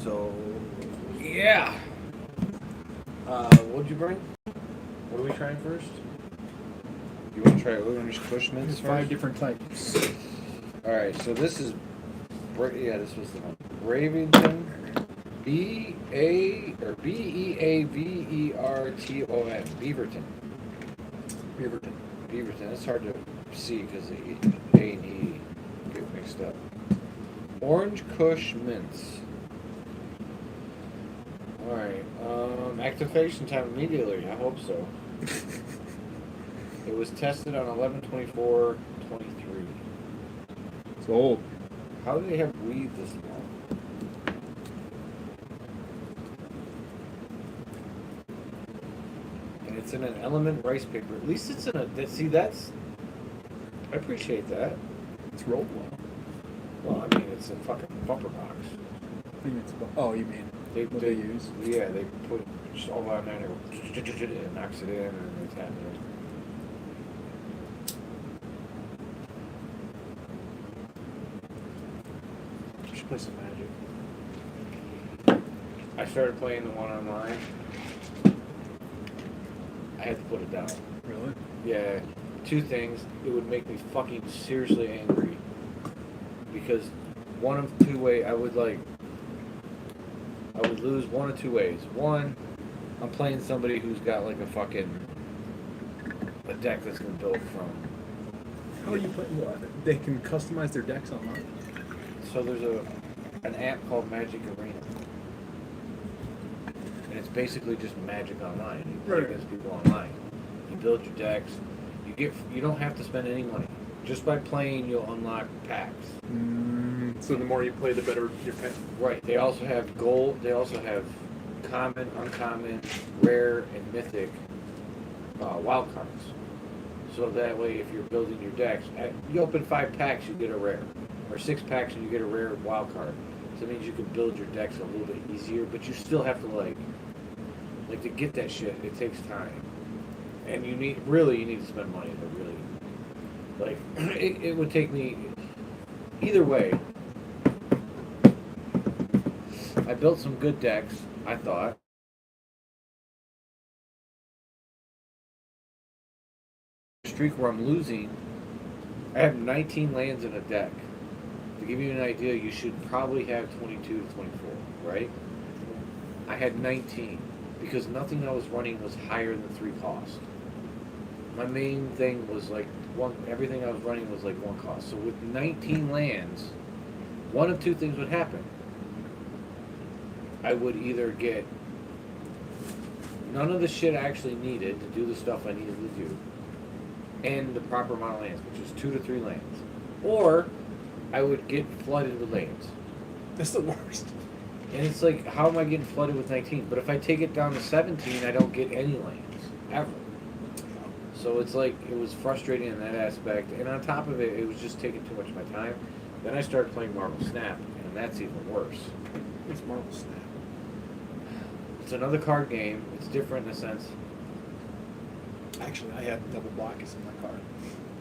So, yeah. What'd you bring? What are we trying first? You want to try orange Kush mints There's first? 5 different types. Alright, so this is... Yeah, this was the one. Bravington. B-E-A-V-E-R-T-O-N. Beaverton. Beaverton. Beaverton. It's hard to see because the A and E get mixed up. Orange Kush mints. Alright, activation time immediately. I hope so. It was tested on 11/24/23. It's old. How do they have weed this long? And it's in an element rice paper. At least it's in a... See, that's... I appreciate that. It's rolled well. Well, I mean, it's a fucking bumper box. I think it's oh, you mean what they use? Yeah, they put just all on there and it knocks it in and it's happening. Should play some Magic. I started playing the one online. I had to put it down. Really? Yeah, 2 things. It would make me fucking seriously angry. Because one of 2 ways, I would lose one of 2 ways. One, I'm playing somebody who's got like a deck that's been built from. How are you playing what? They can customize their decks online. So there's an app called Magic Arena. And it's basically just Magic online. You play against people online. You build your decks. You don't have to spend any money. Just by playing, you'll unlock packs. So the more you play, the better your pack. Right. They also have gold. They also have common, uncommon, rare, and mythic wild cards. So that way, if you're building your decks, you open 5 packs, you get a rare, or 6 packs, and you get a rare wild card. So it means you can build your decks a little bit easier, but you still have to like to get that shit. It takes time, and you need to spend money to really it would take me either way. I built some good decks, I thought. Streak where I'm losing. I have 19 lands in a deck. To give you an idea, you should probably have 22 to 24, right? I had 19 because nothing I was running was higher than 3 cost. My main thing was everything I was running was 1 cost. So with 19 lands, one of 2 things would happen. I would either get none of the shit I actually needed to do the stuff I needed to do, and the proper amount of lands, which is 2 to 3 lands, or I would get flooded with lands. That's the worst. And it's like, how am I getting flooded with 19? But if I take it down to 17, I don't get any lands ever. So it's like, it was frustrating in that aspect, and on top of it, it was just taking too much of my time. Then I started playing Marvel Snap, and that's even worse. It's Marvel Snap. It's another card game. It's different in a sense. Actually, I had double blockers in my card.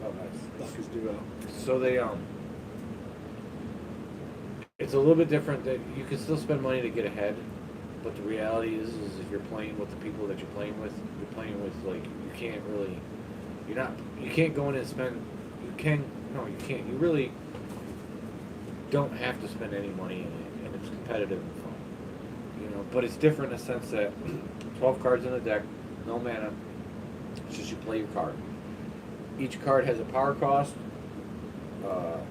Oh, nice. Blockers duo. So they it's a little bit different. That you can still spend money to get ahead, but the reality is if you're playing with the people that you're playing with you can't really, you can't go in and spend. You can't. You really don't have to spend any money in it, and it's competitive and fun. But it's different in the sense that 12 cards in a deck, no mana. It's just you play your card. Each card has a power cost,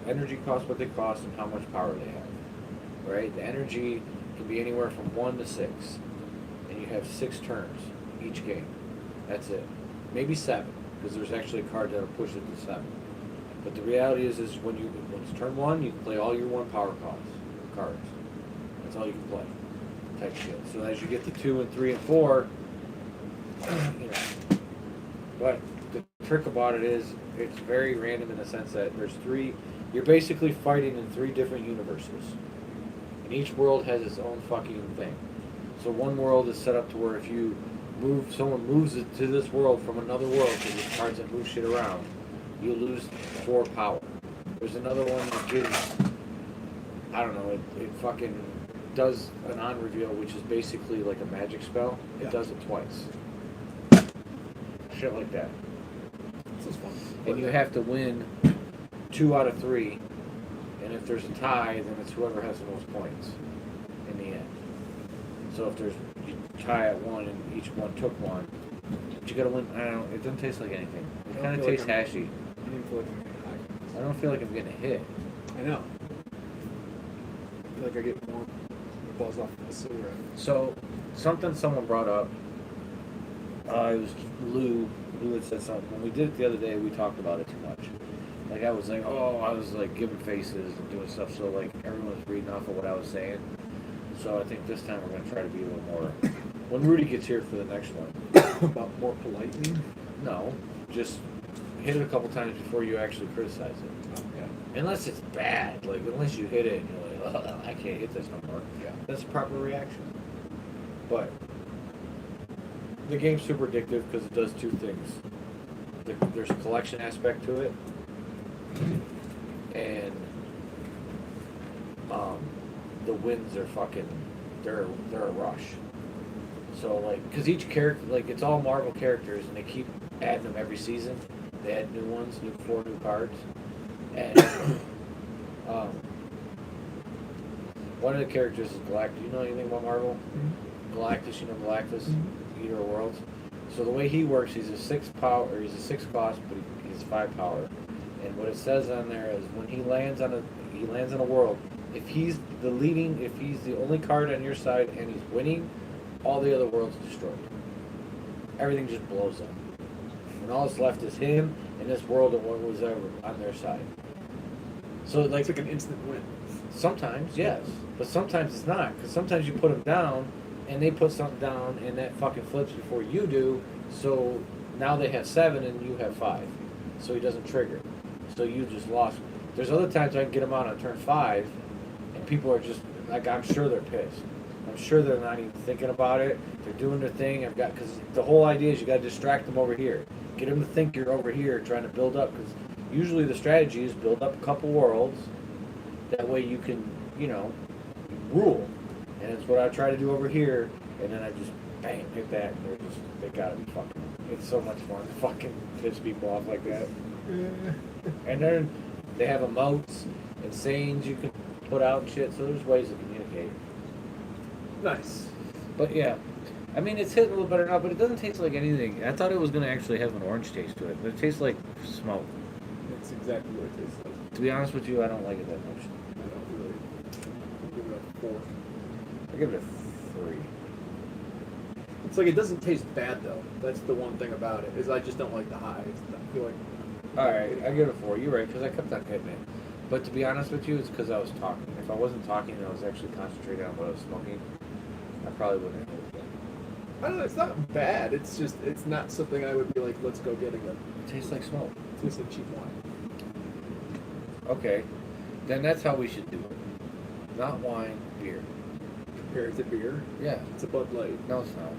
energy cost, what they cost, and how much power they have. Right? The energy can be anywhere from 1 to 6, and you have 6 turns each game. That's it. Maybe 7, because there's actually a card that'll push it to 7. But the reality is when it's turn 1, you can play all your 1 power cards. That's all you can play. Type shit. So as you get to 2 and 3 and 4, But the trick about it is it's very random in the sense that there's 3. You're basically fighting in 3 different universes, and each world has its own fucking thing. So one world is set up to where if someone moves it to this world from another world, because there's cards that move shit around, you lose 4 power. There's another one that gives, I don't know, it fucking does an on reveal, which is basically like a magic spell. Yeah. It does it twice. Shit like that. This is fun. And you have to win 2 out of 3, and if there's a tie, then it's whoever has the most points in the end. So if there's you tie at 1 and each one took 1, but you gotta win. I don't know. It doesn't taste like anything. It kind of tastes hashy. I don't feel like I'm getting high. I don't feel like I'm getting a hit. I know. I feel like I get more buzz off the cigarette. So something someone brought up. It was Lou. Lou had said something. When we did it the other day, we talked about it too much. Like I was like, I was like giving faces and doing stuff. So like everyone was reading off of what I was saying. So I think this time we're gonna try to be a little more. When Rudy gets here for the next one. About more polite, you mean? No, just hit it a couple times before you actually criticize it. Oh, yeah. Unless it's bad, like unless you hit it and you're like, I can't hit this no more. Yeah. That's a proper reaction. But the game's super addictive because it does 2 things. There's a collection aspect to it, and the wins are fucking they're a rush. So like, cause each character, like it's all Marvel characters, and they keep adding them every season. They add new ones, 4 new cards, and one of the characters is Galactus. Do you know anything about Marvel? Mm-hmm. Galactus, you know Galactus, Mm-hmm. Eater of Worlds. So the way he works, he's a 6 power, or he's a 6 cost, but he's 5 power. And what it says on there is when he lands on a world, if he's the only card on your side and he's winning, all the other worlds are destroyed. Everything just blows up. And all that's left is him and this world and what was ever on their side. So like It's like an instant win. sometimes, yes, but sometimes it's not, because sometimes you put them down and they put something down and that fucking flips before you do. So now they have 7 and you have 5, so he doesn't trigger. So you just lost. There's other times I can get them out on turn 5, and people are just like, I'm sure they're pissed. I'm sure they're not even thinking about it. They're doing their thing. Because the whole idea is you got to distract them over here. Get them to think you're over here trying to build up. Because usually the strategy is build up a couple worlds. That way you can, rule. And it's what I try to do over here. And then I just, bang, hit that. And they gotta be fucking. It's so much fun to fucking piss people off like that. And then they have emotes and sayings you can put out and shit. So there's ways to communicate. Nice. But yeah, I mean it's hitting a little better now, but it doesn't taste like anything. I thought it was gonna actually have an orange taste to it, but it tastes like smoke. That's exactly what it tastes like. To be honest with you, I don't like it that much. I don't really give it a 4. I give it a 3. It's like it doesn't taste bad though. That's the one thing about it, is I just don't like the high. I feel like All right, I give it a 4. You're right, because I kept on hitting it. But to be honest with you, it's because I was talking. If I wasn't talking and I was actually concentrating on what I was smoking, I probably wouldn't have hit it. I don't know, it's not bad. It's just it's not something I would be like, let's go get again. It tastes like smoke. It tastes like cheap wine. Okay, then that's how we should do it. Not wine, beer. Compared to beer, Yeah. it's a Bud Light. No, it's not.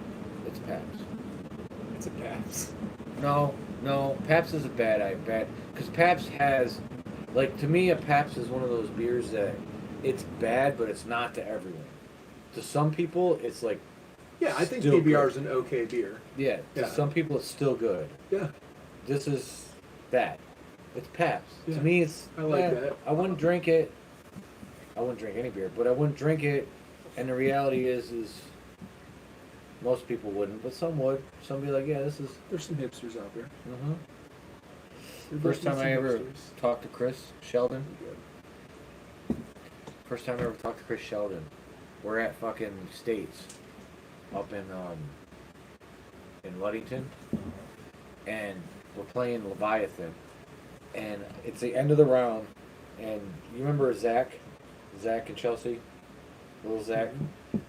It's Pabst. It's a Pabst. No, Pabst is a bad because Pabst has, like, to me, a Pabst is one of those beers that it's bad, but it's not to everyone. To some people, it's like, Yeah, I think Still PBR good. is an okay beer. yeah, to Yeah. some people, it's still good. Yeah. This is bad. It's Pabst. Yeah. To me, it's. I like that. I wouldn't drink it. I wouldn't drink any beer, but I wouldn't drink it. And the reality is most people wouldn't, but some would. Some be like, yeah, this is. There's some hipsters out there. Mm-hmm. There's First time definitely I some ever hipsters. talked to Chris Sheldon. Good. First time I ever talked to Chris Sheldon. We're at fucking States up in Ludington, and we're playing Leviathan, and it's the end of the round, and you remember Zach and Chelsea, little Zach.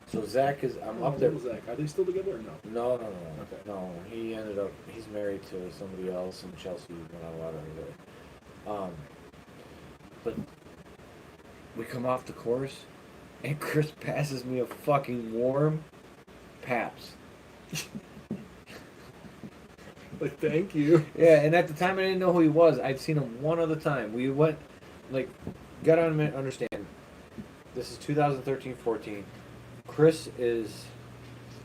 So Zach is I'm up there. Zach. Are they still together or no? No. Okay. No, he ended up he's married to somebody else, and Chelsea went on a lot of it. But we come off the course, and Chris passes me a fucking warm Pabst. Like, thank you. Yeah, and at the time I didn't know who he was. I'd seen him one other time. We went, like, gotta understand, this is 2013-14. Chris is,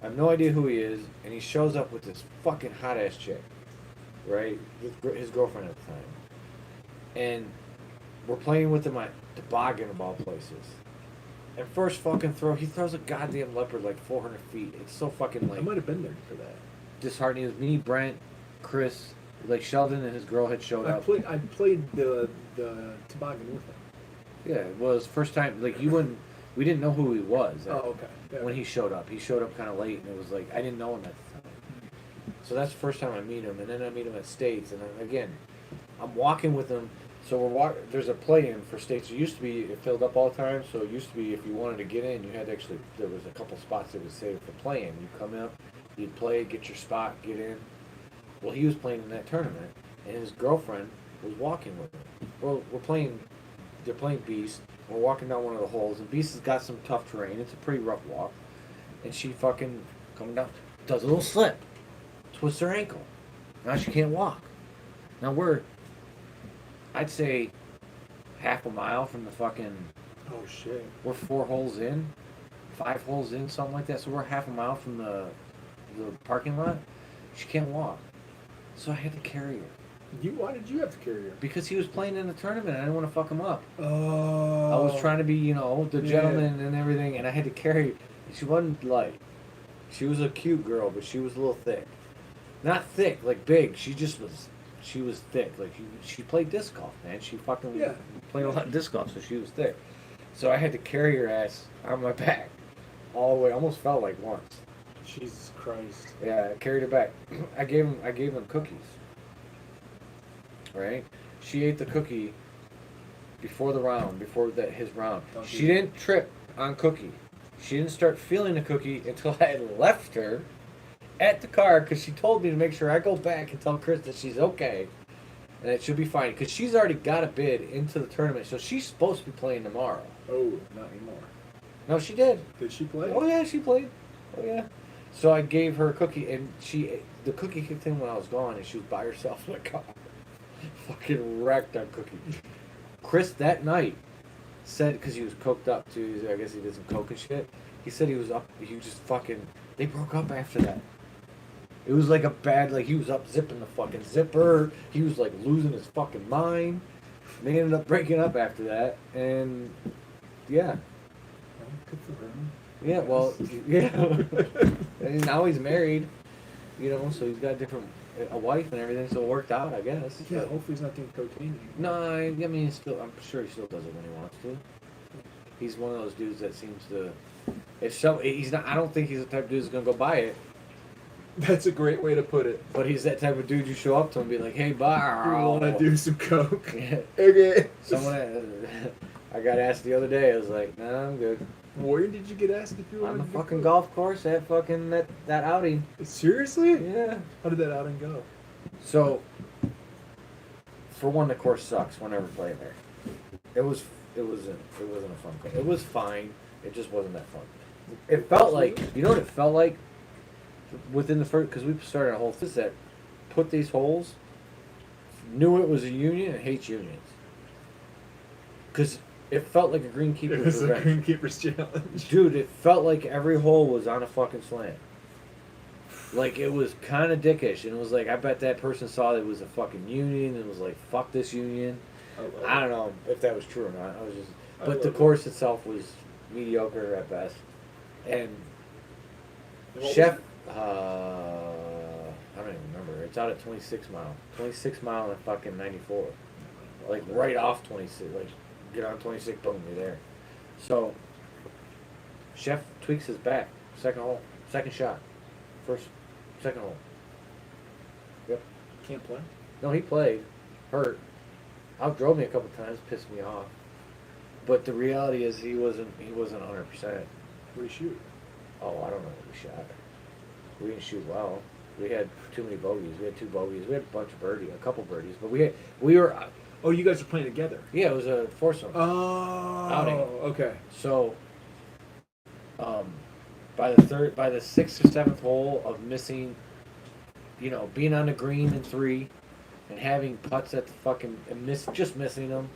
I have no idea who he is, and he shows up with this fucking hot ass chick, right? His girlfriend at the time, and we're playing with him at toboggan of all places. And first fucking throw, he throws a goddamn leopard like 400 feet. It's so fucking I like might have been there for that. disheartening. It was me, Brent, Chris, like Sheldon and his girl had showed up. I played the toboggan with him. Yeah, it was first time. Like you wouldn't, we didn't know who he was. Oh, okay. Yeah. When he showed up kind of late, and it was like I didn't know him at the time. So that's the first time I meet him, and then I meet him at States, and then, again, I'm walking with him. So there's a play-in for States. It used to be it filled up all the time. So it used to be if you wanted to get in, you had to actually. There was a couple spots that was saved for play-in. You come up, you'd play, get your spot, get in. Well, he was playing in that tournament, and his girlfriend was walking with him. Well, they're playing Beast. We're walking down one of the holes, and Beast has got some tough terrain. It's a pretty rough walk. And she fucking coming down, does a little slip, twists her ankle. Now she can't walk. Now I'd say half a mile from the fucking. Oh shit. We're 4 holes in, 5 holes in, something like that. So we're half a mile from the parking lot. She can't walk, so I had to carry her. Why did you have to carry her? Because he was playing in the tournament, and I didn't want to fuck him up. Oh. I was trying to be, the gentleman and everything, and I had to carry her. She wasn't light. She was a cute girl, but she was a little thick. Not thick, like big. She was thick. Like she played disc golf, man. She fucking played a lot of disc golf, so she was thick. So I had to carry her ass on my back all the way. Almost fell like once. Jesus Christ. Yeah, I carried her back. I gave him cookies. Right? She ate the cookie before his round. Oh, She didn't trip on cookie. She didn't start feeling the cookie until I had left her at the car because she told me to make sure I go back and tell Chris that she's okay and it should be fine because she's already got a bid into the tournament, so she's supposed to be playing tomorrow. Oh, not anymore. No, she did. Did she play? Oh yeah, she played. Oh yeah. So I gave her a cookie, and the cookie kicked in when I was gone, and she was by herself in the car. Fucking wrecked on cookie. Chris that night said, because he was coked up too, I guess he did some coke and shit. He said he was up, he was just fucking, they broke up after that. It was like a bad, like he was up zipping the fucking zipper. He was like losing his fucking mind. They ended up breaking up after that, and yeah. Good for him. Yeah, well, yeah. And now he's married, so he's got a wife and everything, so it worked out, I guess. Yeah, But, hopefully he's not doing cocaine anymore. no, I mean, I'm sure he still does it when he wants to. He's one of those dudes that seems to, he's not, I don't think he's the type of dude that's gonna go buy it, That's a great way to put it. but he's that type of dude you show up to and be like, hey, You bye. want to do some coke? Yeah. Okay. I got asked the other day, I was like, nah, I'm good. Where did you get asked if you On wanted the to do fucking coke? golf course at fucking that outing. Seriously? Yeah. How did that outing go? So, for one, the course sucks. We'll never play there. It wasn't a fun course. It was fine. It just wasn't that fun. It felt like, you know what it felt like? Within the first, because we started a whole thing that put these holes, knew it was a union and hates unions. Because it felt like a It greenkeeper's was a revenge. greenkeeper's challenge. Dude, it felt like every hole was on a fucking slant. Like, it was kind of dickish. And it was like, I bet that person saw it was a fucking union and was like, fuck this union. I don't know if that was true or not. But the course itself was mediocre at best. And Chef, I don't even remember. It's out at 26 Mile. 26 Mile and fucking 94. Like, right off 26. Like, get on 26, boom, you're there. So, Chef tweaks his back. Second hole. Second shot. Second hole. Yep. Can't play? No, he played. Hurt. Outdrove me a couple times, pissed me off. But the reality is he wasn't 100%. What do you shoot? Oh, I don't know what we shot. We didn't shoot well. We had too many bogeys. We had 2 bogeys. We had a bunch of a couple birdies. But we were. Oh, you guys are playing together? Yeah, it was a foursome. Oh, outing. Okay. So, by the 6th or 7th hole of missing, being on the green in 3, and having putts at the fucking just missing them,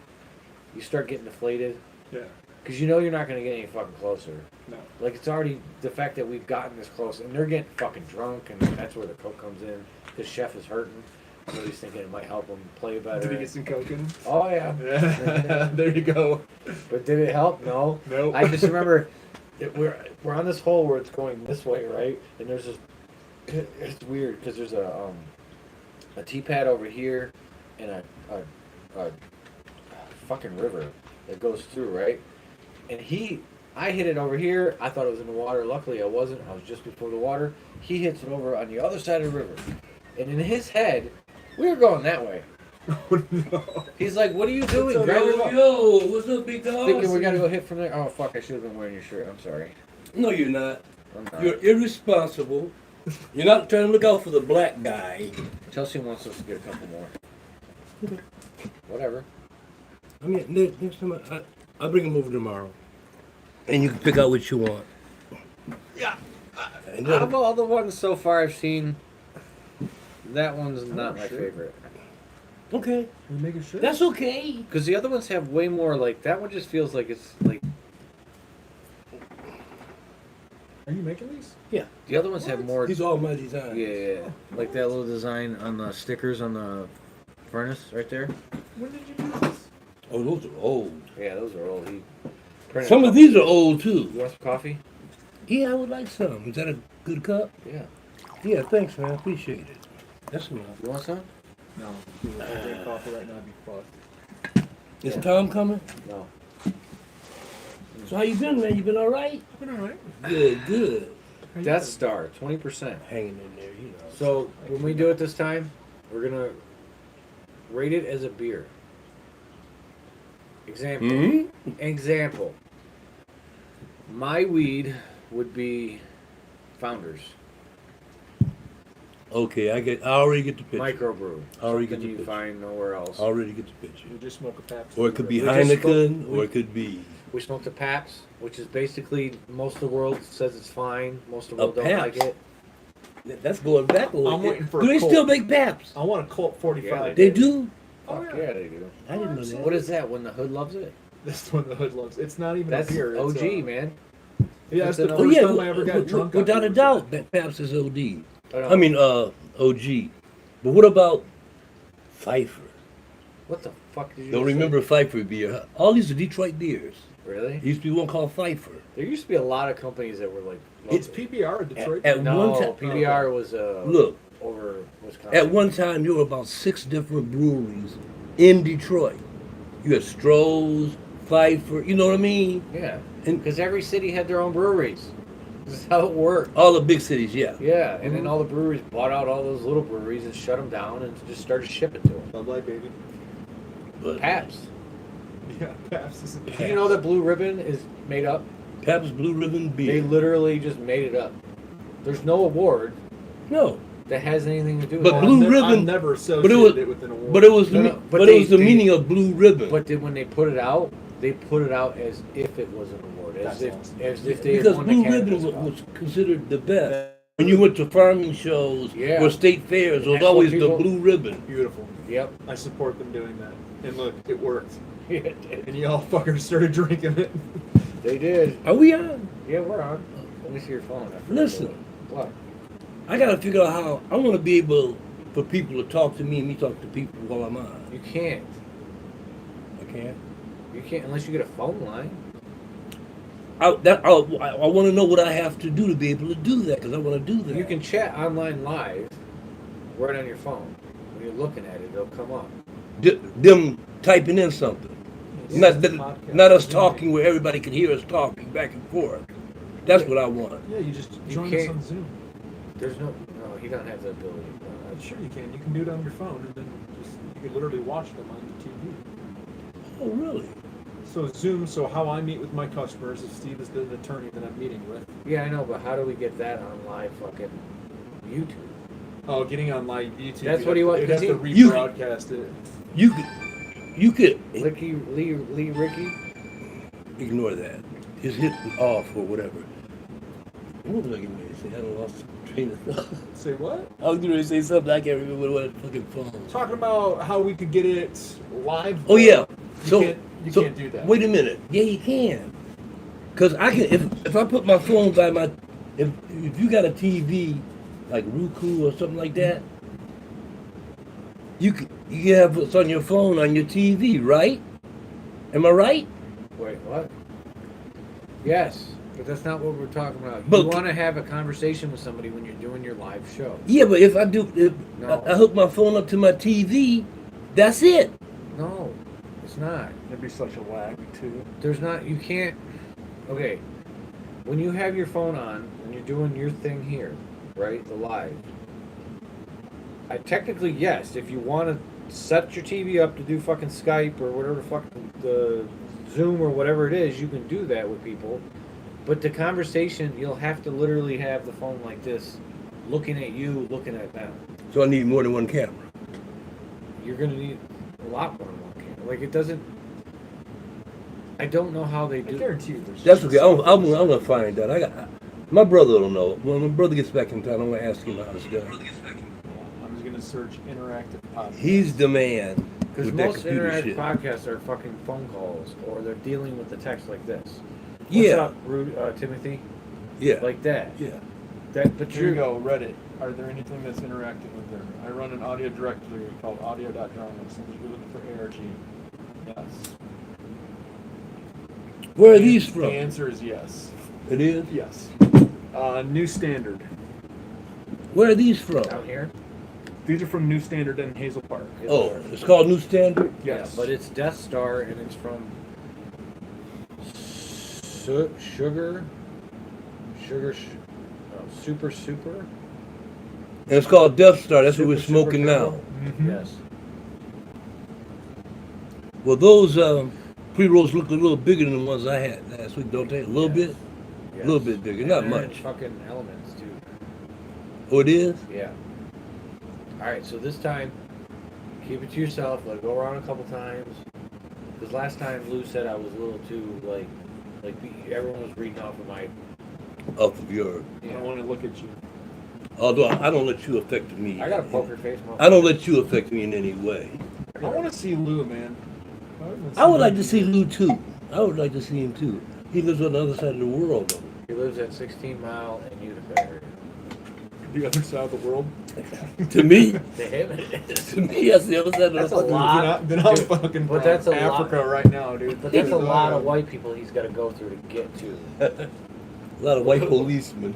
you start getting deflated. Yeah. Because you're not going to get any fucking closer. No. Like, it's already the fact that we've gotten this close, and they're getting fucking drunk, and that's where the coke comes in. The chef is hurting, so he's thinking it might help him play better. Did he get some coke in? Oh yeah. Yeah. There you go. But did it help? No. Nope. I just remember we're on this hole where it's going this way, right? And there's this. It's weird because there's a T-pad over here and a fucking river that goes through, right? And I hit it over here. I thought it was in the water. Luckily, I wasn't. I was just before the water. He hits it over on the other side of the river. And in his head, we were going that way. Oh, no. He's like, "What are you doing? Yo, Grab your phone." yo, what's up, big dog? Thinking we gotta go hit from there. Oh fuck! I should have been wearing your shirt. I'm sorry. No, you're not. I'm not. You're irresponsible. You're not trying to look out for the black guy. Chelsea wants us to get a couple more. Whatever. I mean, next time I'll bring him over tomorrow, and you can pick out what you want. Yeah. And Out then, of all the ones so far I've seen, that one's not my favorite. okay, You making sure? that's okay. Because the other ones have way more, like, that one just feels like it's, like, Are you making these? Yeah, the other ones have more, these are all my designs. yeah, like that little design on the stickers on the furnace right there. When did you do this? Oh, those are old. Yeah, those are old. He printed Some of these are old too. You want some coffee? Yeah, I would like some. Is that a good cup? Yeah. Yeah, thanks, man. I appreciate it. That's enough. You want some? No. If I drink coffee right now, I'd be fucked. Is Yeah. Tom coming? No. So how you been, man? You been all right? I've been alright. Good, good. Death Star, 20%. Hanging in there, you know. So when we do it this time, we're gonna rate it as a beer. Example. Mm-hmm. Example. My weed would be Founders. Okay, I already get the picture. Microbrew. I already get Something the you picture. find nowhere else. I already get the picture. You just smoke a Pabst. Or it could be We just Heineken, spoke- or it could be We smoked a Pabst, which is basically most of the world says it's fine. Most of the A world don't like Pabst? it. That's going back a little I'm bit. waiting for Do a they Colt. still make Paps? I want a Colt 45. Yeah, They do? Oh, Fuck yeah. yeah, they do. I didn't know that. What is that? When the hood loves it? That's one the hood loves. It's not even That's a beer. It's, OG, man. Yeah, that's It's the an first OG. time I ever got drunk. Without a afterwards. doubt, that Paps is OD. Oh, no. I mean, OG. But what about Pfeiffer? What the fuck did you Don't just say? remember Pfeiffer beer. Huh? All these are Detroit beers. Really? There used to be one called Pfeiffer. There used to be a lot of companies that were like. It's local. PBR in Detroit. At No, one time, PBR was look, over Wisconsin. at one time there were about 6 different breweries in Detroit. You had Stroh's, Pfeiffer, you know what I mean? Yeah, And because every city had their own breweries. This is how it worked. all the big cities, yeah. Yeah, and then all the breweries bought out all those little breweries and shut them down and just started shipping to them. Bud Light, baby. But Pabst. Yeah, Pabst is. Did you know that Blue Ribbon is made up? Pabst Blue Ribbon They beer. literally just made it up. There's no award No, that has anything to do with But that. Blue Ribbon- I've never associated but it was- it with an award. but it was the No, me- no, but, but it was the they- meaning of Blue Ribbon. But then when they put it out, they put it out as if it was an award, That's as awesome. if they had Because won Blue the Ribbon cannabis was, cup. was considered the best. When you went to farming shows Yeah. or state fairs, it was That's what always people- the Blue Ribbon. Beautiful. Yep. I support them doing that. And look, it worked. Yeah, it did. And y'all fuckers started drinking it. They did. Are we on? Yeah, we're on. Let me see your phone. I forgot Listen. What? I gotta figure out how I want to be able for people to talk to me and me talk to people while I'm on. You can't. I can't. You can't unless you get a phone line. I want to know what I have to do to be able to do that because I want to do that. You can chat online live right on your phone. When you're looking at it, it'll come up. Them typing in something. Yeah, Not, it's a podcast. not us talking where everybody can hear us talking back and forth. That's what I want. Yeah, you just You join us can't- on Zoom. There's no, he doesn't have the ability. I'm sure you can. You can do it on your phone, and then just you can literally watch them on the TV. Oh, really? So Zoom. So how I meet with my customers, if Steve is the attorney that I'm meeting with. Yeah, I know, but how do we get that on live fucking YouTube? Oh, getting on live YouTube. That's what he wants, You'd have to because you- rebroadcast it. You could Lee Ricky? ignore that. It's hitting off or whatever. What was I getting ready to say? I done lost the train of thought. Say what? I was going to say something. I can't remember what the fucking phone. Talking about how we could get it live. Oh yeah. You can't do that. Wait a minute. Yeah, you can. Cause I can if I put my phone by my if you got a TV like Roku or something like that, you can have what's on your phone on your TV, right? Am I right? Wait, what? Yes, but that's not what we're talking about. But- You want to have a conversation with somebody when you're doing your live show. Yeah, but if No. I hook my phone up to my TV, that's it. No, it's not. There'd be such a lag too. There's not. You can't. Okay, when you have your phone on and you're doing your thing here, right, the live. I technically yes, if you want to set your TV up to do fucking Skype or whatever the Zoom or whatever it is, you can do that with people. But the conversation, you'll have to literally have the phone like this, looking at you, looking at them. So I need more than one camera. You're gonna need a lot more than one camera. Like it doesn't. I don't know how they I do. guarantee you there's. That's okay. I'm gonna find that. My brother will know. When my brother gets back in town, I'm gonna ask him how it's done. I'm just gonna search interactive podcast. He's the man Because with that most computer internet shit. podcasts are fucking phone calls, or they're dealing with the text like this. What's Yeah. up, Timothy? Yeah. Like that. Yeah. But Here you're you go, Reddit. Are there anything that's interactive with there? I run an audio directory called audio.journals. And you're looking for ARG. Yes. Where are these from? The answer is yes. It is. Yes. New Standard. Where are these from? down here. These are from New Standard in Hazel Park. Oh, it's called New Standard. Yes. Yeah, but it's Death Star, and it's from Super. And it's called Death Star. That's what we're Super smoking now. Turbo. Mhm. Yes. Well, those pre-rolls look a little bigger than the ones I had last week, don't they? A little Yes. bit? Yes. A little bit bigger, And not they're in much. fucking elements too. Oh, it is? Yeah. All right, so this time, keep it to yourself. Let it go around a couple times. Because last time Lou said I was a little too everyone was reading off of my. Off of your. I don't want to look at you. Although I don't let you affect me. I got a poker face. I don't let you affect me in any way. I want to see Lou, man. I would like to see Lou too. I would like to see him too. He lives on the other side of the world, though. He lives at 16 Mile in Utica area. The other side of the world. To me, To him, it is. to me, that's the other side of That's the a world. lot. Then I'm Dude, fucking but from that's a lot. Africa right now, dude. But that's a lot of white people he's got to go through to get to. A lot of white policemen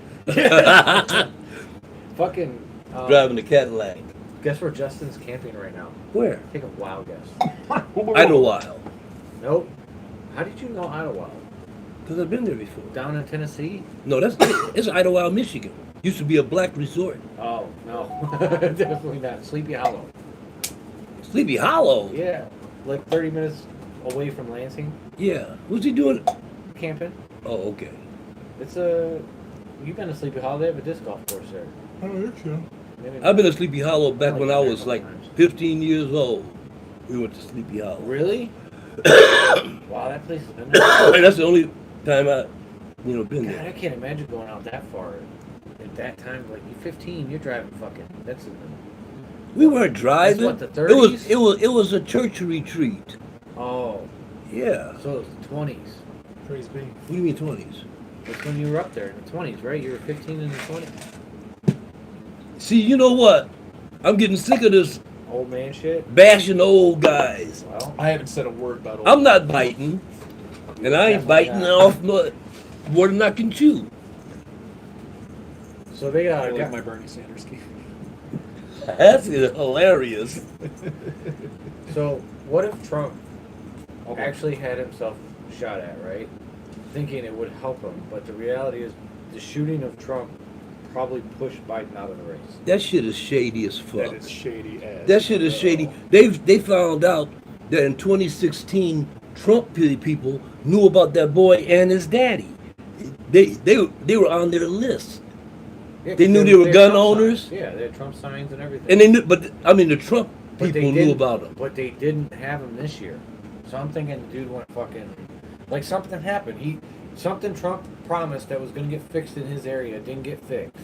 Fucking. driving a Cadillac. Guess where Justin's camping right now? Where? Take a wild guess. Idlewild. Nope. How did you know Idlewild? Because I've been there before. Down in Tennessee? No, it's Idlewild, Michigan. Used to be a black resort. Oh, no. Definitely not. Sleepy Hollow. Sleepy Hollow. Yeah. Like 30 minutes away from Lansing. Yeah. What's he doing? Camping. Oh, okay. It's a. You've been to Sleepy Hollow. They have a disc golf course there. I don't think so. Maybe I've been to Sleepy Hollow back Only when I been there a was couple like times. 15 years old. We went to Sleepy Hollow. Really? Wow, that place has been there. And that's the only time I, been God, I there. can't imagine going out that far at that time. Like you're 15, you're driving fucking. That's We weren't driving. what, the It was a church retreat. oh, Yeah. so it's the 20s. Praise be. What do you mean 20s? That's when you were up there in the 20s, right? You were 15 in the 20s. See, you know what? I'm getting sick of this Old man shit. bashing old guys. Well, I haven't said a word about it. I'm not biting, and I ain't Definitely biting not. off more than I can chew. so they I got. like my Bernie Sanders scheme. That's hilarious. So what if Trump Okay. actually had himself shot at, right? Thinking it would help him, but the reality is the shooting of Trump probably pushed Biden out of the race. That shit is shady as fuck. That is shady as. That shit is shady. They found out that in 2016, Trump people knew about that boy and his daddy. They were on their list, Yeah, They 'cause knew they were had gun Trump owners? signs. Yeah, they had Trump signs and everything. and they knew. But I mean, the Trump But people knew about him. But they didn't have him this year. So I'm thinking the dude went fucking like something happened. Something Trump promised that was gonna get fixed in his area didn't get fixed.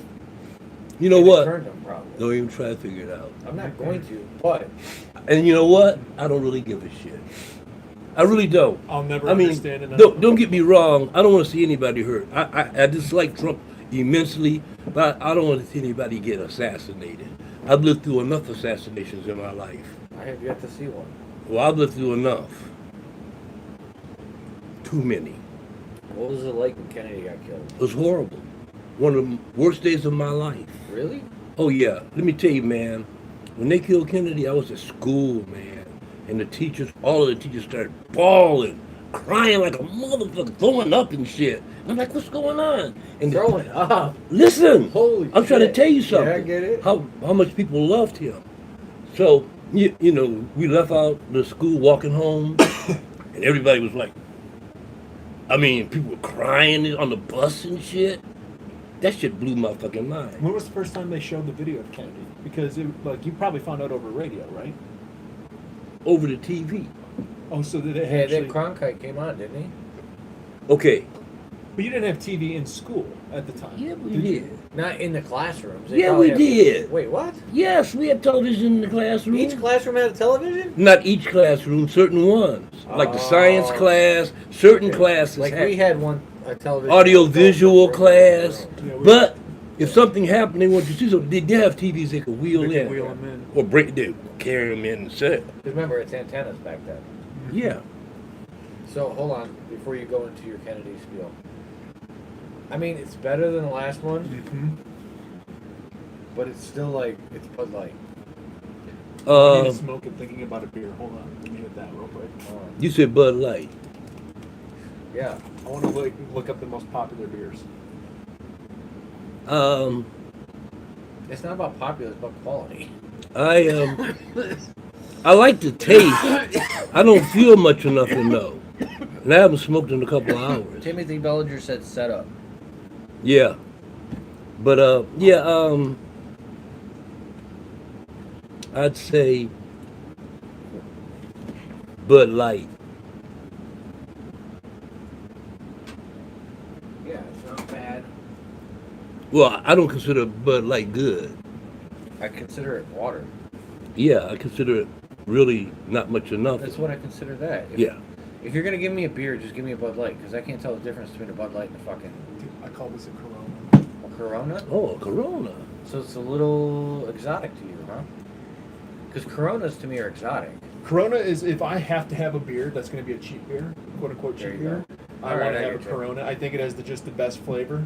You know And it what? turned him probably. Don't even try to figure it out. I'm not going to, but And you know what? I don't really give a shit. I really don't. I'll never I mean, understand it. don't get me wrong. I don't want to see anybody hurt. I dislike Trump immensely, but I don't want to see anybody get assassinated. I've lived through enough assassinations in my life. I have yet to see one. Well, I've lived through enough. Too many. What was it like when Kennedy got killed? It was horrible. One of the worst days of my life. Really? Oh yeah. Let me tell you, man. When they killed Kennedy, I was at school, man. And the teachers, all of the teachers started bawling, crying like a motherfucker, throwing up and shit. And I'm like, what's going on? And Throwing up. listen, Holy I'm trying to shit. tell you Yeah, something. I get it. How much people loved him. So, you know, we left out the school walking home, and everybody was like, I mean, people were crying on the bus and shit. That shit blew my fucking mind. When was the first time they showed the video of Kennedy? Because you probably found out over radio, right? Over the TV. Oh, so did it Yeah, actually? then Cronkite came on, didn't he? Okay. But you didn't have TV in school at the time. Yeah, we Did you? did. Not in the classrooms. They Yeah, probably we did. Wait, what? Yes, we had television in the classroom. Each classroom had a television? Not each classroom, certain ones. Like the Oh. science class, certain classes Like had we had a television. audio visual class. Yeah, we- But if something happened, they wanted to see something, they did have TVs they could wheel They could in. wheel 'em in. Or carry them in and set. Remember, it's antennas back then. Yeah. So hold on before you go into your Kennedy spiel. I mean, it's better than the last one, Mhm. but it's still like it's Bud Light. I need to smoke and thinking about a beer. Hold on, let me hit that real quick. You said Bud Light. Yeah. I want to look up the most popular beers. It's not about popular, it's about quality. I like the taste. I don't feel much enough to know. And I haven't smoked in a couple of hours. Timothy Bellinger said setup. Yeah. But I'd say Bud Light. Yeah, it's not bad. Well, I don't consider Bud Light good. I consider it water. Yeah, I consider it really not much enough. That's what I consider that. Yeah. If you're gonna give me a beer, just give me a Bud Light, because I can't tell the difference between a Bud Light and a fucking I call this a Corona. Corona. Oh, Corona. So it's a little exotic to you, huh? Because Coronas to me are exotic. Corona is if I have to have a beer that's going to be a cheap beer, quote unquote There cheap you beer. go. I All right, want to I have a get you. Corona. I think it has just the best flavor.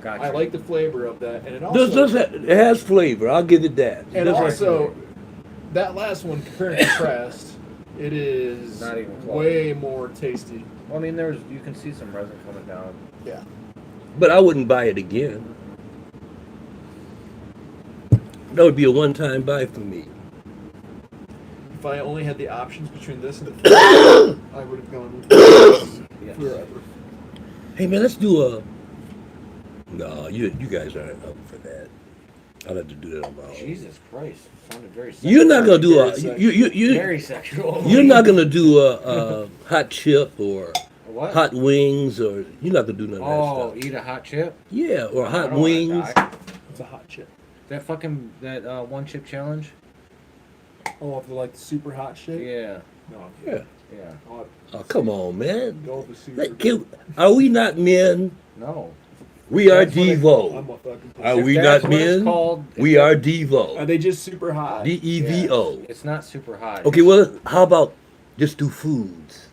Gotcha. I like the flavor of that, and it also It has flavor. I'll give it that. It and does have also flavor. that last one, compare and contrast, it is Not even close. way more tasty. Well, I mean, you can see some resin coming down. Yeah. But I wouldn't buy it again. That would be a one-time buy for me. If I only had the options between this and the I would have gone with Yes. forever. Hey man, let's do a. No, you guys aren't up for that. I'll have to do that on my own. Jesus Christ, it sounded very sexual. You're not gonna do a. Very You Very sexual. you're not gonna do a hot chip or What? hot wings or you're not gonna do none of Oh, that stuff. eat a hot chip? Yeah, or I hot don't wanna wings. die. It's a hot chip. That fucking one chip challenge? Oh, if you like the super hot shit? Yeah. No. Yeah. Yeah. I'll Oh come on, man. go with the super. Are we not men? No. We are That's what I'm Devo. a fucking pussy. Are If we that's not what it's men? called, if We that- are Are Devo. they just super hot? DEVO. It's not super hot. Okay, well, how about just do foods?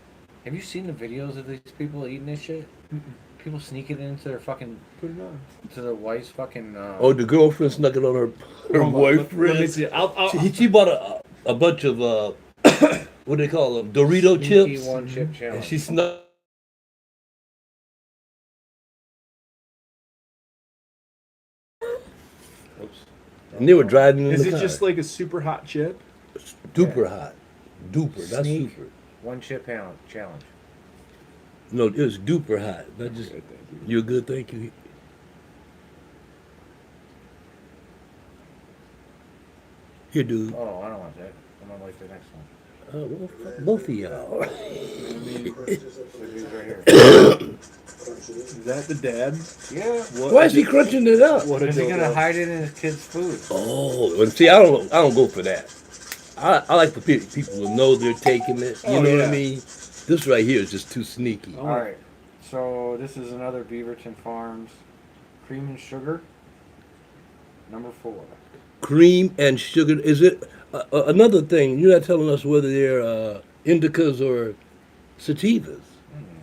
Have you seen the videos of these people eating this shit? People sneak it into their fucking, Put it on. to their wife's fucking. Oh, the girlfriend snuck it on her Hold on, boyfriend. Let me see. I'll She bought a bunch of what do they call them? Dorito sneaky chips. one chip And challenge. she snuck. Oops. And they were driving in Is the it car. just like a super hot chip? Super hot? Duper. That's Sneak. super. One chip challenge. No, it was duper hot. Not just. Okay, thank you. You're good, thank you. Here, dude. Oh, I don't want that. I'm gonna like the next one. Well, fuck both of y'all. So dude's right here. Is that the dad? Yeah. Why is he crunching it up? What a Is he gonna dildo. hide it in his kid's food? Oh, and see, I don't go for that. I like for people to know they're taking it. You Oh, know what yeah. I mean? This right here is just too sneaky. Oh. All right. So this is another Beaverton Farms cream and sugar. Number 4. Cream and sugar. Is it another thing? You're not telling us whether they're indicas or sativas.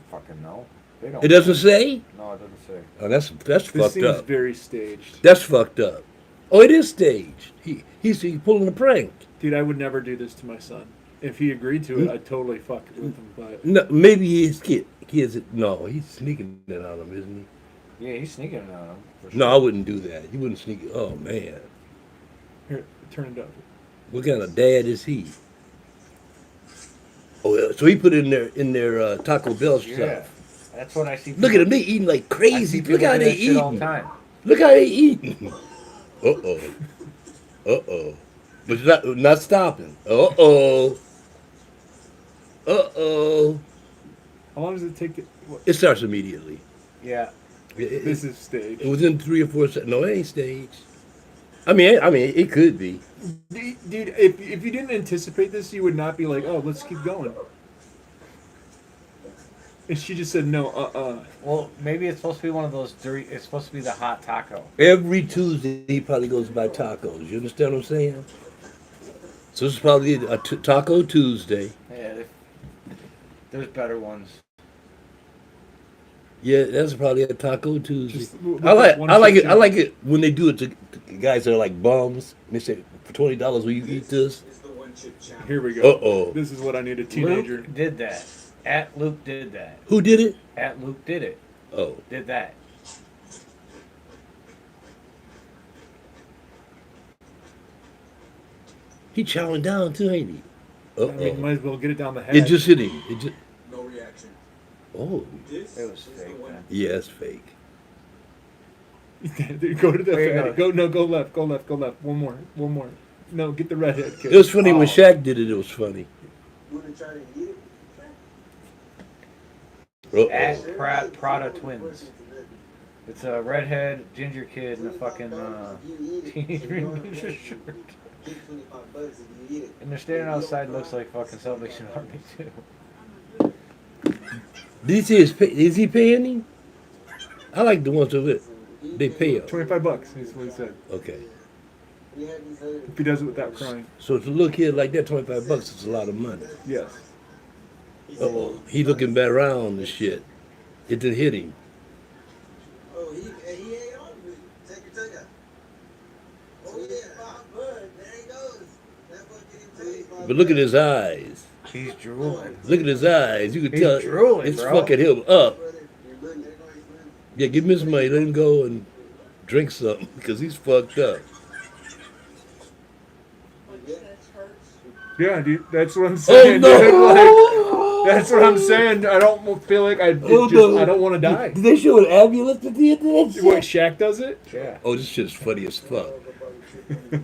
Fucking no. They don't. It doesn't say. No, it doesn't say. Oh, that's This fucked seems up. very staged. That's fucked up. Oh, it is staged. He's pulling a prank. Dude, I would never do this to my son. If he agreed to it, I'd totally fuck with him. But No, maybe his kids. No, he's sneaking it on him, isn't he? Yeah, he's sneaking it on him. For No, sure. I wouldn't do that. You wouldn't sneak it. Oh man, here, turn it up. what kind of dad is he? Oh, yeah, so he put in their Taco Bell Yeah, stuff. that's what I see. Look at them. They eating like I see crazy. people Look how do they that shit all the eating. time. Look how they eating. Uh-oh. Uh-oh. But it's not stopping. Uh-oh. Uh-oh. How long does it take? What, It starts immediately. Yeah. this is staged. Within 3 or 4 seconds. No, it ain't staged. I mean, it could be. Dude, if you didn't anticipate this, you would not be like, oh, let's keep going. And she just said no. Well, maybe it's supposed to be one of those dirty. It's supposed to be the hot taco. Every Tuesday, he probably goes to buy tacos. You understand what I'm saying? So this is probably a Taco Tuesday. Yeah, there's better ones. Yeah, that's probably a Taco Tuesday. Just look I like up one I like it. I picture. like it when they do it to guys that are like bums. They say for $20, will you eat this? Here we go. Uh-oh. This is what I need a teenager. Luke did that. At Luke did that. Who did it? At Luke did it. Oh, Did that. he chowing down too, ain't he? I mean, Uh-oh. might as well get it down the head. It just hit him. It just. No reaction. Oh, This It was is the fake, one. man. yeah, it's fake. Go to the There you fat. go. Go left. Go left. One more. No, get the redhead kid. It was funny when Oh. Shaq did it. It was funny. You wanna try to eat it? Uh-oh. At Prada Twins. It's a redhead ginger kid in a fucking Teenage Mutant Ninja shirt. Get $25 if you eat it. And they're standing outside. Looks like fucking Salvation Army too. Did he say is he paying him? I like the ones that they pay him. $25 is what he said. Okay. We had these other. If he does it without crying. So to look here like that, $25 is a lot of money. Yes. Uh-oh. He looking back around and shit. It didn't hit him. Oh, he ate all of it. Take your out. Oh yeah, $5. There he goes. That's what get him $25. But look at his eyes. He's drooling. Look at his eyes. You can He's tell drooling, it's bro. fucking him up. Brother, your money, there goes his money. Yeah, give him his money. Let him go and drink something because he's fucked up. Yeah, dude. That's what I'm saying. Oh Dude. no! Like, that's what I'm saying. I don't feel like I don't want to die. Did they show an ambulance at the end of that What, shit? Shaq does it? Yeah. Oh, this shit's funny as fuck.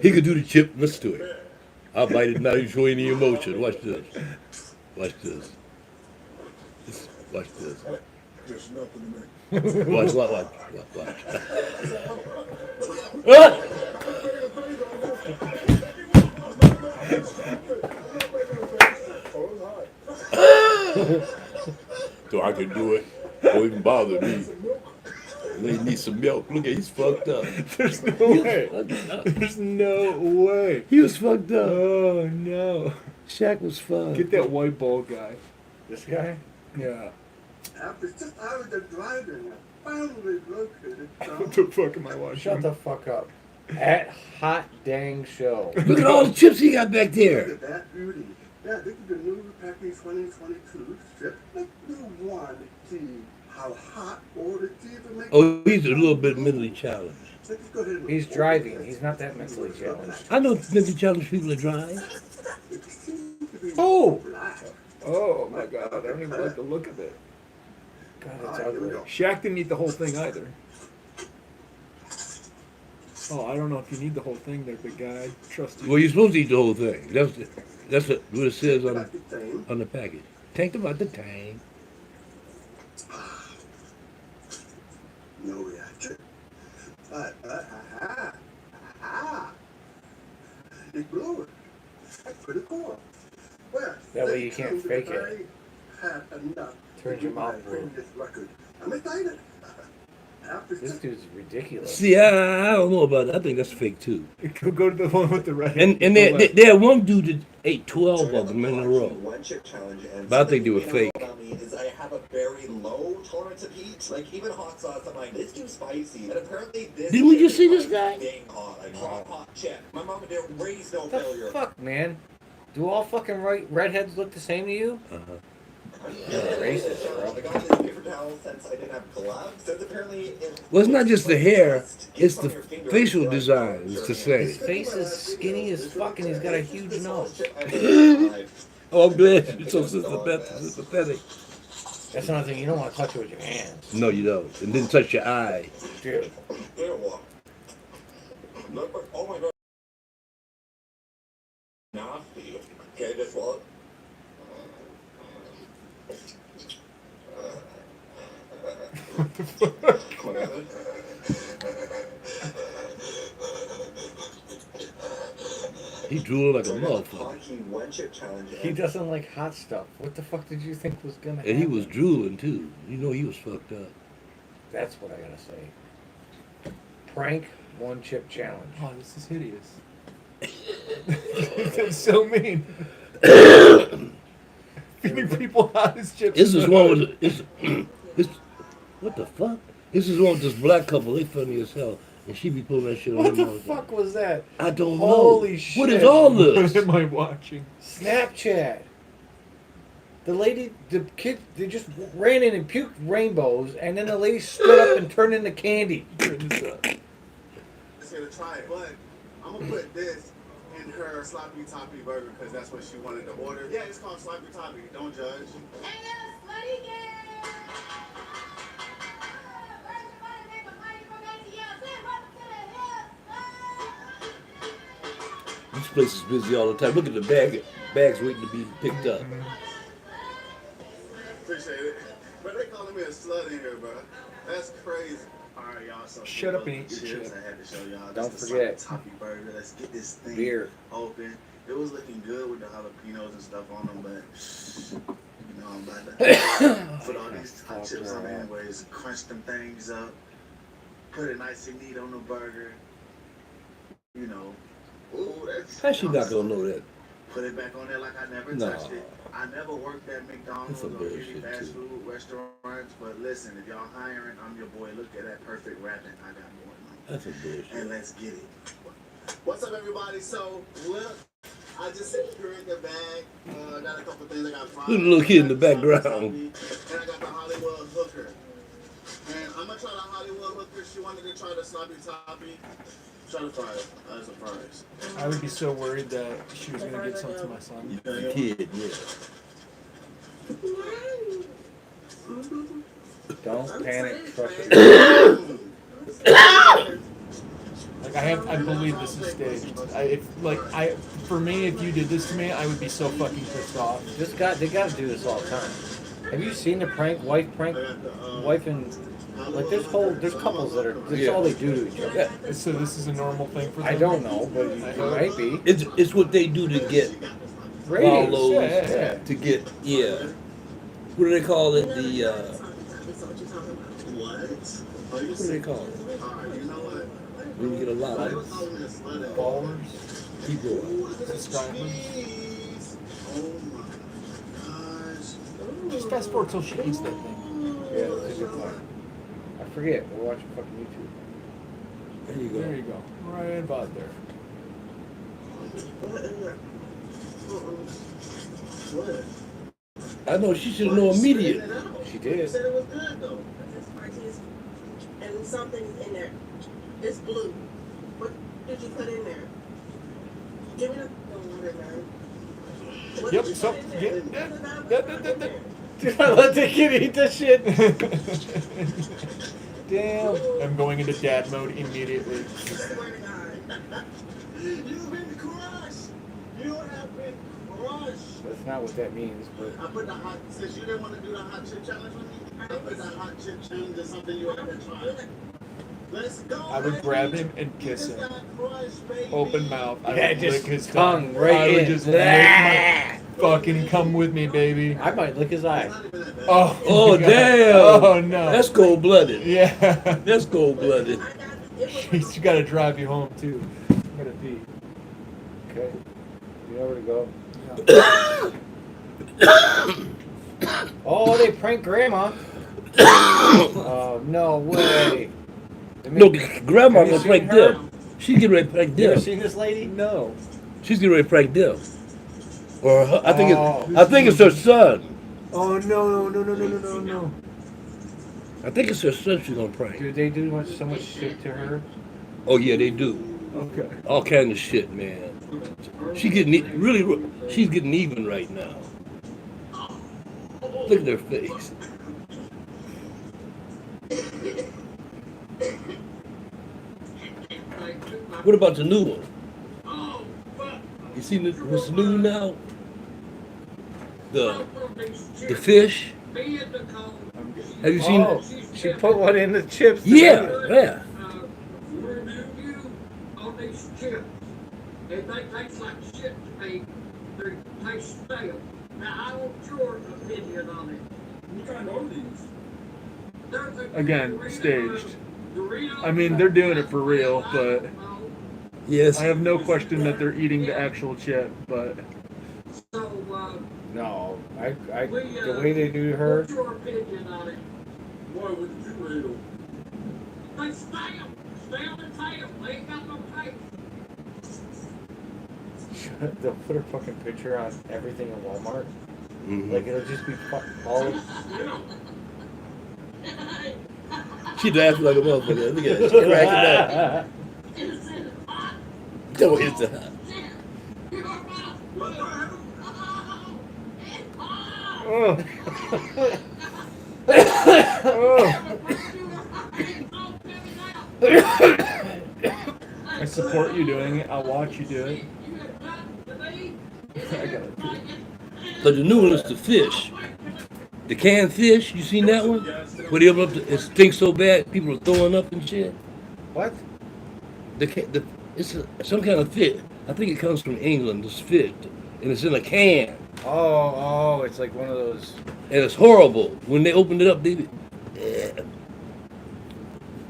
He could do the chip. Listen to it. I'll bite it, not even show any emotion. Watch this. Watch this. Watch this. There's nothing to make. Watch. Ah! So I can do it. Don't even bother me. They need some milk. Look at he's fucked up. There's no way. There's no way. He was fucked up. Oh no. Shaq was fucked. Get that white bald guy. This guy? Yeah. After 6 hours of driving, I finally located What the fuck am I watching? Shut the fuck up. At Hot Dang Show. Look at all the chips he got back Look there. at that beauty. Yeah, this is the new packing 2022 strip. Make you want to see how hot all the cheese will make. Oh, he's a little bit mentally challenged. Let's just go ahead and- He's driving. He's not that mentally challenged. I know mentally challenged people that drive. Oh! Black. Oh my god, I don't even like the look of it. God, it's ugly. Shaq didn't eat the whole thing either. Oh, I don't know if you need the whole thing there, big guy. I trust you. Well, you're supposed to eat the whole thing. That's what it says About the same. on the package. Tank about the tank. No reaction. It's blowing. That's pretty cool. Well, That way you can't fake it. had enough Turns to your do my mouth blue. previous record. I'm excited. After This dude's ridiculous. See, I don't know about that. I think that's fake too. Go to the one with the red. And there had one dude that ate 12 of them in a row. One chip challenge, and But I think they were something you fake. know about me is I have a very low tolerance of heat. Like even hot sauce, I'm like, this too spicy. And apparently this. Didn't we chip just see is this guy? Dang hot, like hot chip. My mom and dad raised no What the failure. fuck, man? Do all fucking redheads look the same to you? Uh-huh. Racist, bro. I got this paper towel since I didn't have gloves. Since apparently Well, it's not just the hair, it's the on your finger, facial like, designs to His say. face is skinny as fuck and he's got a huge nose. Oh, I'm glad you're so sympathetic. That's another thing, you don't want to touch it with your hands. No, you don't. And then touch your eye. Dude. Oh my god. Nasty. Okay, just swallow. He drooled like a motherfucker. He doesn't like hot stuff. What the fuck did you think was gonna happen? And he was drooling too. You know he was fucked up. That's what I gotta say. Prank one chip challenge. Oh, this is hideous. That's so mean. Feeding people hot as chips. This is one with it's what the fuck? This is one with this black couple. They funny as hell. And she be pulling that shit on What him. the fuck was that? I don't know. Holy shit. What is all What this? am I watching? Snapchat. The lady, the kid, they just ran in and puked rainbows, and then the lady stood up and turned into candy. Turn this up. Just gonna try it, but I'm gonna put this in her sloppy toppy burger because that's what she wanted to order. Yeah, it's called sloppy toppy. Don't judge. This place is busy all the time. Look at the bags waiting to be picked up. Appreciate it. But they calling me a slut in here, bro. That's crazy. All right, y'all. So Shut up and eat your cheers. shit. I had to show y'all. Don't This is the forget. sloppy toppy burger. Let's get this thing Beer. open. It was looking good with the jalapenos and stuff on them, but you know I'm about to put all these hot chips on there anyways. Crunch them things up. Put it nice and neat on the burger. You know. Ooh, that's. How's she not gonna know that? Put it back on there like I never No. touched it. I never worked at McDonald's That's or some any bullshit, fast too. food restaurants, but listen, if y'all hiring, I'm your boy. Look at that perfect wrapping I got going on. That's a bullshit. And let's get it. What's up, everybody? So, look, I just secured the bag. Got a couple things. I got fries. Look at the little kid in the I got background. sloppy, and I got the Hollywood hooker. And I'm gonna try the Hollywood hooker. She wanted to try the sloppy toppy. Try to fry it as a surprise. I would be so worried that she was gonna get some to my son. The kid, yeah. Don't panic. Trust me. Like I believe this is staged. For me, if you did this to me, I would be so fucking pissed off. They gotta do this all the time. Have you seen the wife prank? Wife and like there's couples that are that's all they do to each other. Yeah. So this is a normal thing for them. I don't know, but it might be. It's what they do to get Ratings. follows, Yeah. to get What do they call it? The what do they call it? When you get a lot of Followers, keep going. subscribers. Oh my gosh. Just fast forward till she eats that thing. Yeah, that's a good point. I forget. We're watching fucking YouTube. There you go. There you go. Right about there. What? I know she should know immediately. She You did. said it was good though. And something's in there. It's blue. What did you put in there? Give me the water, man. What Yep, did you so put in there? get Did I let the kid eat the shit? Damn. I'm going into dad mode immediately. Swear to God. You've been crushed. You have been crushed. That's not what that means, but I put the hot, since you didn't want to do the hot chip challenge with me, I put the hot chip challenge as something you haven't tried. Let's go. I would grab him and kiss him. Open mouth. I Yeah, would just lick his tongue tongue. right I would in. just lick my Fucking come with me, baby. I might lick his eye. It's not even that bad. Oh, Oh, God. damn. Oh, no. That's cold blooded. Yeah. That's cold blooded. She's got to drive you home, too. You gotta pee. Okay. You know where to go. Oh, they pranked Grandma. Oh, no way. They No, made- grandma Have you gonna seen prank her? them. She's getting ready to prank You ever them. seen this lady? No. She's getting ready to prank them. Or her, I think Oh. it's her son. Oh, no. I think it's her son she's gonna prank. Dude, they do so much shit to her. Oh yeah, they do. Okay. All kind of shit, man. She's getting even right now. Look at her face. What about the new one? You seen what's new now? The fish. Have you seen? Oh, she put one in the chips. Yeah, yeah. They taste like shit to me. They taste stale. Now, I want your opinion on it. What kind are these? Again, staged. I mean, they're doing it for real, but Yes. I have no question that they're eating the actual chip, but So, No, the way they do her. what's your opinion on it? Why would you real? They stale. Stale and tail. They ain't got no taste. They'll put her fucking picture on everything in Walmart. Mhm. Like it'll just be all. She laughs like a motherfucker. Look at her. She's cracking up. Tell her it's hot. Oh. I support you doing it. I'll watch you do it. I got it. But the new one is the fish. The canned fish, you seen that one? Where they open up, it stinks so bad, people are throwing up and shit. What? It's some kind of fish. I think it comes from England, this fish. And it's in a can. Oh, it's like one of those. And it's horrible. When they opened it up, they...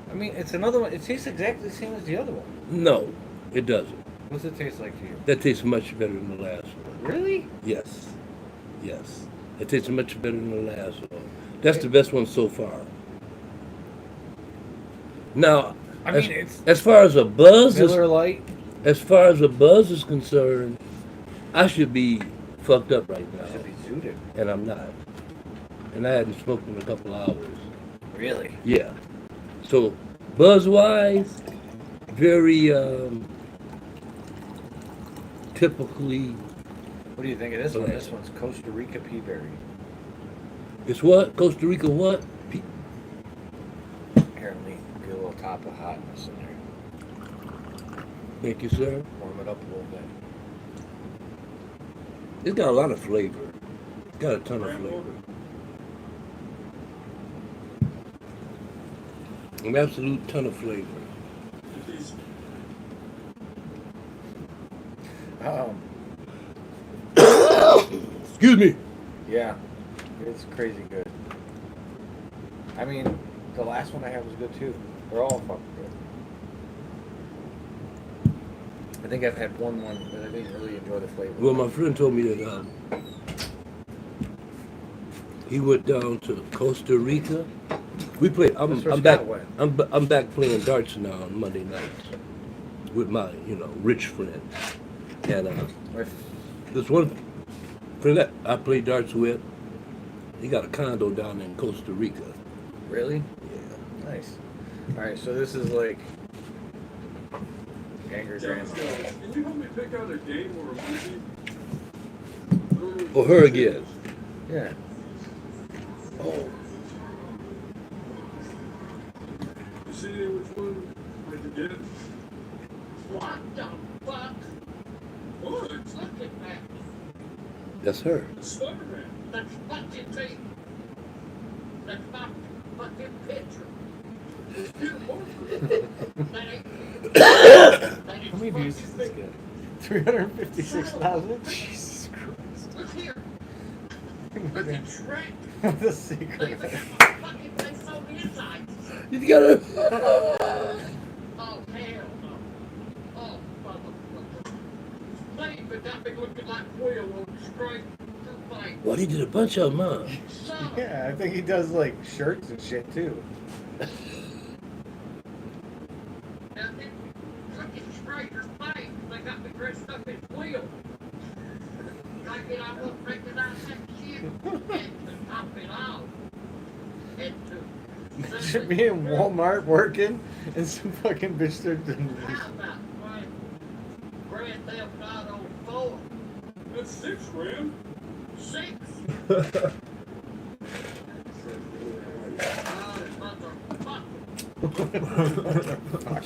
I mean, it's another one. It tastes exactly the same as the other one. No, it doesn't. What's it taste like to you? That tastes much better than the last one. Really? Yes. Yes. It tastes much better than the last one. That's the best one so far. Now, I mean, it's as far as a buzz is, Miller Lite. as far as a buzz is concerned, I should be fucked up right now, Should be zooted. and I'm not. And I hadn't smoked in a couple hours. Really? Yeah. So, buzz-wise, very typically. What do you think of this one? Okay. This one's Costa Rica Peaberry. It's what? Costa Rica what? Apparently, get a little top of hotness in there. Thank you, sir. Warm it up a little bit. It's got a lot of flavor. It's got a ton of flavor. An absolute ton of flavor. Excuse me. Yeah, it's crazy good. I mean, the last one I had was good too. They're all fucking good. I think I've had one that I didn't really enjoy the flavor. Well, my friend told me that he went down to Costa Rica. We play. That's where I'm back. Scott went. I'm back playing darts now on Monday nights with my rich friend. And this one friend that I play darts with, he got a condo down in Costa Rica. Really? Yeah. Nice. All right, so this is like Angry Grandma. Can you help me pick out a game or a movie? Or her again. Yeah. Oh. You see which one I can get? What the fuck? What? Look at that. That's her. Spider-Man. That's fucking me. That's my fucking picture. how many views does this get? 356,000? Jesus Christ. here. Fucking Shrek. The They secret. even got my fucking face on the inside. You gotta. Oh, hell no. Oh, motherfucker. They even got me looking like Will on straight to fight. Well, he did a bunch of them, huh? Son of Yeah, I think he does like shirts and shit too. And it fucking straighter thing. They got me dressed up as Will. I won't recognize that shit. And to top it off. And to Should be in Walmart working and some fucking bitch there doing How about playing Grand Theft Auto 4? That's 6 grand. 6? Motherfucker.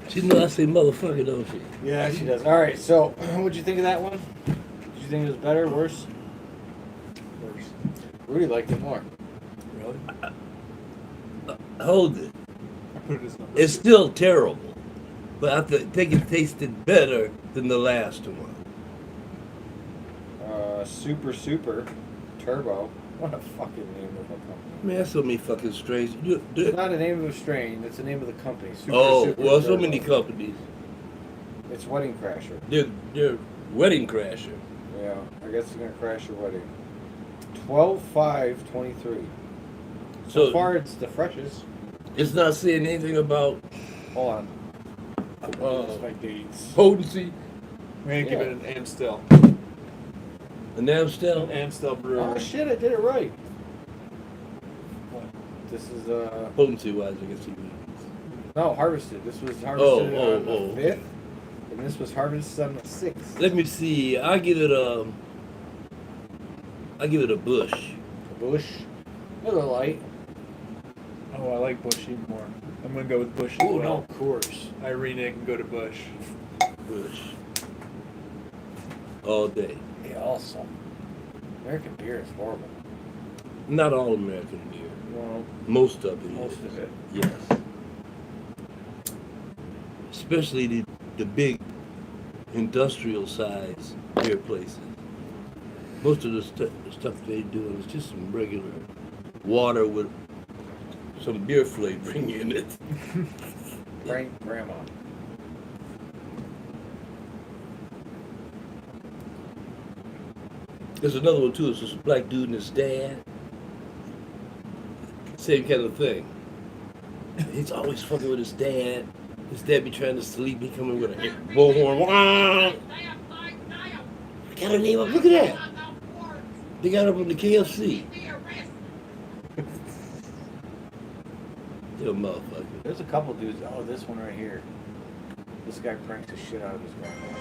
She know I say motherfucker, don't she? Yeah, she does. All right, so what'd you think of that one? Did you think it was better, worse? Worse. Rudy liked it more. Really? Hold it. I put it as number It's 2. still terrible, but I think it tasted better than the last one. Super Turbo. What a fucking name of a company. Man, that's so many fucking strange. It's not the name of a strain. It's the name of the company. Super Well, so Turbo. many companies. It's Wedding Crasher. They're wedding crasher. Yeah, I guess it's gonna crash your wedding. 12/5/23. So far, it's the freshest. It's not saying anything about Hold on. That's my dates. potency. We're gonna give Yeah. it an Amstel. An Amstel. Amstel brewery. Oh shit! I did it right. This is Potency wise, I guess you mean. no harvested. This was harvested on the oh. 5th, and this was harvested on the 6th. Let me see. I give it a Bush. A bush, Miller Lite. Oh, I like Bush even more. I'm gonna go with Bush as Oh well. no, Coors. I renege and go to Bush. Bush. All day. Yeah, also. American beer is horrible. Not all American beer. Well, Most of it. most is. of it. Yes. Especially the big industrial size beer places. Most of the stuff they do is just some regular water with some beer flavoring in it. Frank Grandma. There's another one too. It's this black dude and his dad. Same kind of thing. He's always fucking with his dad. His dad be trying to sleep. He come in with a bullhorn. Wah! I got a name up. Look at that. They got up on the KFC. Little motherfucker. There's a couple dudes. Oh, this one right here. This guy pranks the shit out of his grandma.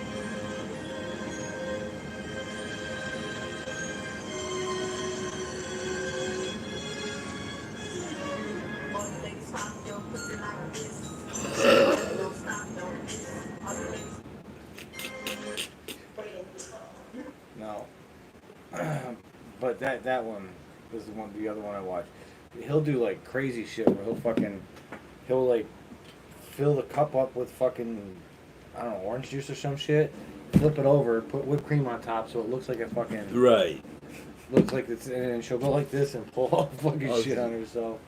No. But that one is the other one I watched. He'll do like crazy shit where he'll like fill the cup up with fucking, I don't know, orange juice or some shit, flip it over, put whipped cream on top so it looks like a fucking, Right. looks like it's, and then she'll go like this and pull all fucking Oh, shit on herself.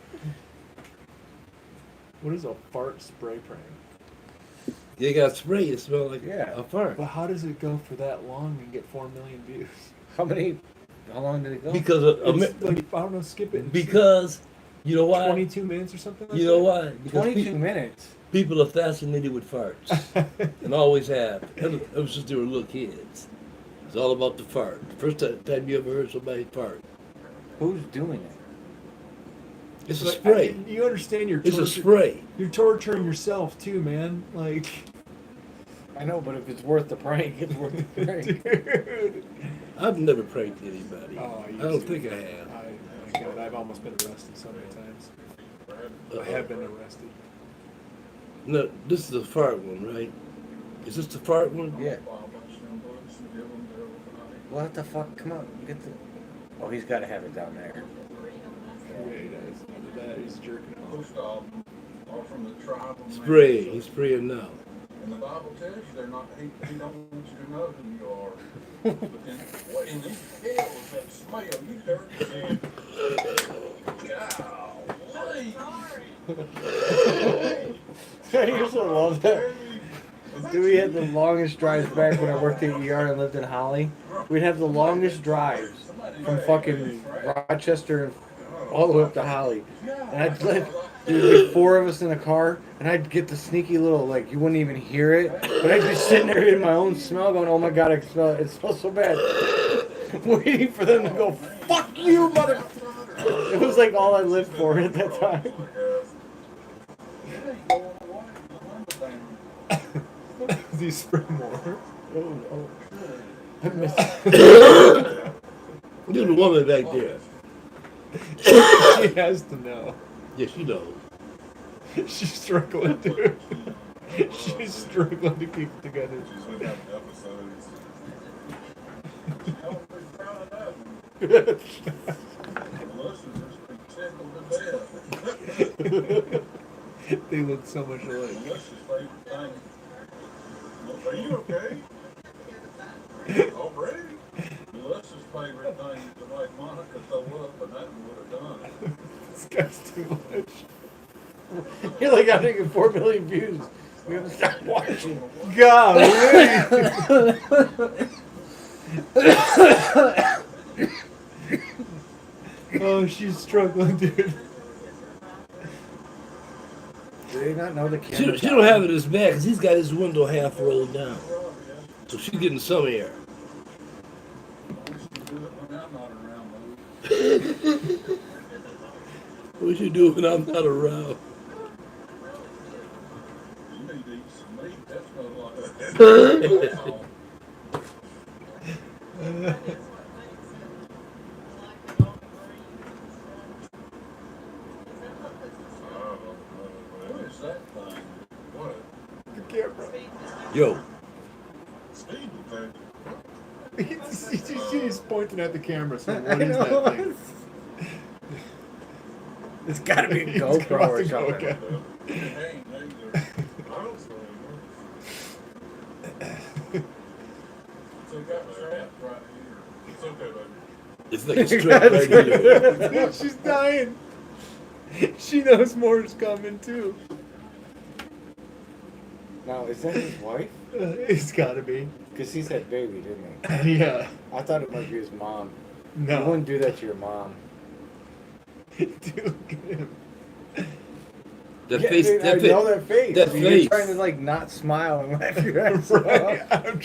What is a fart spray prank? They got spray. It smell like Yeah. a fart. But how does it go for that long and get 4 million views? How long did it go? Because It's like, I don't know, skip it. because you know why? 22 minutes or something like You know that? why? Because 22 minutes. people are fascinated with farts and always have. Ever since they were little kids. It's all about the fart. First time you ever heard somebody fart. Who's doing it? It's a Like, spray. you understand It's a spray. You're torturing yourself too, man. Like, I know, but if it's worth the prank, it's worth the prank. dude. I've never pranked anybody. Oh, I don't think I have. My God, I've almost been arrested so many times. I have been arrested. No, this is a fart one, right? Is this the fart one? Yeah. What the fuck? Come on, get the. Oh, he's got to have it down there. Yeah, he does. After that, he's jerking off. All from the tribe of Spray. He's spraying now. And the Bible tells you they're not, he don't want you to know who you are. But then, what in the hell is that smell? You dirty man. I used to love that. Dude, we had the longest drives back when I worked at ER and lived in Holly. We'd have the longest drives from fucking Rochester all the way up to Holly. And I'd let, there'd be 4 of us in a car, and I'd get the sneaky little, like, you wouldn't even hear it. But I'd be sitting there in my own smell going, oh my god, I can smell it. It smells so bad. Waiting for them to go, fuck you, mother. It was like all I lived for at that time. Do you spray more? Oh no. I missed There's a woman back there. She has to know. Yeah, she knows. She's struggling, dude. She's struggling to keep it together. She's been having episodes. Melissa's just been tickled to death. They look so much alike. Melissa's favorite thing. Are you okay? Already? Melissa's favorite thing is to make Monica throw up, and that would have done it. This guy's too much. You're like, I'm taking 4 million views. We haven't stopped watching. God. Oh, she's struggling, dude. Do they not know the camera? She don't have it as bad because he's got his window half rolled down. So she's getting some air. What you do when I'm not around? You need to eat some meat. That's not like what is that thing? What? The camera. Yo, Speed detector. She's pointing at the camera, so what is that thing? It's gotta be a GoPro or something. Hey, neither. I don't say So it got trapped right here. It's okay, baby. it's like a strap right here. She's dying. She knows more is coming too. Now, is that his wife? It's gotta be. Because he said baby, didn't he? Yeah. I thought it might be his mom. You No. wouldn't do that to your mom. Dude, look at him. That Yeah, face, dude, that I know that face. that You're face. trying to like not smile and laugh your ass Right. off. I'm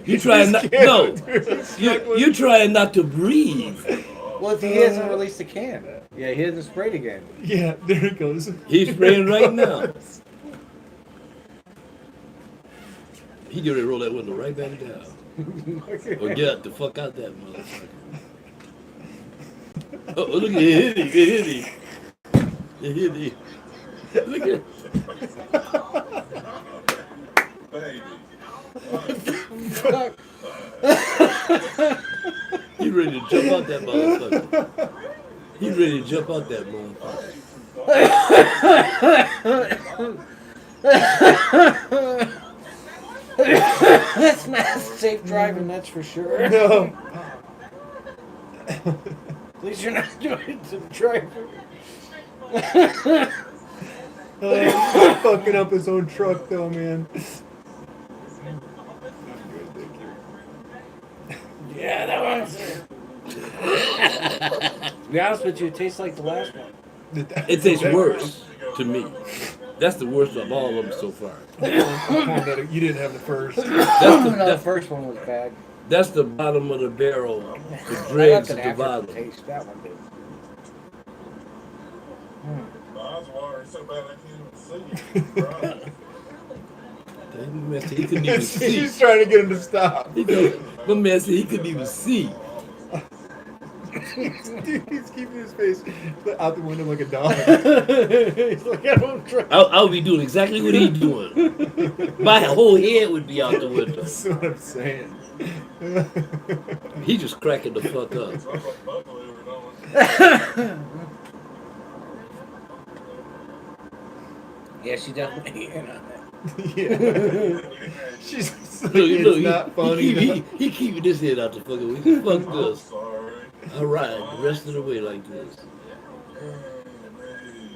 You trying not? This No, camera, dude, is you struggling. trying not to breathe. Well, if he hasn't released the can. Yeah, he hasn't sprayed again. Yeah, there it goes. He's spraying right now. He get ready to roll that window right back down. Or get the fuck out that motherfucker. Oh, look at it, it hit him. It hit him. Look at it. Baby. He ready to jump out that motherfucker. He ready to jump out that motherfucker. That's not safe driving, that's for sure. No. At least you're not doing it to the driver. He's fucking up his own truck though, man. Yeah, that one's. To be honest with you, it tastes like the last one. It tastes worse to me. That's the worst of all of them so far. You didn't have the first. The first one was bad. That's the bottom of the barrel. The I dregs left at an the after bottom. taste. That one did. My eyes watering so bad I can't even see. Right. That man said he couldn't even see. She's trying to get him to stop. He goes, my man said he couldn't even see. Dude, he's keeping his face out the window like a dog. He's like, I don't try. I'll be doing exactly what he's doing. My whole head would be out the window. That's what I'm saying. He just cracking the fuck up. It's like bubbly over going. Yeah, she definitely in on that. Yeah. She's like, Look, it's look, not funny. he keeping his head out the fucking way. Fuck I'm this. sorry. All right, the rest of the way like this.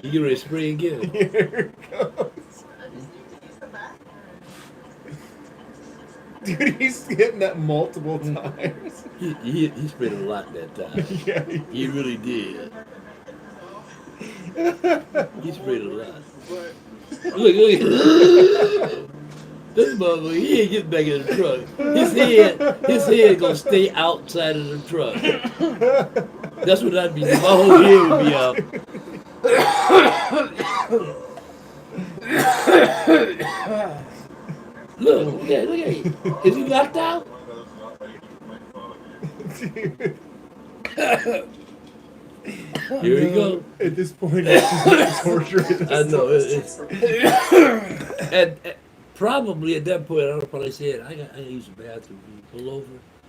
You get ready to spray again? Here it goes. Dude, he's hitting that multiple times. He sprayed a lot that time. Yeah, He really did. He sprayed a lot. Look. This motherfucker, he ain't getting back in the truck. His head gonna stay outside of the truck. That's what I'd be doing. My whole head would be out. Look at him. Is he knocked out? Here we go. At this point, it's just torture. I know. Probably at that point, I would probably said, I gotta use the bathroom. Can you pull over?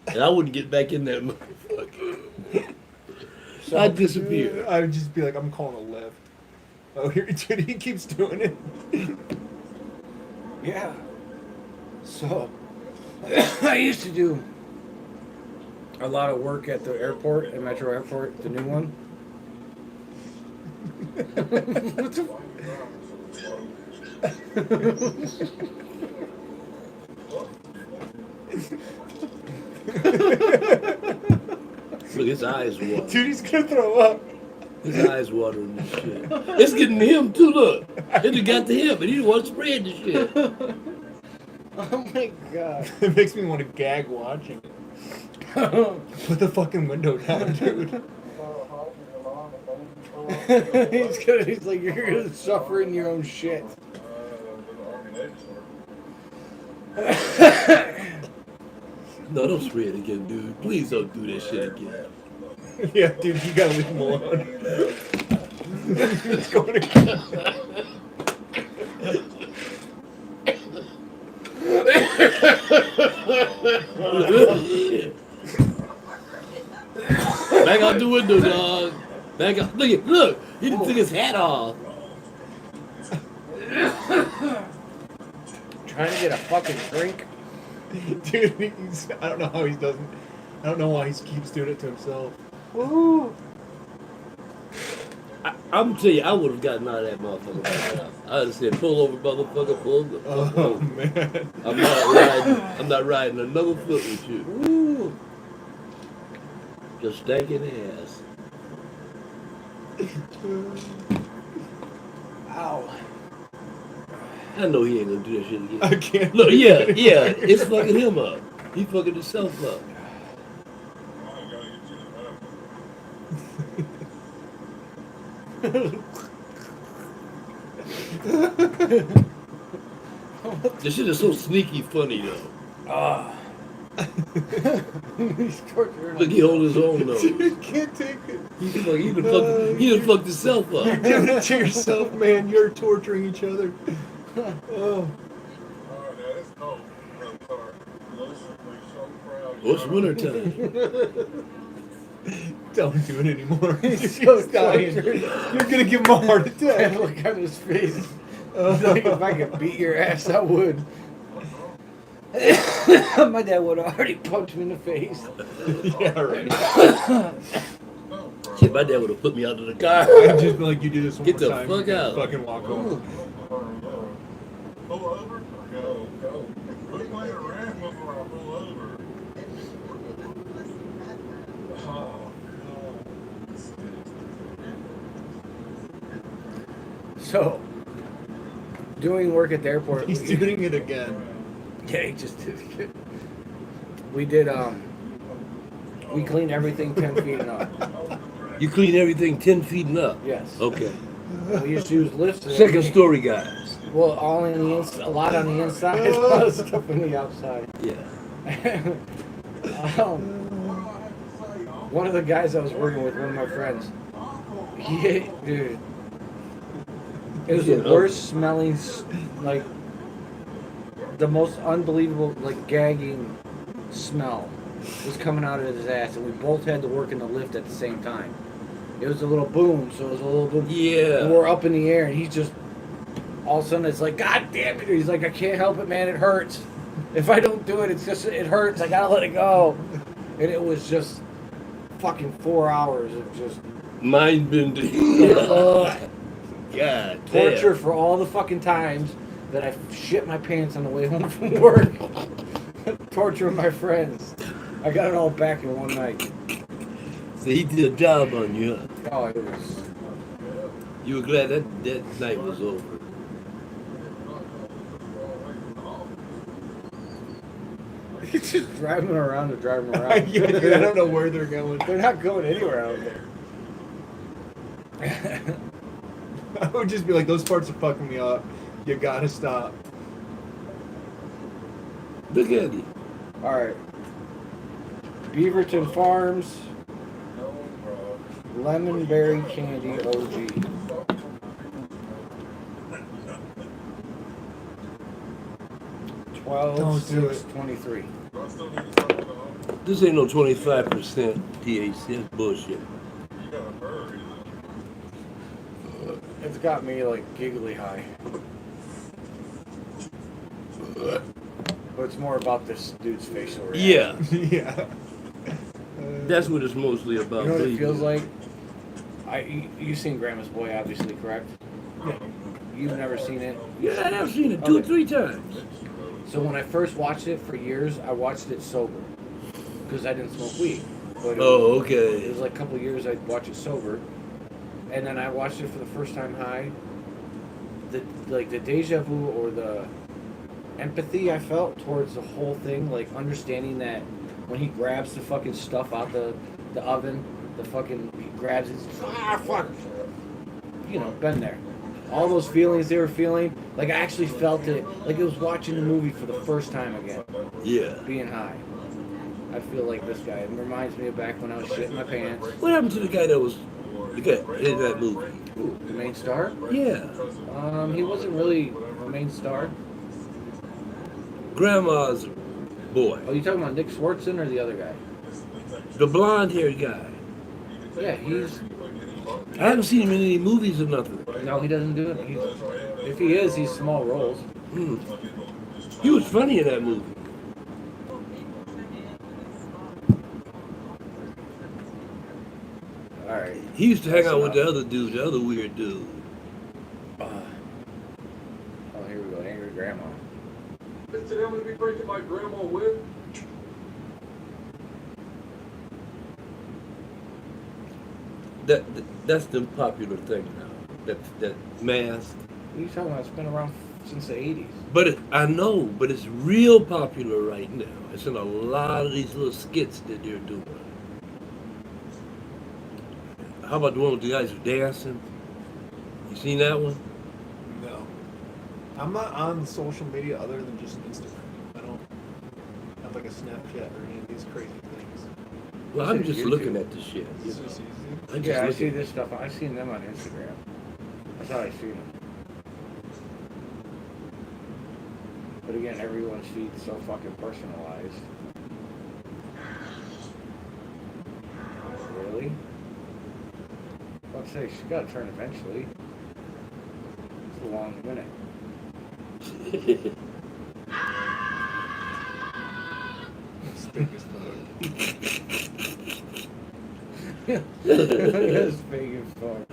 And I wouldn't get back in that motherfucker. So, I'd disappear. I would just be like, I'm calling a lift. Oh, here, dude, he keeps doing it. yeah. So, I used to do a lot of work at the airport, at Metro Airport, the new one. Look, his eyes watering. Dude, he's gonna throw up. His eyes watering this shit. It's getting to him too, look. It got to him, and he didn't want to spread this shit. Oh my god. It makes me want to gag watching it. Put the fucking window down, dude. He's like, you're gonna suffer in your own shit. No, don't spray it again, dude. Please don't do that shit again. Yeah, dude, you gotta leave him alone. It's going to. Back out the window, dog. Back out. Look. He done took his hat off. Trying to get a fucking drink. Dude, I don't know how he doesn't. I don't know why he keeps doing it to himself. Woo! I'm telling you, I would have gotten out of that motherfucker. I would have said, pull over, motherfucker, pull the fuck Oh, over. man. I'm not riding another foot with you. Woo! Just stankin' ass. Ow. I know he ain't gonna do that shit again. I can't. Look, yeah, it's fucking him up. He fucking himself up. This shit is so sneaky funny though. Ah. He's torturing Look, he holding his own nose. Dude, can't take it. He done fucked himself up. You're doing it to yourself, man. You're torturing each other. Oh. Well, it's winter time. Don't do it anymore. He's so dying. tortured. You're gonna give him a heart attack. Look on his face. He's like, if I could beat your ass, I would. My dad would have already punched me in the face. Yeah, right. Shit, my dad would have put me out of the car. I'd just be like, you do this one Get more the time. fuck you out. Fucking walk home. Pull over? Go. Quit playing around before I pull over. Oh, So, doing work at the airport. He's doing it again. Yeah, he just did it. We did, we cleaned everything 10 feet and up. You clean everything 10 feet and up? Yes. Okay. We used to use lifts. and Second everything. story guys. Well, all in the inside, a lot on the inside, a lot of stuff on the outside. Yeah. One of the guys I was working with, one of my friends, dude, it was the worst smelling, like, the most unbelievable, like, gagging smell was coming out of his ass, and we both had to work in the lift at the same time. It was a little boom, so it was a little boom. Yeah. And we're up in the air, and he's just all of a sudden it's like, God damn it! He's like, I can't help it, man. It hurts. If I don't do it, it hurts. I gotta let it go. And it was just fucking 4 hours of just Mind bending. God torture damn. for all the fucking times that I shit my pants on the way home from work. Torture with my friends. I got it all back in one night. So he did a job on you, huh? Oh, it was. You were glad that night was over. He's just driving around and driving around. Yeah, dude, I don't know where they're going. They're not going anywhere out there. I would just be like, those parts are fucking me up. You gotta stop. Look at it. All right. Beaverton Farms Lemon Berry Candy OG. Don't do it. 23. This ain't no 25% THC. That's bullshit. It's got me like giggly high. But it's more about this dude's facial reaction. Yeah. Yeah. That's what it's mostly about. You know what it baby. feels like? You've seen Grandma's Boy, obviously, correct? Yeah. You've never seen it? Yeah, I've seen it 2 or Okay. 3 times. So when I first watched it for years, I watched it sober because I didn't smoke weed. But Oh, It okay. was like a couple of years I'd watch it sober, and then I watched it for the first time high. The deja vu or the empathy I felt towards the whole thing, like understanding that when he grabs the fucking stuff out the oven, he grabs it, fuck, you know, been there. All those feelings they were feeling, like I actually felt it, like it was watching the movie for the first time again, Yeah. being high. I feel like this guy. It reminds me of back when I was shitting my pants. What happened to the guy that was in that movie? Ooh, the main star? Yeah. He wasn't really the main star. Grandma's boy. Oh, you talking about Nick Swartzen or the other guy? The blonde-haired guy. Yeah, he's. I haven't seen him in any movies or nothing. No, he doesn't do it. If he is, he's small roles. He was funny in that movie. All right. He used to hang out with the other dude, the other weird dude. Oh, here we go. Angry Grandma. Today I'm gonna be drinking my grandma with. That's the popular thing now. That mask. What are you talking about? It's been around since the 80s. But I know, but it's real popular right now. It's in a lot of these little skits that they're doing. How about the one with the guys who dancing? You seen that one? No. I'm not on social media other than just Instagram. I don't have like a Snapchat or any of these crazy things. Well, You I'm said just YouTube. looking at the shit. It's just easy. I'm just Yeah, I looking. see this stuff. I've seen them on Instagram. That's how I see them. But again, everyone's feed's so fucking personalized. Really? Let's say she's got to turn eventually. It's a long minute. Stupid as fuck. That's big as fuck.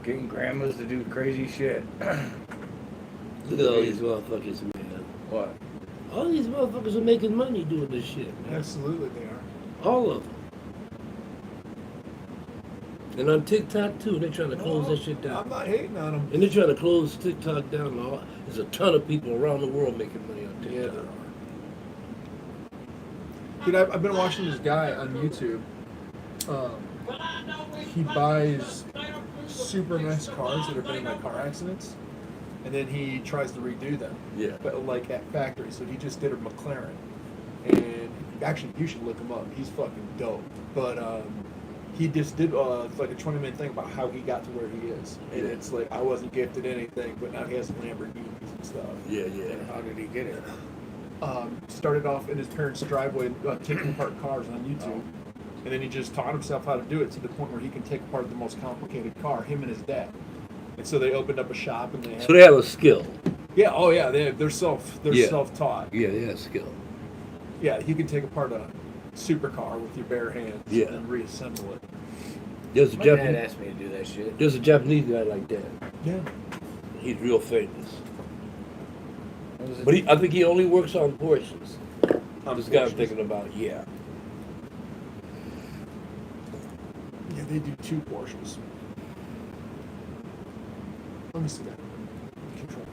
Getting grandmas to do crazy shit. Look at all these motherfuckers, man. What? All these motherfuckers are making money doing this shit, man. Absolutely, they are. All of them. And on TikTok too, they're trying to close that shit I'm down. not hating on them. And they're trying to close TikTok down. Now, there's a ton of people around the world making money on TikTok. Yeah, there are. Dude, I've been watching this guy on YouTube. He buys super nice cars that have been in like car accidents, and then he tries to redo them. Yeah. But like at factory. So he just did a McLaren, and actually you should look him up. He's fucking dope. But he just did like a 20-minute thing about how he got to where he is, and Yeah. it's like I wasn't gifted anything, but now he has Lamborghinis and stuff. Yeah, yeah. And how did he get it? Started off in his parents' driveway, taking apart cars on YouTube. And then he just taught himself how to do it to the point where he can take apart the most complicated car, him and his dad. And so they opened up a shop and So they have a skill. yeah, oh yeah, they're self-taught. Yeah, they have skill. Yeah, you can take apart a supercar with your bare hands Yeah. and reassemble it. There's a My dad Japanese. asked me to do that shit. There's a Japanese guy like that. Yeah. He's real famous. What was it? But I think he only works on Porsches. On This guy I'm Porsches. thinking about, yeah. Yeah, they do 2 Porsches. Let me see that. Control.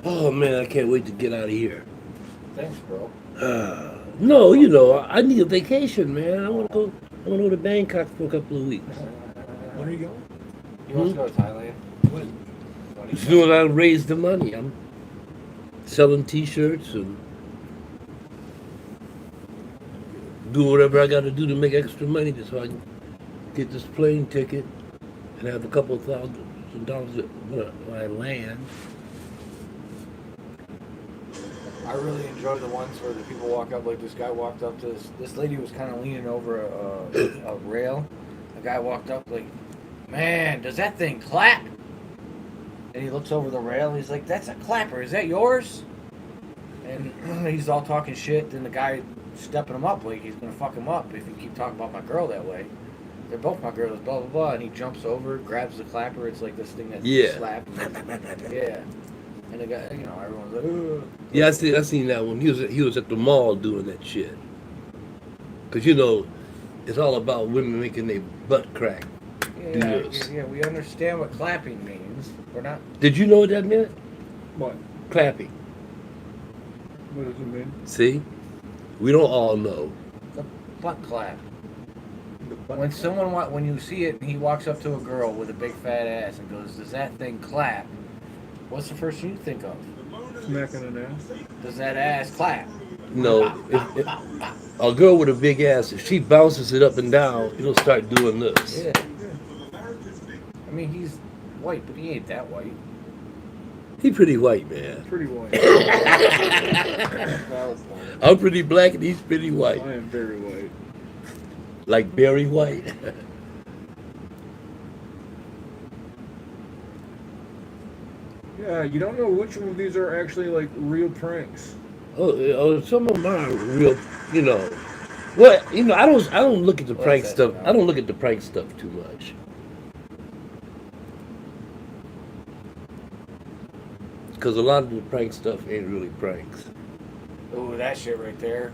Oh man, I can't wait to get out of here. Thanks, bro. No, you know, I need a vacation, man. I want to go. I want to go to Bangkok for a couple of weeks. When are you going? You want to go to Thailand? When? As soon as I raise the money, I'm selling T-shirts and do whatever I got to do to make extra money so I can get this plane ticket and have a couple $1,000 when I land. I really enjoyed the ones where the people walk up, like this guy walked up to this lady was kind of leaning over a rail. The guy walked up like, man, does that thing clap? And he looks over the rail. He's like, that's a clapper. Is that yours? And he's all talking shit. Then the guy stepping him up like he's gonna fuck him up if you keep talking about my girl that way. They're both my girls, blah blah blah. And he jumps over, grabs the clapper. It's like this thing that slaps. Yeah. And the guy, you know, everyone's like, ugh. Yeah, I seen that one. He was at the mall doing that shit. Cause you know, it's all about women making their butt crack. Yeah, we understand what clapping means. We're not. Did you know what that meant? What? Clapping. What does it mean? See, we don't all know. The butt clap. When someone when you see it, he walks up to a girl with a big fat ass and goes, "Does that thing clap?" What's the first thing you think of? Smacking an ass. Does that ass clap? No, if a girl with a big ass, if she bounces it up and down, it'll start doing this. Yeah. I mean, he's white, but he ain't that white. He pretty white, man. Pretty white. I'm pretty black and he's pretty white. I am very white. Like Barry White. Yeah, you don't know which one of these are actually like real pranks. Oh, some of them are real, you know. Well, you know, I don't look at the prank that stuff. about? I don't look at the prank stuff too much. Because a lot of the prank stuff ain't really pranks. Ooh, that shit right there.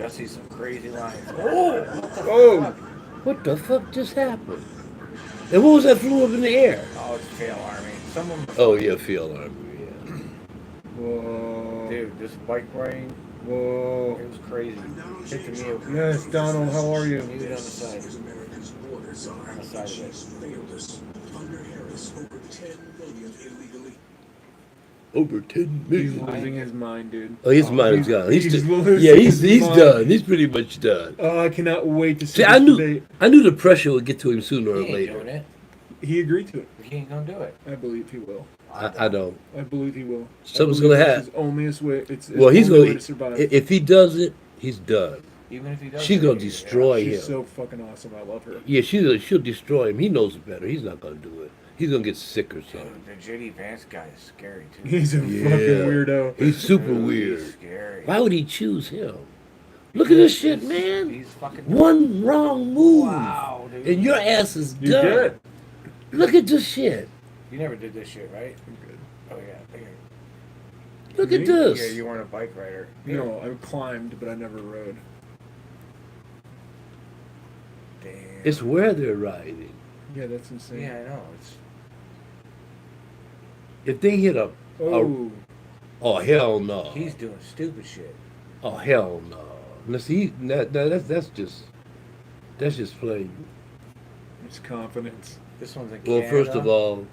I see some crazy lines. Oh! What the fuck just happened? And what was that flew up in the air? Oh, it's fail army. Someone. Oh yeah, field army. Yeah. Whoa. Dude, this bike riding, Whoa. it was crazy. Hit the mute. Yes, Donald, how are you? He was on the side. America's borders are. On the side of it. He's failed us. Under Harris, over 10 million illegally. Over 10 He's million. losing his mind, dude. Oh, his mind is gone. He's losing his he's mind. done. He's pretty much done. Oh, I cannot wait to see See, this I knew debate. the pressure would get to him sooner or He ain't doing later. it. He agreed to it. He ain't gonna do it. I believe he will. I don't. I believe he will. Something's I believe gonna this happen. is only his way. It's Well, he's only way gonna. to survive. If he does it, he's done. Even if he does. She's it, gonna yeah. destroy him. She's so fucking awesome. I love her. Yeah, she'll destroy him. He knows it better. He's not gonna do it. He's gonna get sick or something. Dude, the JD Vance guy is scary too. He's a Yeah. fucking weirdo. He's super Dude, weird. He's scary. Why would he choose him? Look at this shit, man. He's fucking. One wrong move, Wow, dude. and your ass is You done. did. Look at this shit. You never did this shit, right? I'm good. Oh yeah. Look Me? at this. Yeah, you weren't a bike rider. No, I climbed, but I never rode. Damn. It's where they're riding. Yeah, that's insane. Yeah, I know. It's. If they hit a, Oh, oh hell no. He's doing stupid shit. Oh hell no. Now see, that's just plain. it's confidence. This one's in Well, Canada. first of all,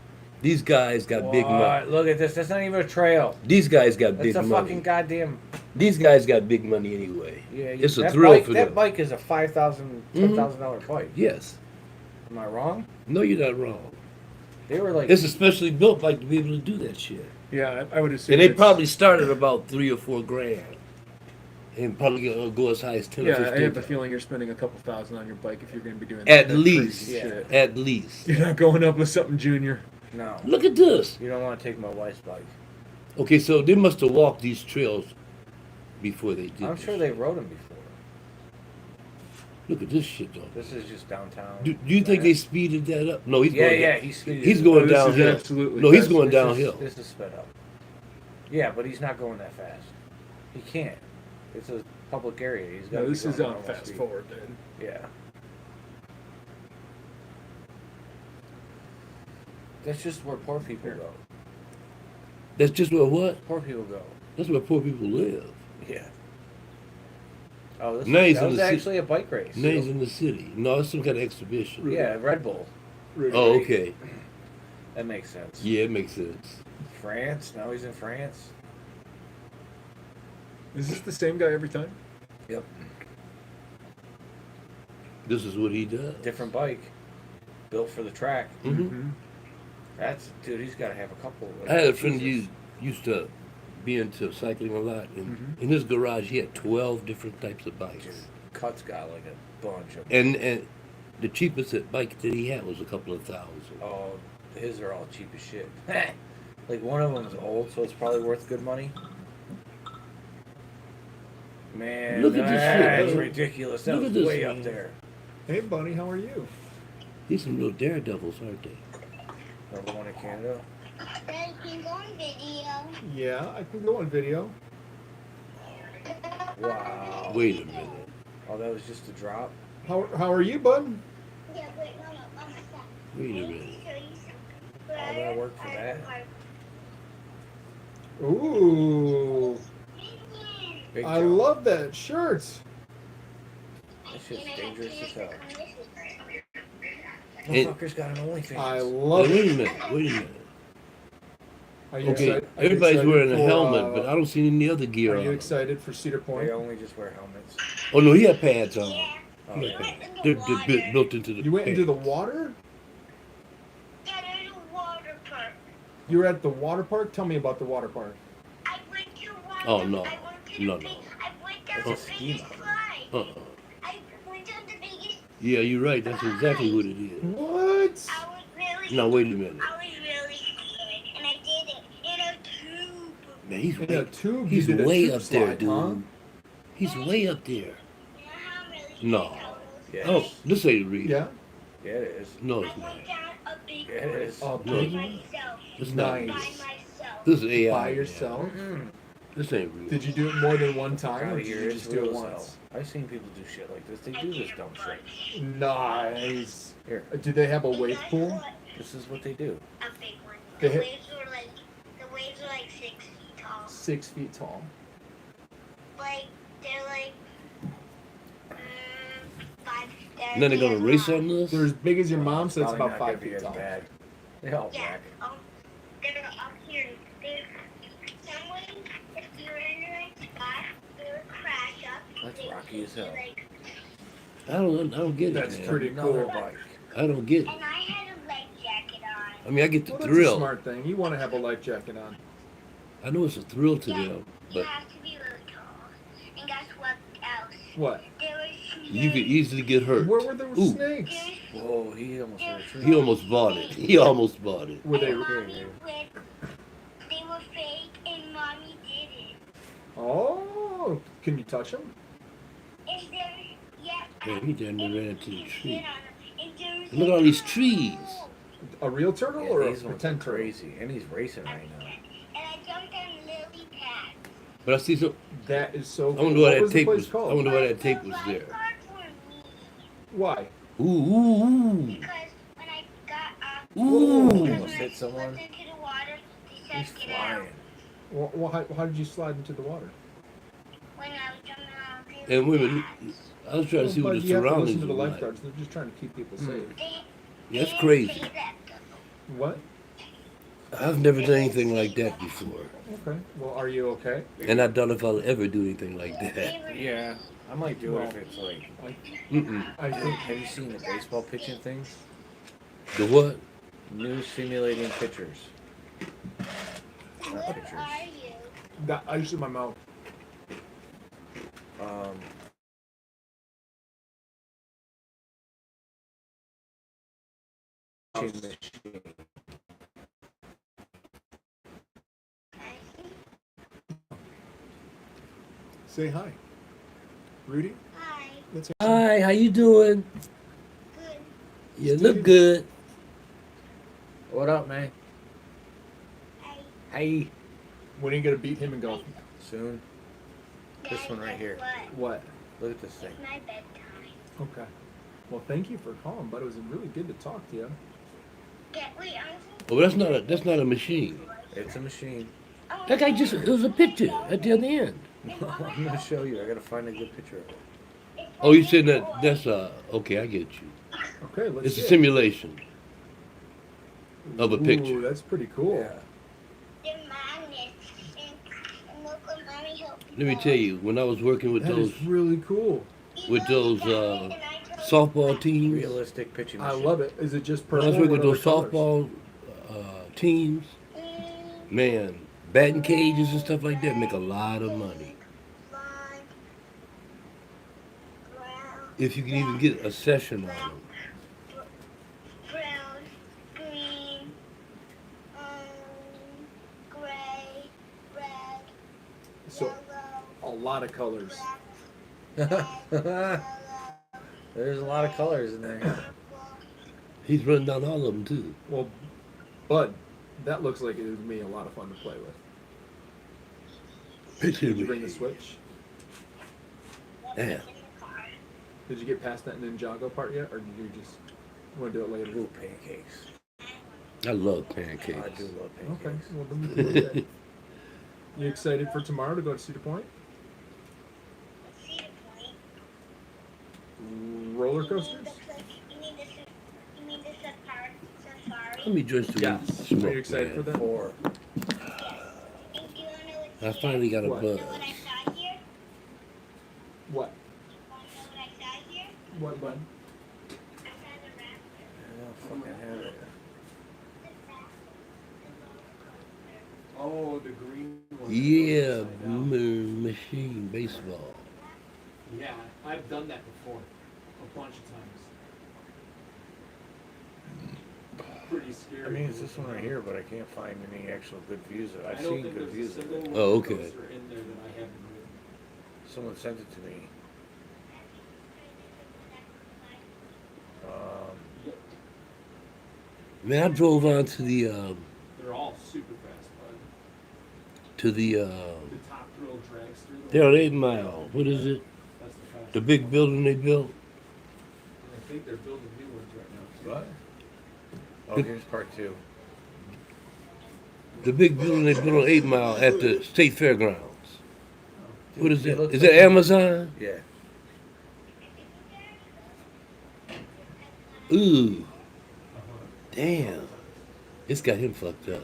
these guys got big money. What? Look at this. That's not even a trail. These guys got That's big a money. fucking goddamn. These guys got big money anyway. Yeah. It's a that thrill bike, for that them. bike is a $5,000, $10,000 bike. Yes. Am I wrong? No, you're not wrong. They were like. It's especially built like to be able to do that shit. Yeah, I would assume. And they it's- probably started about $3 or $4 grand. and probably go as high as 10 or Yeah, 15. I have a feeling you're spending a couple thousand on your bike if you're going to be doing At that least. crazy shit. At least. You're not going up with something junior. No. Look at this. You don't want to take my wife's bike. Okay, so they must have walked these trails before they did I'm this. sure they rode them before. Look at this shit, though. This is just downtown. Do you think they speeded that up? No, he's Yeah, going yeah, down. he speeded He's it going up. This is downhill. absolutely No, he's fast. going This is- downhill. This is sped up. Yeah, but he's not going that fast. He can't. It's a public area. He's got. No, this is on normal fast speed. forward, dude. Yeah. That's just where poor people go. That's just where what? Poor people go. That's where poor people live. Yeah. Oh, this Now he's that in was the ci- actually a bike race. Now he's in the city. No, it's some kind of exhibition. Yeah, Red Bull. Oh, okay. That makes sense. Yeah, it makes sense. France. Now he's in France. Is this the same guy every time? Yep. This is what he does. Different bike. Built for the track. Mm-hmm. That's dude. He's got to have a couple. I had a friend who used to be into cycling a lot, and in his garage he had 12 different types of bikes. Dude, Cut's got like a bunch of. And the cheapest bike that he had was a couple of thousand. Oh, his are all cheap as shit. Like one of them's old, so it's probably worth good money. Man, Look at this that's shit. ridiculous. That Look was at this, way man. up there. Hey, buddy, how are you? These some real daredevils, aren't they? Number one in Canada. Daddy, can you go on video? Yeah, I can go on video. Wow. Wait a minute. Oh, that was just a drop. How are you, bud? Yeah, wait, no, stop. Wait a Let me minute. show you something. Oh, that worked for that. Ooh, Big I jump. love that shirt. That shit's dangerous as hell. It- Motherfucker's got an OnlyFans. I Now, love wait it. a minute. Wait a minute. Are you Okay, excited? Are you everybody's excited wearing a for, helmet, but I don't see any other gear Are on. you them. excited for Cedar Point? They only just wear helmets. Oh no, he had pads on. Yeah. Oh, He yeah. had pads. They're built into the. You went into the pants. water? Yeah, there's a water park. You were at the water park? Tell me about the water park. I went to one. Oh, no. I went to No, the no. big, I went down That's the a biggest schema. slide. Uh-uh. I went down the biggest. Yeah, you're right. That's exactly what it is. What? I was really. Now wait a minute. I was really scared, and I did it in a tube. Man, he's In a way, tube? he's you did a way tube up there, slide, dude. huh? He's way up there. You know how I'm really No. scared I was? Yeah. Oh, this ain't real. Yeah? Yeah, it is. No, I it's not. went down a big Yeah, it is. Oh, by big? myself. It's not Nice. real. By myself. This is AI. By man. yourself? Mm-mm. This ain't real. Did you do it more than one time, Out or of did here, you it's just do it real as once? hell. I've seen people do shit like this. They do this dumb shit. Nice. Here, Did they have a And wave guess pool? what? this is what they do. A big one. They The hit- waves were like 6 feet tall. 6 feet tall. Like they're like 5. And then they're gonna race on this? They're as big as your mom, so it's Probably about not gonna 5 be feet as tall. bad. They all Yeah. black. They're up here. They're somewhere. If you're in the right spot, they would crash up. That's They would rocky as hell. like- I don't get it. That's man. pretty Another cool. bike. I don't get it. And I had a life jacket on. I mean, I get the Well, that's a thrill. smart thing. You want to have a life jacket on. I know it's a thrill to Yeah, them, you but have to be really tall. And guess what else? What? There was you could easily get hurt. Where were there Ooh. snakes? Whoa, he almost hit a tree. He almost bought it. He almost bought it. Were they? And mommy they were fake, and mommy did it. Oh, can you touch them? Is there? Yeah. Man, he down there and ran into the you tree. sit on 'em, and there's Look at all these trees. A real turtle Yeah, or a these ones are pretend turtle? crazy, and he's racing right now. And I jumped on lily pads. But I see some. That is so I cool. wonder What why that was the tape place was. I called? wonder why that The tape was there. lifeguard for me. Why? Ooh, ooh, Because when I got up, ooh, ooh. because Almost when I hit someone. slipped into the water, they He's said get out. flying. Well, how did you slide into the water? When I was jumping on lily And wait a minute. pads. I was trying to see Well, what but the you have to surroundings listen to the were like. lifeguards. They're just trying to keep people safe. They Yeah, that's didn't crazy. say that, though. What? I've never done anything like that before, Okay. Well, are you okay? and I doubt if I'll ever do anything like that. They were Yeah, I might do it if it's like. Mm-mm. I think. Have you seen the baseball pitching things? The what? New simulating pitchers. Not What pitchers. are you? Got ice in my mouth. machine. Say hi. Rudy? Hi. Let's Hi, how you doing? Good. You look good. What up, man? Hi. Hey. When are you going to beat him in golf? Soon. This Dad, one right guess here. What? What? Look at this thing. It's my bedtime. Okay. Well, thank you for calling, but it was really good to talk to you. Wait, aren't Oh, that's not a machine. It's a machine. That guy just, it was a picture at the other end. I'm gonna show you. I gotta find a good picture of it. Oh, you said that's okay, I get you. Okay, let's It's see a it. simulation of a Ooh, picture. that's pretty cool. Yeah. They're magnets. And look what mommy helped Let me tell you, when I was working with That those is really cool. softball teams, Realistic pitching I machine. love it. Is it just when I purple? was working What with other those colors? softball teams, man, batting cages and stuff like that make a lot of money. Blonde, brown, If you can even get a session on them. brown, green, gray, red, So, yellow, a lot of colors. yellow, There's a lot of colors in there. purple. He's running down all of them too. Well, Bud, that looks like it would be a lot of fun to play with. Picture Did you bring the me. Switch? Yeah. Did you get past that Ninjago part yet, or did you just want to do it later? Ooh, pancakes. I love I pancakes. do love Okay, pancakes. well then we can do that. You excited for tomorrow to go to Cedar Point? Cedar Point. Roller coasters? You mean the safari? Let me just do Yes. smoke, Are you excited man. for that? 4. And do you want to know what's I here? finally got a What? You buzz. know what I saw here? What? Want to know what I saw here? What, Bud? I found a raptor. I don't fucking have it. Oh, the green one. Yeah, machine baseball. Yeah, I've done that before, a bunch of times. Pretty scary. I mean, it's this one right here, but I can't find any actual good views of it. I I've don't seen think good there's views a of single it. Oh, okay. coaster in there that I haven't ridden. Someone sent it to me. Yep, Man, I drove on to the they're all super fast, bud. the The top thrill drags through them. there on 8 Mile. What is it? That's the fastest. The big building they built. And I think they're building new ones right now. too. What? Oh, here's part 2. The big building they built on 8 Mile at the State Fairgrounds. What is It that? looks Is like that Amazon? Yeah. Ooh. Damn. It's got him fucked up.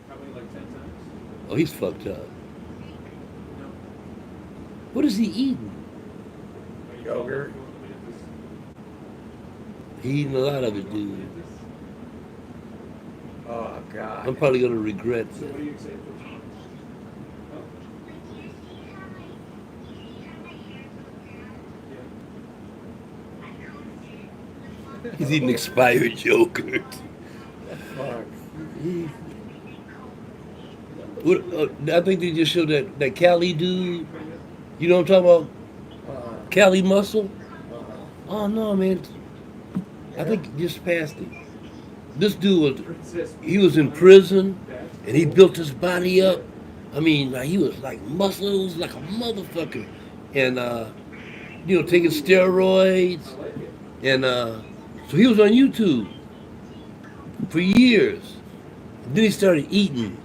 Probably like 10 times. Oh, he's fucked up. No. What is he eating? Are you Yogurt. going to look at this? He eating a lot of it, You want to dude. look at this? Oh, God. I'm probably gonna regret So what that. are you excited for tomorrow? Oh, yeah. He's eating expired yogurt. Fuck. What, I think they just showed that Cali dude. You know what I'm talking about? Cali Muscle? Oh no, man. I think he just passed him. This dude he was in prison and he built his body up. I mean, like, he was like muscles like a motherfucker. And taking steroids. And so he was on YouTube for years. Then he started eating.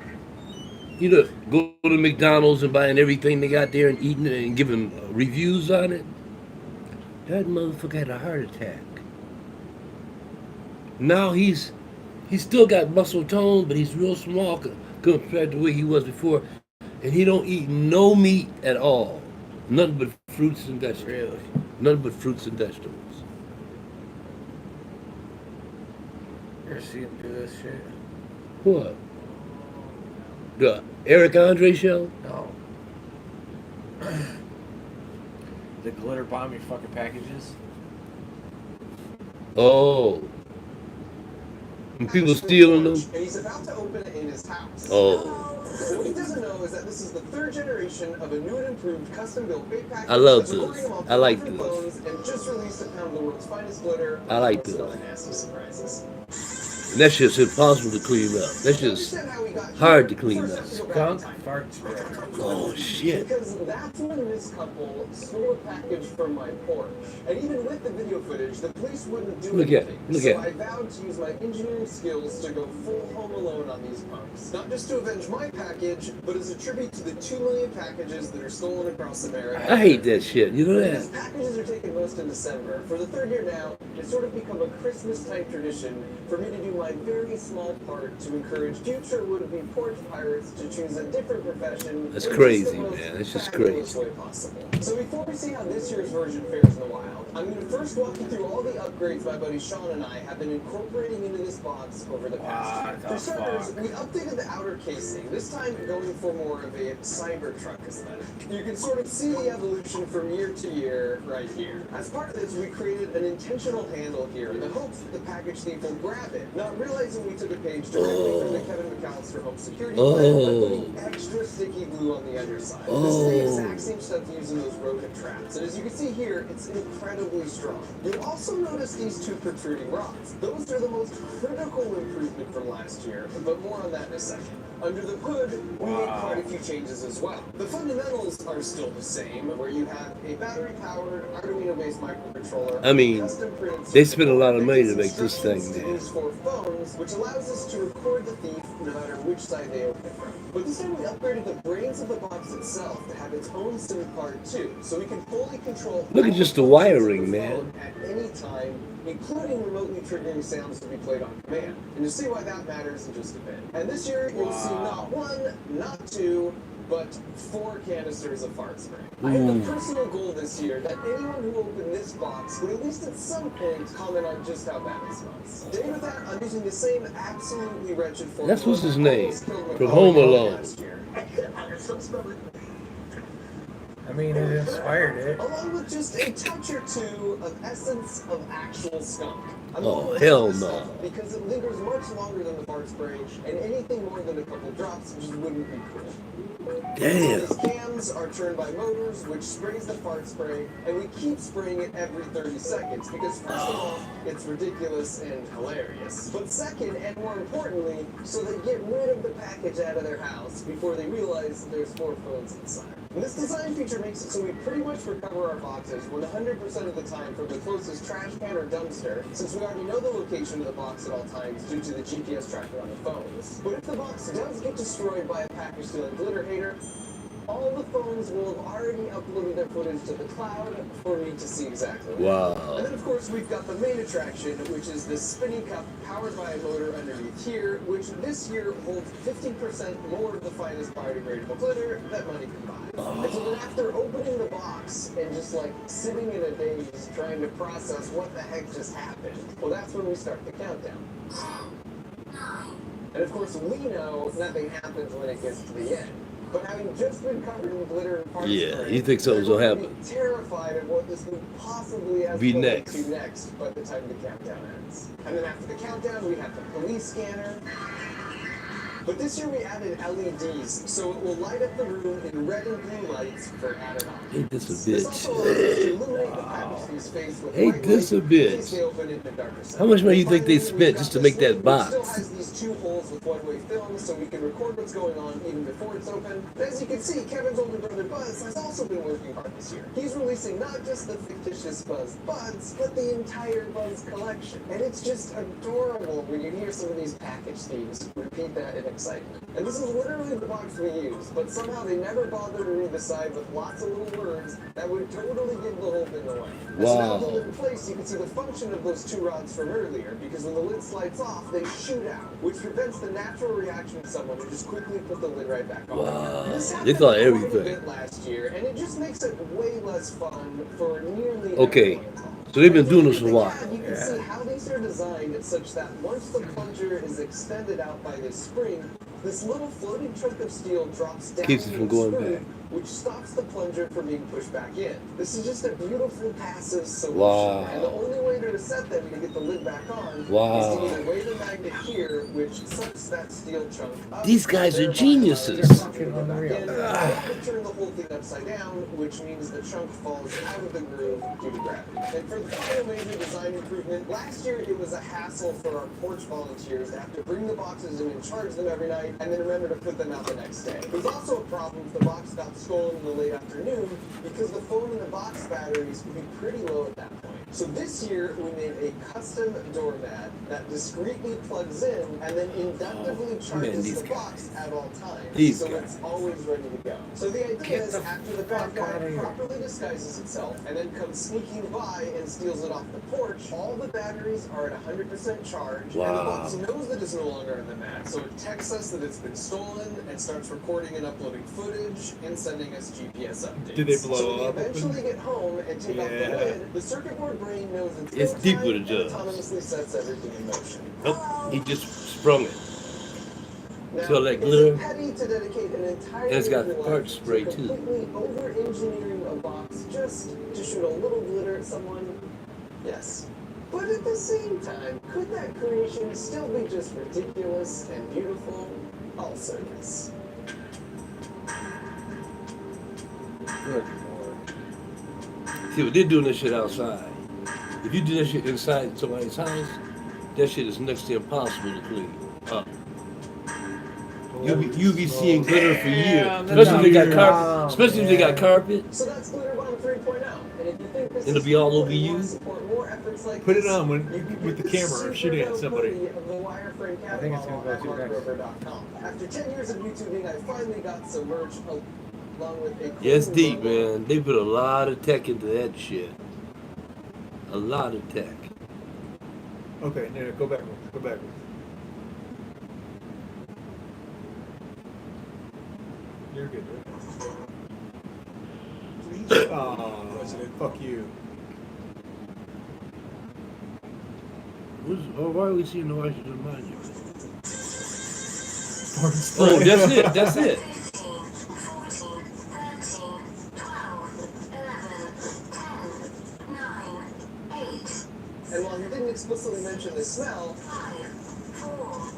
Go to McDonald's and buying everything they got there and eating it and giving reviews on it. That motherfucker had a heart attack. Now he's still got muscle tone, but he's real small compared to the way he was before. And he don't eat no meat at all. Nothing but fruits and vegetables. Really? Nothing but fruits and vegetables. You ever see him do this shit? What? The Eric Andre show? No. that glitter bomb your fucking packages. Oh. And people stealing them. And he's about to open it in his house. Oh. What he doesn't know is that this is the third generation of a new and improved custom-built vape package. I love that's recording this. them on I like 400 this. phones and just released a pound of the world's finest glitter. I like Amongst this. other nasty surprises. And that's just impossible to clean up. That's just hard to clean up. Skunk fart spray. Oh shit. Because that's when this couple stole a package from my porch. And even with the video footage, the police wouldn't do Look at anything. it. Look so at I it. vowed to use my engineering skills to go full Home Alone on these punks. Not just to avenge my package, but as a tribute to the 2 million packages that are stolen across America. I hate that shit. You know These that? packages are taken most in December. For the third year now, it's sort of become a Christmas-type tradition for me to do my very small part to encourage future would-be porch pirates to choose a different profession. That's in just crazy, the most man. That's just fabulous crazy. way possible. So before we see how this year's version fares in the wild, I'm going to first walk you through all the upgrades my buddy Sean and I have been incorporating into this box over the past year. For starters, we updated the outer casing, this time going for more of a Cybertruck aesthetic. You can sort of see the evolution from year to year right here. As part of this, we created an intentional handle here in the hopes that the package thief will grab it, not realizing we took a page directly from the Kevin McAllister home security plan by putting extra sticky glue on the underside. This is the exact same stuff used in those rodent traps, and as you can see here, it's incredibly strong. You'll also notice these 2 protruding rods. Those are the most critical improvement from last year, but more on that in a second. Under the hood, we made quite a few changes as well. The fundamentals are still the same, where you have a battery-powered, Arduino-based microcontroller. I mean, custom printed they spent a lot of circuit money to that make this thing, instructions to man. use for phones, which allows us to record the thief no matter which side they open it from. But this time we upgraded the brains of the box itself to have its own SIM card too, so we can fully control. Look at just the wiring, man. At any time, including remotely triggering sounds to be played on command. And you'll see why that matters in just a bit. And this year, you'll see not 1, not 2, but 4 canisters of fart spray. I have a personal goal this year that anyone who opened this box would at least at some point comment on just how bad it smells. Today with that, I'm using the same absolutely wretched formula. That's what's his name that almost killed from McCall Home Alone. last year. I mean, it inspired it. Along with just a touch or 2 of essence of actual skunk. I'm Oh, going hell with this no. stuff because it lingers much longer than the fart spray, and anything more than a couple drops just wouldn't be cool. Damn. These cans are turned by motors, which sprays the fart spray, and we keep spraying it every 30 seconds because first of all, it's ridiculous and hilarious. But second, and more importantly, so they get rid of the package out of their house before they realize that there's 4 phones inside. And this design feature makes it so we pretty much recover our boxes 100% of the time from the closest trash can or dumpster, since we already know the location of the box at all times due to the GPS tracker on the phones. But if the box does get destroyed by a package stealing glitter hater, all the phones will have already uploaded their footage to the cloud for me to see exactly. Wow. And then of course we've got the main attraction, which is this spinning cup powered by a motor underneath here, which this year holds 50% more of the finest biodegradable glitter that money can buy. And so then after opening the box and just like sitting in a daze trying to process what the heck just happened, well that's when we start the countdown. And of course we know nothing happens when it gets to the end. But having just been covered in glitter and fart Yeah, spray, you think something's gonna everyone happen. will be terrified of what this could possibly Be escalate next. to next by the time the countdown ends. And then after the countdown, we have the police scanner. But this year we added LEDs, so it will light up the room in red and blue lights for added on. Ain't this a This also allows us to bitch? illuminate the package thief's face with Ain't white this a light in bitch? case they open it in the darker side. How much money you think they Finally, spent we've just got to the make that snake, which still box? has these 2 holes with one-way film, so we can record what's going on even before it's open. But as you can see, Kevin's older brother Buzz has also been working hard this year. He's releasing not just the fictitious Buzz Buds, but the entire Buzz collection. And it's just adorable when you hear some of these package thieves repeat that in excitement. And this is literally the box we use, but somehow they never bother to read the side with lots of little words that would totally give the whole thing away. And so now with the lid in place, you can see the function of those 2 rods from earlier, because when the lid slides off, they shoot out, which prevents the natural reaction of someone to just quickly put the lid right back on. Wow. This They happened thought quite a everything. bit last year, and it just makes it way less fun for nearly Okay, everyone involved. so they've been And doing if this you a look while. at the cab, You can see how these are designed such that once the plunger is extended out by this spring, this little floating chunk of steel drops down Keeps it into from the going screw, back. which stops the plunger from being pushed back in. This is just a beautiful passive solution. Wow. And the only way to reset them to get the lid back on is to Wow. either wave the magnet here, which sucks that steel chunk up. These guys are thereby geniuses. allowing the plunger to go back in, or to turn the whole thing upside down, which means the chunk falls out of the groove due to gravity. And for the final major design improvement, last year it was a hassle for our porch volunteers to have to bring the boxes in and charge them every night, and then remember to put them out the next day. There's also a problem if the box got stolen in the late afternoon, because the phone in the box batteries would be pretty low at that point. So this year we made a custom doormat that discreetly plugs in and then inductively charges the box at all times. So it's always ready to go. So the idea is after the bad guy properly disguises itself and then comes sneaking by and steals it off the porch, all the batteries are at 100% charge, and the box knows that it's no longer in the mat, so it texts us that it's been stolen and starts recording and uploading footage and sending us GPS updates. Did they blow so up? when we eventually get home and take off the lid, the circuit board brain knows It's deep what it and does. autonomously sets everything in motion. Oh, he just sprung it. Now, So like is glitter. it petty to dedicate an entire And it's got year of fart life spray, to too. completely over-engineering a box just to shoot a little glitter at someone? Yes. But at the same time, could that creation still be just ridiculous and beautiful? Also yes. See, but they're doing this shit outside. If you do that shit inside somebody's house, that shit is next to impossible to clean up. You'll be seeing glitter for years. Especially if they got carpet. Especially if they got carpet. So that's Glitter Bomb 3.0. And if you think this It'll is be all cool over and you. wanna support more efforts like Put it this, on you can with get the camera shooting at super somebody. hoodie of the wireframe I think it's gonna catalog go at to next. markrover.com. After 10 years of YouTubing, I finally got some merch along with a Yeah, it's cool deep, logo. man. They put a lot of tech into that shit. A lot of tech. Okay, no, go backwards. Go backwards. You're good, right? Oh, President, fuck you. Why are we seeing the oxygen monument? Oh, Oh, that's it. That's it. 15, 14, 13, 12, 11, 10, 9, 8, And while he didn't explicitly mention the smell, 5, 4,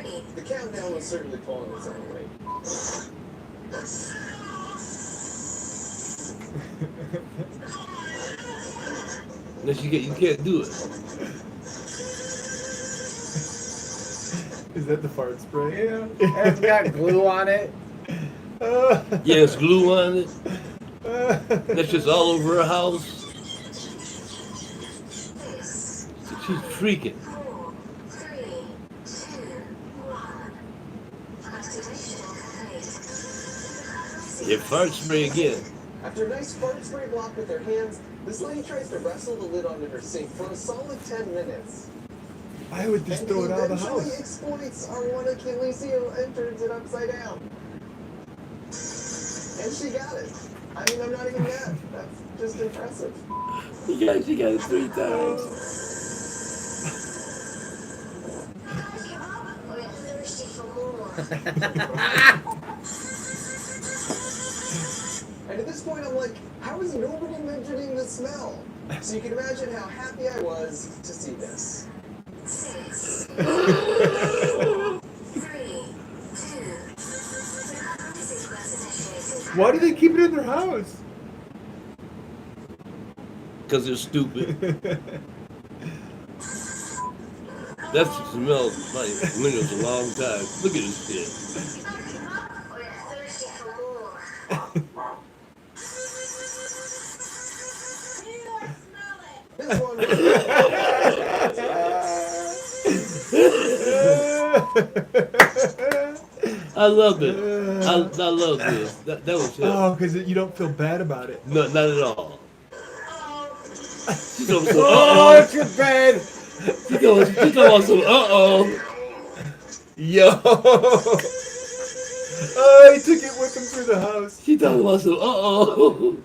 3, the countdown was certainly pulling its own weight. Unless you can't do it. Is that the fart spray? Yeah. It's got glue on it. Yeah, it's glue on it. That's just all over her house. 6, She's freaking. 4, 3, 2, 1. Activation complete. Yeah, fart spray again. After a nice fart spray block with her hands, this lady tries to wrestle the lid onto her sink for a solid 10 minutes. I would just And throw it out of the eventually house. exploits our one Achilles heel and turns it upside down. And she got it. I mean, I'm not even mad. That's just impressive. She got it 3 times. Give up? We're thirsty for more. And at this point, I'm like, how is nobody mentioning the smell? So you can imagine how happy I was to see this. 6, 3, 2. Recovery sequence initiated. Why do they keep it in their house? Because they're stupid. That's the smell like windows a long time. Look at this shit. We're thirsty for more. This one I love it. I love this. That was it. Oh, because you don't feel bad about it. No, not at all. She's almost Oh, it's your bed. She's almost uh-oh. Yo! Oh, he took it with him through the house. She talking about some uh-oh.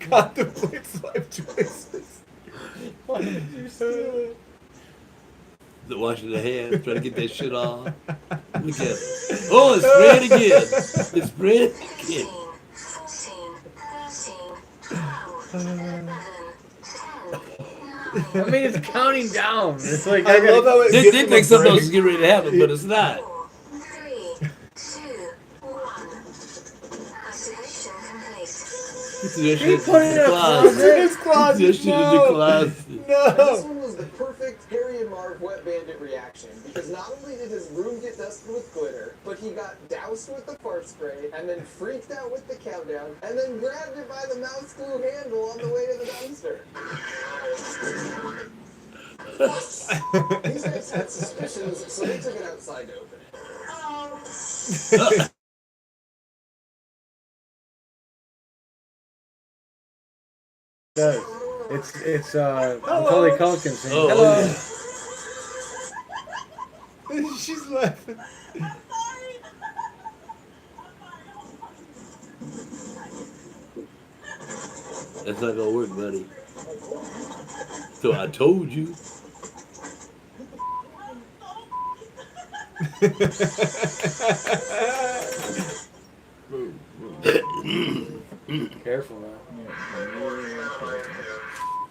Contemplates life choices. Why did you steal it? The washing the hands, trying to get that shit off. Look at it. Oh, it's spraying again. It's spraying again. 13, 14, 13, 12, 11, 10, 9, I mean, it's counting down. It's like I love how it They gives think him a like something else break. is getting ready to happen, but it's not. 4, 3, 2, 1. Activation complete. Put that He shit put it in in the a closet. closet. His closet. Put that shit in the No. closet. And this No. one was the perfect Harry and Marv Wet Bandit reaction, because not only did his room get dusted with glitter, but he got doused with the fart spray, and then freaked out with the countdown, and then grabbed it by the mouse glue handle on the way to the dumpster. These guys had suspicions, so they took it outside to open it. It's Macaulay Culkin saying Oh, hello. yeah. She's laughing. That's not gonna work, buddy. So I told you. Careful now.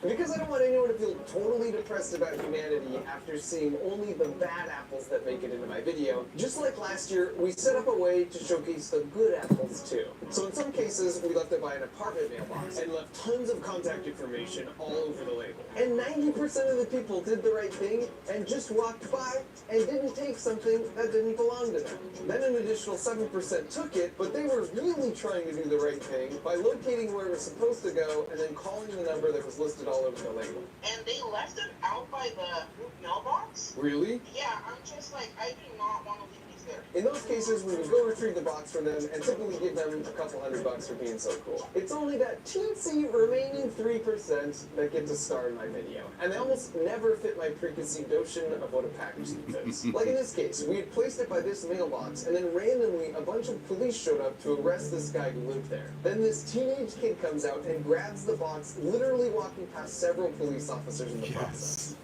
Because I don't want anyone to feel totally depressed about humanity after seeing only the bad apples that make it into my video, just like last year, we set up a way to showcase the good apples too. So in some cases, we left it by an apartment mailbox and left tons of contact information all over the label. And 90% of the people did the right thing and just walked by and didn't take something that didn't belong to them. Then an additional 7% took it, but they were really trying to do the right thing by locating where it was supposed to go and then calling the number that was listed all over the label. And they left it out by the mailbox? Really? Yeah, I'm just like, I do not want to leave these there. In those cases, we would go retrieve the box for them and typically give them a couple $100 for being so cool. It's only that teensy remaining 3% that get to star in my video. And they almost never fit my preconceived notion of what a package is. Like in this case, we had placed it by this mailbox, and then randomly a bunch of police showed up to arrest this guy who lived there. Then this teenage kid comes out and grabs the box, literally walking past several police officers in the process.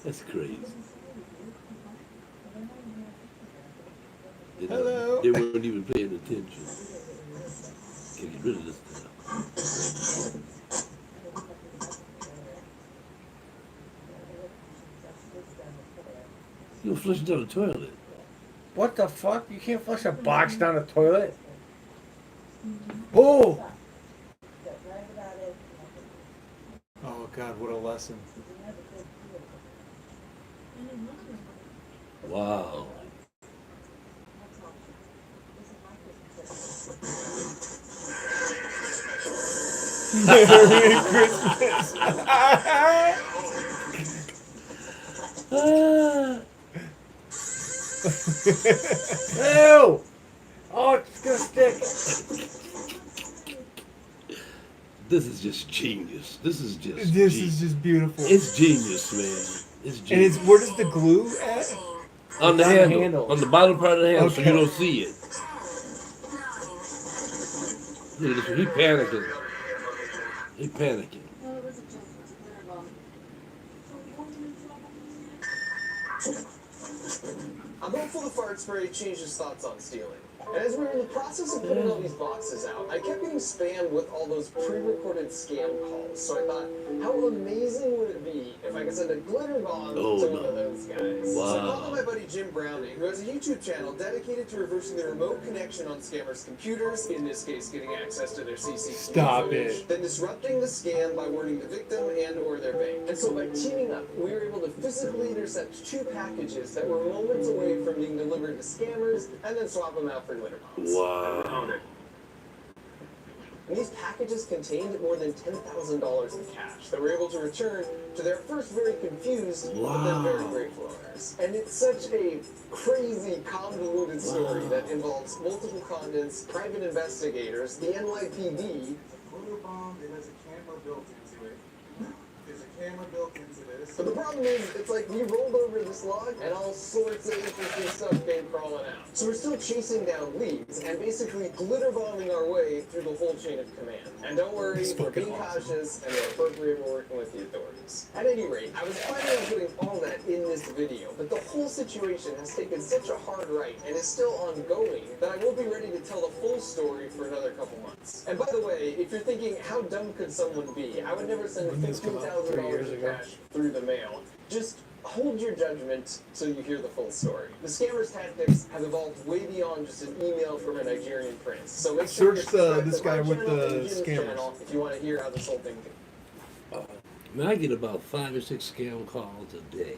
That's crazy. Hello. They weren't even paying attention. Can get rid of this stuff. You gonna flush it down the toilet. What the fuck? You can't flush a box down a toilet? Oh! Oh God, what a lesson. Wow. Merry Christmas. Ew! Oh, it's gonna stick. This is just genius. This is just This genius. is just beautiful. It's genius, man. It's And genius. it's where does the glue at? On the on the handle. handle. On the bottom part of the handle, so Okay. you don't see it. Look at this. He panicking. He panicking. I'm hopeful the fart spray changed his thoughts on stealing. And as we were in the process of putting all these boxes out, I kept getting spammed with all those pre-recorded scam calls. So I thought, how amazing would it be if I could send a glitter bomb to one of those guys? So I called on my buddy Jim Browning, who has a YouTube channel dedicated to reversing the remote connection on scammers' computers, in this case getting access to their CCTV Stop footage, it. then disrupting the scam by warning the victim and or their bank. And so by teaming up, we were able to physically intercept 2 packages that were moments away from being delivered to scammers and then swap them out for glitter bombs. Wow. And these packages contained more than $10,000 in cash that we're able to return to their first very confused, but then very grateful owners. And it's such a crazy, convoluted story that involves multiple continents, private investigators, the NYPD. Glitter bomb, it has a camera built into it. There's a camera built into this. But the problem is, it's like we rolled over this log and all sorts of interesting stuff came crawling out. So we're still chasing down leads and basically glitter bombing our way through the whole chain of command. And don't worry, we're being cautious and we're appropriate, we're working with the authorities. At any rate, I was planning on putting all that in this video, but the whole situation has taken such a hard right and is still ongoing that I won't be ready to tell the full story for another couple months. And by the way, if you're thinking, how dumb could someone be? I would never send $15,000 in cash through the mail. Just hold your judgment till you hear the full story. The scammer's tactics have evolved way beyond just an email from a Nigerian prince. So make sure Search you subscribe this to guy my with channel the and Jim's scammers. channel if you want to hear how this whole thing goes. Man, I get about 5 or 6 scam calls a day.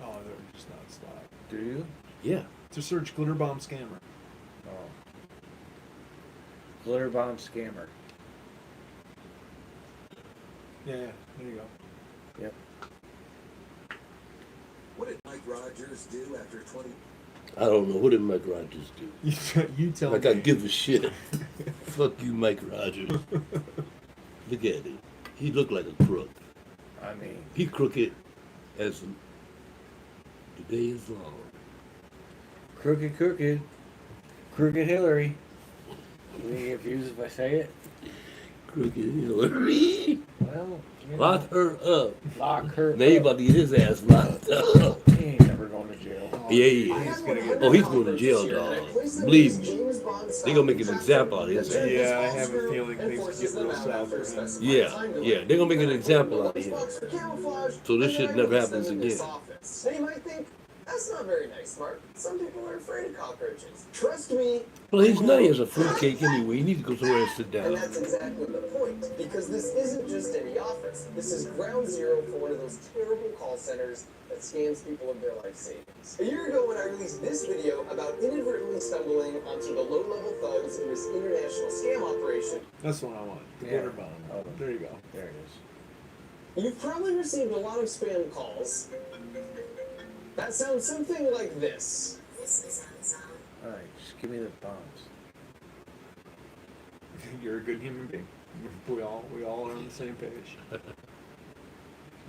Oh, they're just not stop. Do you? Yeah. To search glitter bomb scammer. Oh. Glitter bomb scammer. Yeah, there you go. Yep. What did Mike Rogers do after 20? I don't know. What did Mike Rogers do? You tell like me. I give a shit. Fuck you, Mike Rogers. Look at him. He looked like a crook. I mean, he crooked as the day is long. Crooked Hillary. You get confused if I say it? Crooked Hillary. Well, you know, Lock her up. Lock her Now you up. about to get his ass locked up. He ain't never going to jail. Yeah, he is. Oh, he's going to jail, dog. Believe me. They're going to make an example out of his ass. Yeah, I have a feeling things get real south for him. Yeah, yeah. They're going to make an example out of him. So this shit never happens again. So you might think, that's not very nice, Mark. Some people are afraid of cockroaches. Trust me. Well, he's nutty as a fruitcake anyway. He needs to go somewhere and sit And down. that's exactly the point, because this isn't just any office. This is ground zero for one of those terrible call centers that scams people of their life savings. A year ago when I released this video about inadvertently stumbling onto the low-level thugs in this international scam operation. That's what I want. The Yeah. glitter bomb. Oh, There you go. There it is. You've probably received a lot of spam calls that sound something like this. Alright, just give me the bombs. You're a good human being. We all are on the same page.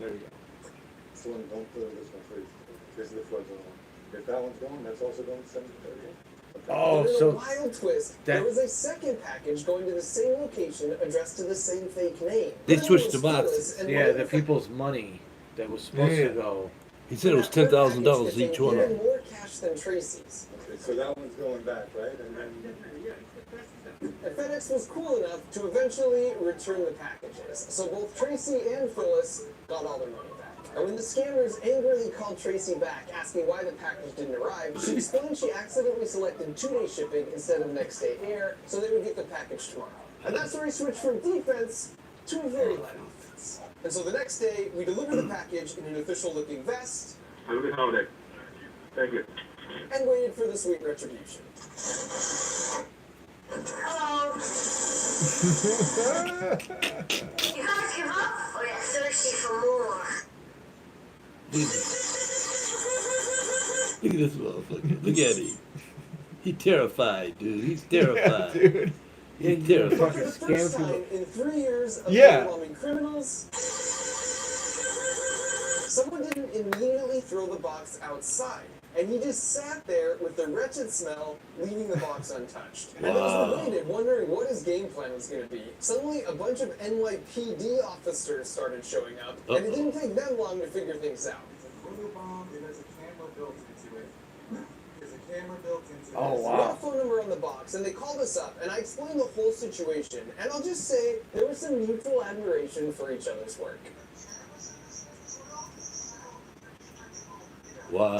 There you go. This one, don't put this one first. This is the flood zone. If that one's gone, that's also going to 730. Oh, And in so a wild twist, that- there was a second package going to the same location addressed to the same fake name. They One switched was the boxes. Phyllis and yeah, one the was people's money that was supposed Yeah. to go. He said it was $10,000 each one. Even more cash than Tracy's. Okay, so that one's going back, right? And then And FedEx was cool enough to eventually return the packages. So both Tracy and Phyllis got all their money back. And when the scammers angrily called Tracy back, asking why the package didn't arrive, she explained she accidentally selected 2-day shipping instead of next-day air, so they would get the package tomorrow. And that's where he switched from defense to a very light offense. And so the next day, we delivered the package in an official-looking vest. have a good holiday. Thank you. And waited for the sweet retribution. Hello. You guys give up or you're thirsty for more? Look at this motherfucker. Look at him. He's terrified, dude. He's terrified. Dude. He's But terrified. for the first time in 3 years of Yeah. overwhelming criminals, someone didn't immediately throw the box outside. And he just sat there with the wretched smell, leaving the box untouched. And as Wow. we waited, wondering what his game plan was going to be, suddenly a bunch of NYPD officers started showing up, and it didn't take them long to figure things out. There's a camera built into it. There's a camera built into it. Oh, We got a wow. phone number on the box, and they called us up, and I explained the whole situation. And I'll just say, there was some mutual admiration for each other's work. Wow.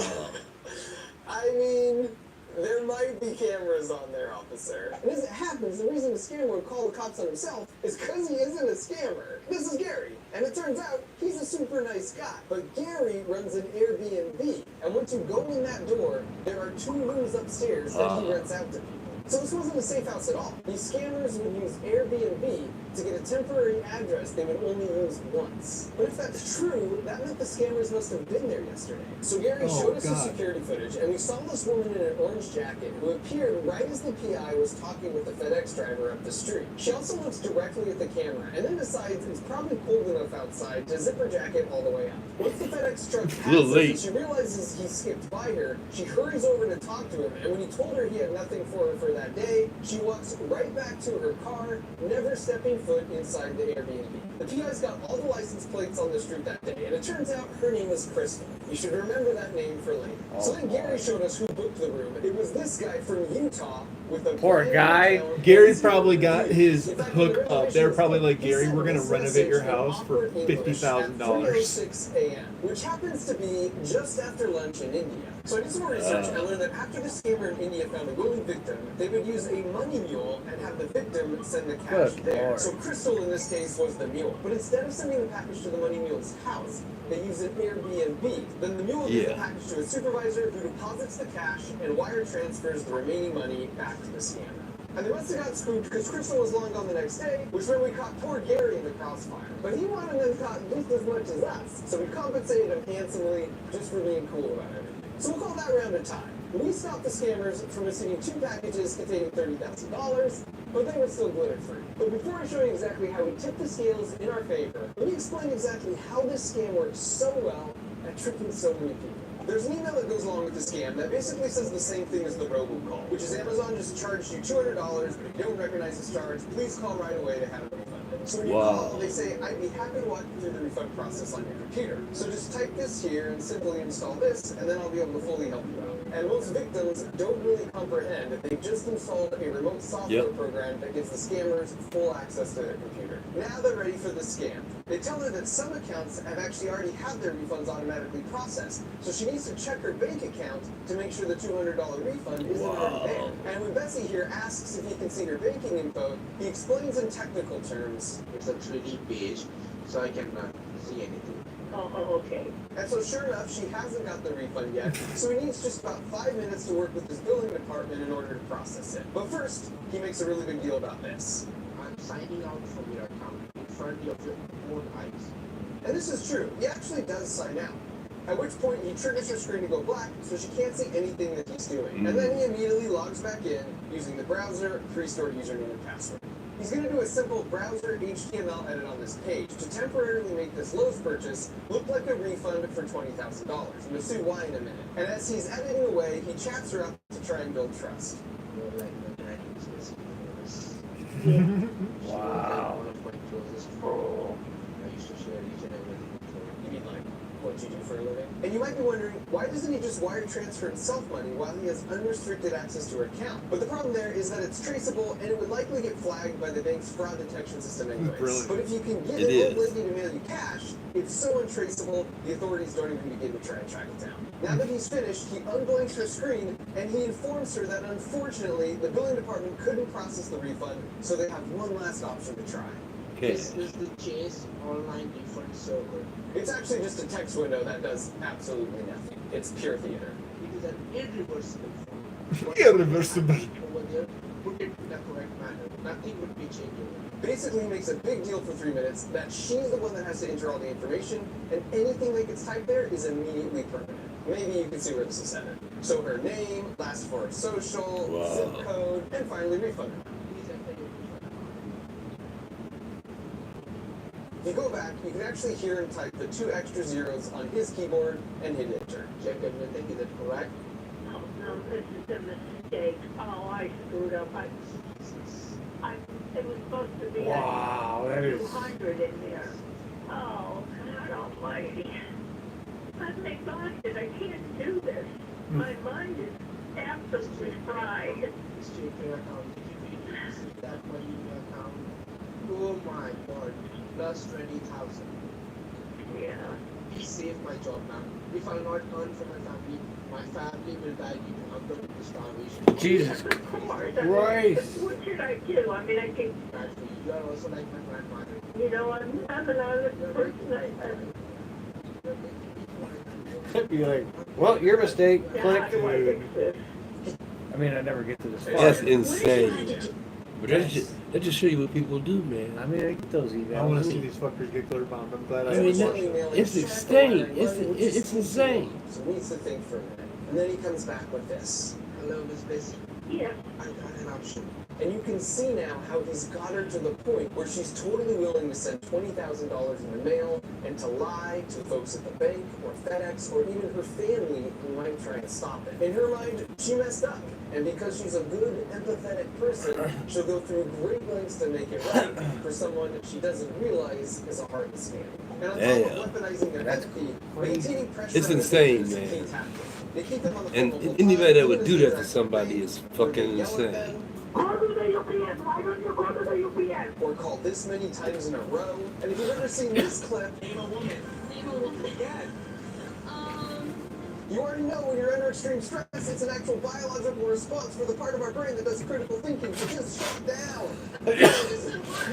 I mean, there might be cameras on there, officer. And as it happens, the reason the scammer would call the cops on himself is because he isn't a scammer. This is Gary, and it turns out he's a super nice guy. But Gary runs an Airbnb, and once you go in that door, there are 2 rooms upstairs that he rents out to people. So this wasn't a safe house at all. These scammers would use Airbnb to get a temporary address they would only use once. But if that's true, that meant the scammers must have been there yesterday. So Gary showed us the security footage, and we saw this woman in an orange jacket who appeared right as the PI was talking with the FedEx driver up the street. She also looks directly at the camera, and then decides it's probably cold enough outside to zip her jacket all the way up. Once the FedEx truck passes and she realizes he skipped by her, she hurries over to talk to him, and when he told her he had nothing for her for that day, she walks right back to her car, never stepping foot inside the Airbnb. The PI's got all the license plates on the street that day, and it turns out her name is Crystal. You should remember that name for later. So then Gary showed us who booked the room. It was this guy from Utah with a Poor guy. Gary's probably got his hook up. They're probably like, Gary, we're gonna renovate your house for $50,000. 3:06 a.m., which happens to be just after lunch in India. So I did some more research and learned that after the scammer in India found a willing victim, they would use a money mule and have the victim send the cash there. So Crystal in this case was the mule. But instead of sending the package to the money mule's house, they use an Airbnb. Then the mule gives the package to a supervisor who deposits the cash and wire transfers the remaining money back to the scammer. And they must have got spooked because Crystal was long gone the next day, which meant we caught poor Gary in the crossfire. But he wanted them caught just as much as us, so we compensated him handsomely just for being cool about everything. So we'll call that round a tie. We stopped the scammers from receiving 2 packages containing $30,000, but they were still glitter-free. But before I show you exactly how we tipped the scales in our favor, let me explain exactly how this scam works so well at tricking so many people. There's an email that goes along with the scam that basically says the same thing as the robocall, which is Amazon just charged you $200, but if you don't recognize this charge, please call right away to have it refunded. So when you call, they say, I'd be happy to walk you through the refund process on your computer. So just type this here and simply install this, and then I'll be able to fully help you out. And most victims don't really comprehend that they've just installed a remote software program that gives the scammers full access to their computer. Now they're ready for the scam. They tell her that some accounts have actually already had their refunds automatically processed, so she needs to check her bank account to make sure the $200 refund isn't already there. And when Bessie here asks if he can see her banking info, he explains in technical terms, it's a 3D page, so I can see anything. Oh, okay. And so sure enough, she hasn't got the refund yet, so he needs just about 5 minutes to work with his billing department in order to process it. But first, he makes a really big deal about this. I'm signing out from your account in front of your own eyes. And this is true. He actually does sign out. At which point, he triggers her screen to go black, so she can't see anything that he's doing. And then he immediately logs back in using the browser, pre-stored username and password. He's going to do a simple browser HTML edit on this page to temporarily make this Lowe's purchase look like a refund for $20,000. And you'll see why in a minute. And as he's editing away, he chats her up to try and build trust. You're like the Chinese listeners. Wow. One of my closest friends. I used to share each and everything. You mean like what you do for a living? And you might be wondering, why doesn't he just wire transfer himself money while he has unrestricted access to her account? But the problem there is that it's traceable, and it would likely get flagged by the bank's fraud detection system anyways. Brilliant. But if you can get an old lady to mail you cash, it's so untraceable, the authorities don't even begin to try and track it down. Now that he's finished, he unblinks her screen, and he informs her that unfortunately, the billing department couldn't process the refund, so they have one last option to try. This is the Chase online refund server. It's actually just a text window that does absolutely nothing. It's pure theater. It is an irreversible form. Irreversible. Over there, put it in the correct manner. Nothing would be changeable. Basically, he makes a big deal for 3 minutes that she's the one that has to enter all the information, and anything that gets typed there is immediately permanent. Maybe you can see where this is headed. So her name, last four of social, zip code, and finally refund amount. If you go back, you can actually hear him type the 2 extra zeros on his keyboard and hit enter. Check everything, is it correct? Oh, no, this is a mistake. Oh, I screwed up. It was supposed to be Wow, that is... 200 in there. Oh, God almighty. I'm exhausted. I can't do this. My mind is absolutely fried. Check your account. If you see that money in your account, oh my God. Plus 20,000. Yeah. He saved my job now. If I'll not earn for my family will die due to hunger and starvation. Jesus Christ. What should I do? I mean, I can... You are also like my grandmother. You know, I'm an honest person. Be like, well, your mistake. How Click. do I fix this? I mean, I never get to this far. That's insane. But that just show you what people do, man. I mean, I get those emails. I want to see these fuckers get glitter bombed. I'm glad I I mean, haven't that, watched it. it's insane. It's insane. So he needs to think for a minute. And then he comes back with this. Hello, Miss Bessie. Yes. I got an option. And you can see now how he's got her to the point where she's totally willing to send $20,000 in the mail and to lie to folks at the bank or FedEx or even her family who might try and stop it. In her mind, she messed up. And because she's a good, empathetic person, she'll go through great lengths to make it right for someone that she doesn't realize is a heartless scam. And on top of weaponizing their empathy, maintaining pressure It's on insane, the man. key tactic. They keep them on the And phone the whole anybody that time, would even do as that they're to somebody is fucking insane. Go to the UPS. Why don't you go to the UPS? Or called this many times in a row. And if you've ever seen this clip, Name a woman. again. You already know when you're under extreme stress, it's an actual biological response for the part of our brain that does critical thinking to just shut down.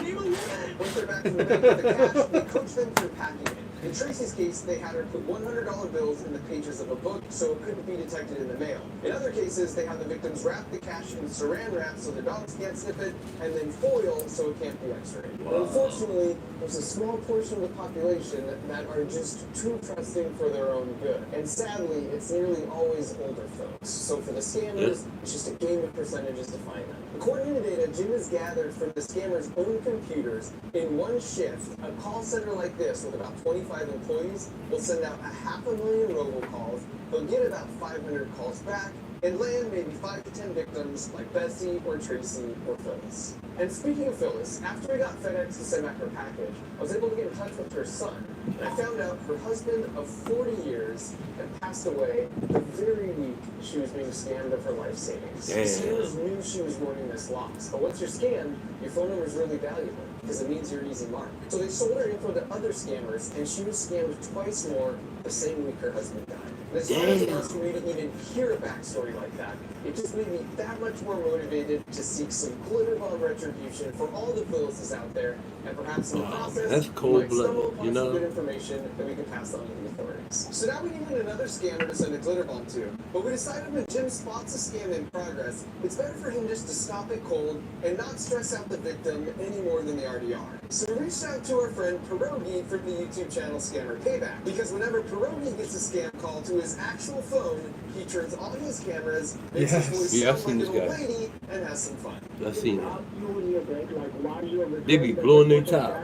Name a woman. Once they're back from the bank with the cash, they coach them through packing it. In Tracy's case, they had her put $100 bills in the pages of a book so it couldn't be detected in the mail. In other cases, they had the victims wrap the cash in saran wrap so the dogs can't sniff it, and then foil so it can't be x-rayed. But unfortunately, there's a small portion of the population that are just too trusting for their own good. And sadly, it's nearly always older folks. So for the scammers, it's just a game of percentages to find them. According to data Jim has gathered from the scammers' own computers, in one shift, a call center like this with about 25 employees will send out 500,000 robocalls. They'll get about 500 calls back and land maybe 5 to 10 victims like Bessie or Tracy or Phyllis. And speaking of Phyllis, after we got FedEx to send back her package, I was able to get in touch with her son. And I found out her husband of 40 years had passed away the very week she was being scammed of her life savings. Damn. The scammers knew she was mourning this loss, but once you're scammed, your phone number is really valuable because it means you're an easy mark. So they sold her info to other scammers, and she was scammed twice more the same week her husband died. And as hard as it was for me to even hear a backstory like that, it just made me that much more motivated to seek some glitter bomb retribution for all the Phyllis's out there, and perhaps in the process, that's we cold might stumble blooded, upon you know? some good information that we can pass on to the authorities. So now we needed another scammer to send a glitter bomb to, but we decided when Jim spots a scam in progress, it's better for him just to stop it cold and not stress out the victim any more than they already are. So we reached out to our friend Pierogi from the YouTube channel Scammer Payback, because whenever Pierogi gets a scam call to his actual phone, he turns on his cameras, makes his voice Yeah, I've sound seen like this an old guy. lady, and has some fun. I've seen it. They be blowing their top.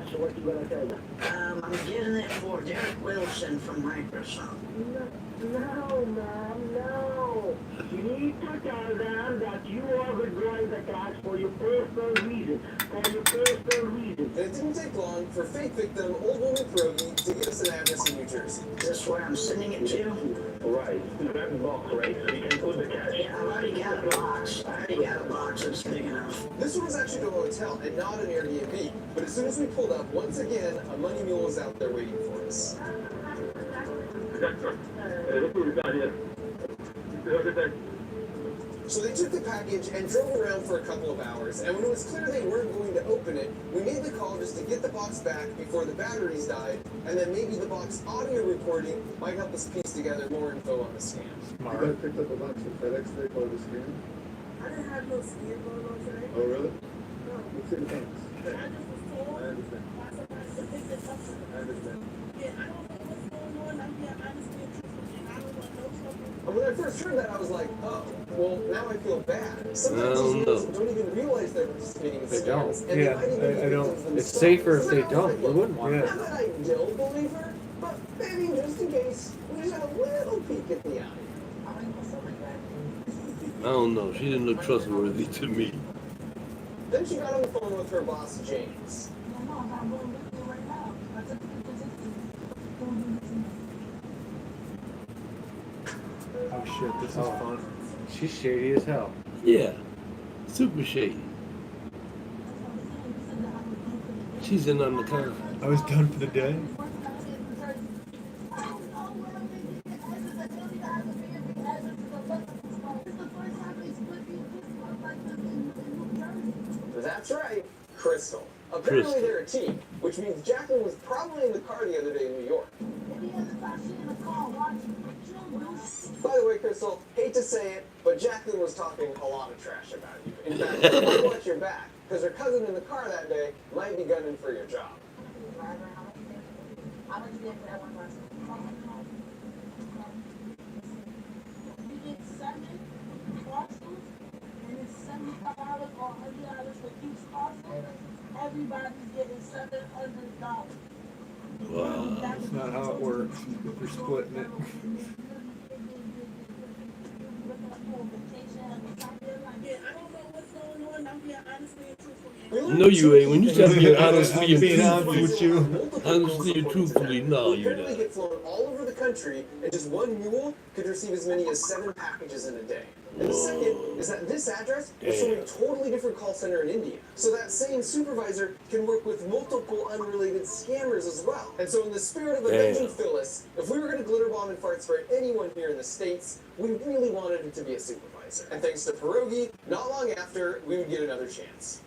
I'm getting it for Derek Wilson from Microsoft. No, Mom, no. You need to tell them that you are withdrawing the cash for your personal reason. And it didn't take long for fake victim, old woman Pierogi, to give us an address in New Jersey. Is this where I'm sending it to? Right. That box, right? So you can put the cash. Yeah, I've already got a box. I already got a box that's big enough. This one was actually to a hotel and not an Airbnb. But as soon as we pulled up, once again, a money mule was out there waiting for us. So they took the package and drove around for a couple of hours, and when it was clear they weren't going to open it, we made the call just to get the box back before the batteries died, and then maybe the box audio recording might help us piece together more info on the scam. You guys picked up a box of FedEx today called the scam? I didn't have no skin going on today. Oh, really? No. What's in the box? I just was told I understand. by somebody to pick this up. I understand. Yeah, I don't know what's going on. I'm being honest and truthful, and I don't want no trouble. And when I first heard that, I was like, oh, well, now I feel bad. Sometimes Oh, these no. mules don't even realize they're participating in They scams, don't. and they Yeah, might even I be don't. victims themselves. It's safer if So they now I was don't. like, We wouldn't want Yeah. not that I don't believe her, but maybe just in case, we just had a little peek at the eye. I don't know. She didn't look trustworthy to me. Then she got on the phone with her boss, James. Oh shit, this is Oh. fun. She's shady as hell. Yeah. Super shady. She's in on the con. I was done for the day. That's right, Crystal. Apparently Crystal. they're a team, which means Jacqueline was probably in the car the other day in New York. By the way, Crystal, hate to to say it, but Jacqueline was talking a lot of trash about you. In fact, I'll watch your back, because her cousin in the car that day might be gunning for your job. How much you get for that one person? You get 7 parcels, and it's $75 or $100 for each parcel. Everybody's getting $700. Wow. That's not how it works. They're splitting it. Yeah, I don't know what's going on. I'm being honestly and truthfully. No, you ain't. When you tell me honestly and being honest truthfully, with you. honestly and truthfully, no, you're Apparently not. get flown all over the country, and just one mule could receive as many as 7 packages in a day. And the second is that this address is from a totally different call center in India. So that same supervisor can work with multiple unrelated scammers as well. And so in the spirit of avenging Phyllis, if we were going to glitter bomb and fart spray anyone here in the States, we really wanted it to be a supervisor. And thanks to Pierogi, not long after, we would get another chance.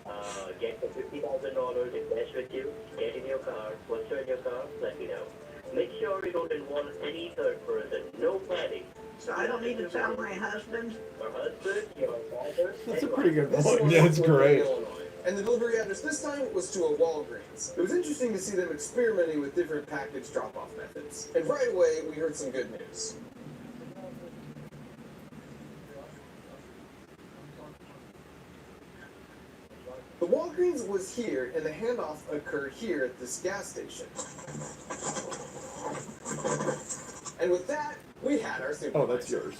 Get the $50,000 invest with you, get in your car, once you're in your car, let me know. Make sure you don't involve any third person, no planning. So I don't need to tell my husband? Your husband, your father. That's a pretty good This point. one Yeah, was it's in great. Illinois. And the delivery address this time was to a Walgreens. It was interesting to see them experimenting with different package drop-off methods. And right away, we heard some good news. The Walgreens was here, and the handoff occurred here at this gas station. And with that, we had our supervisor. Oh, that's yours.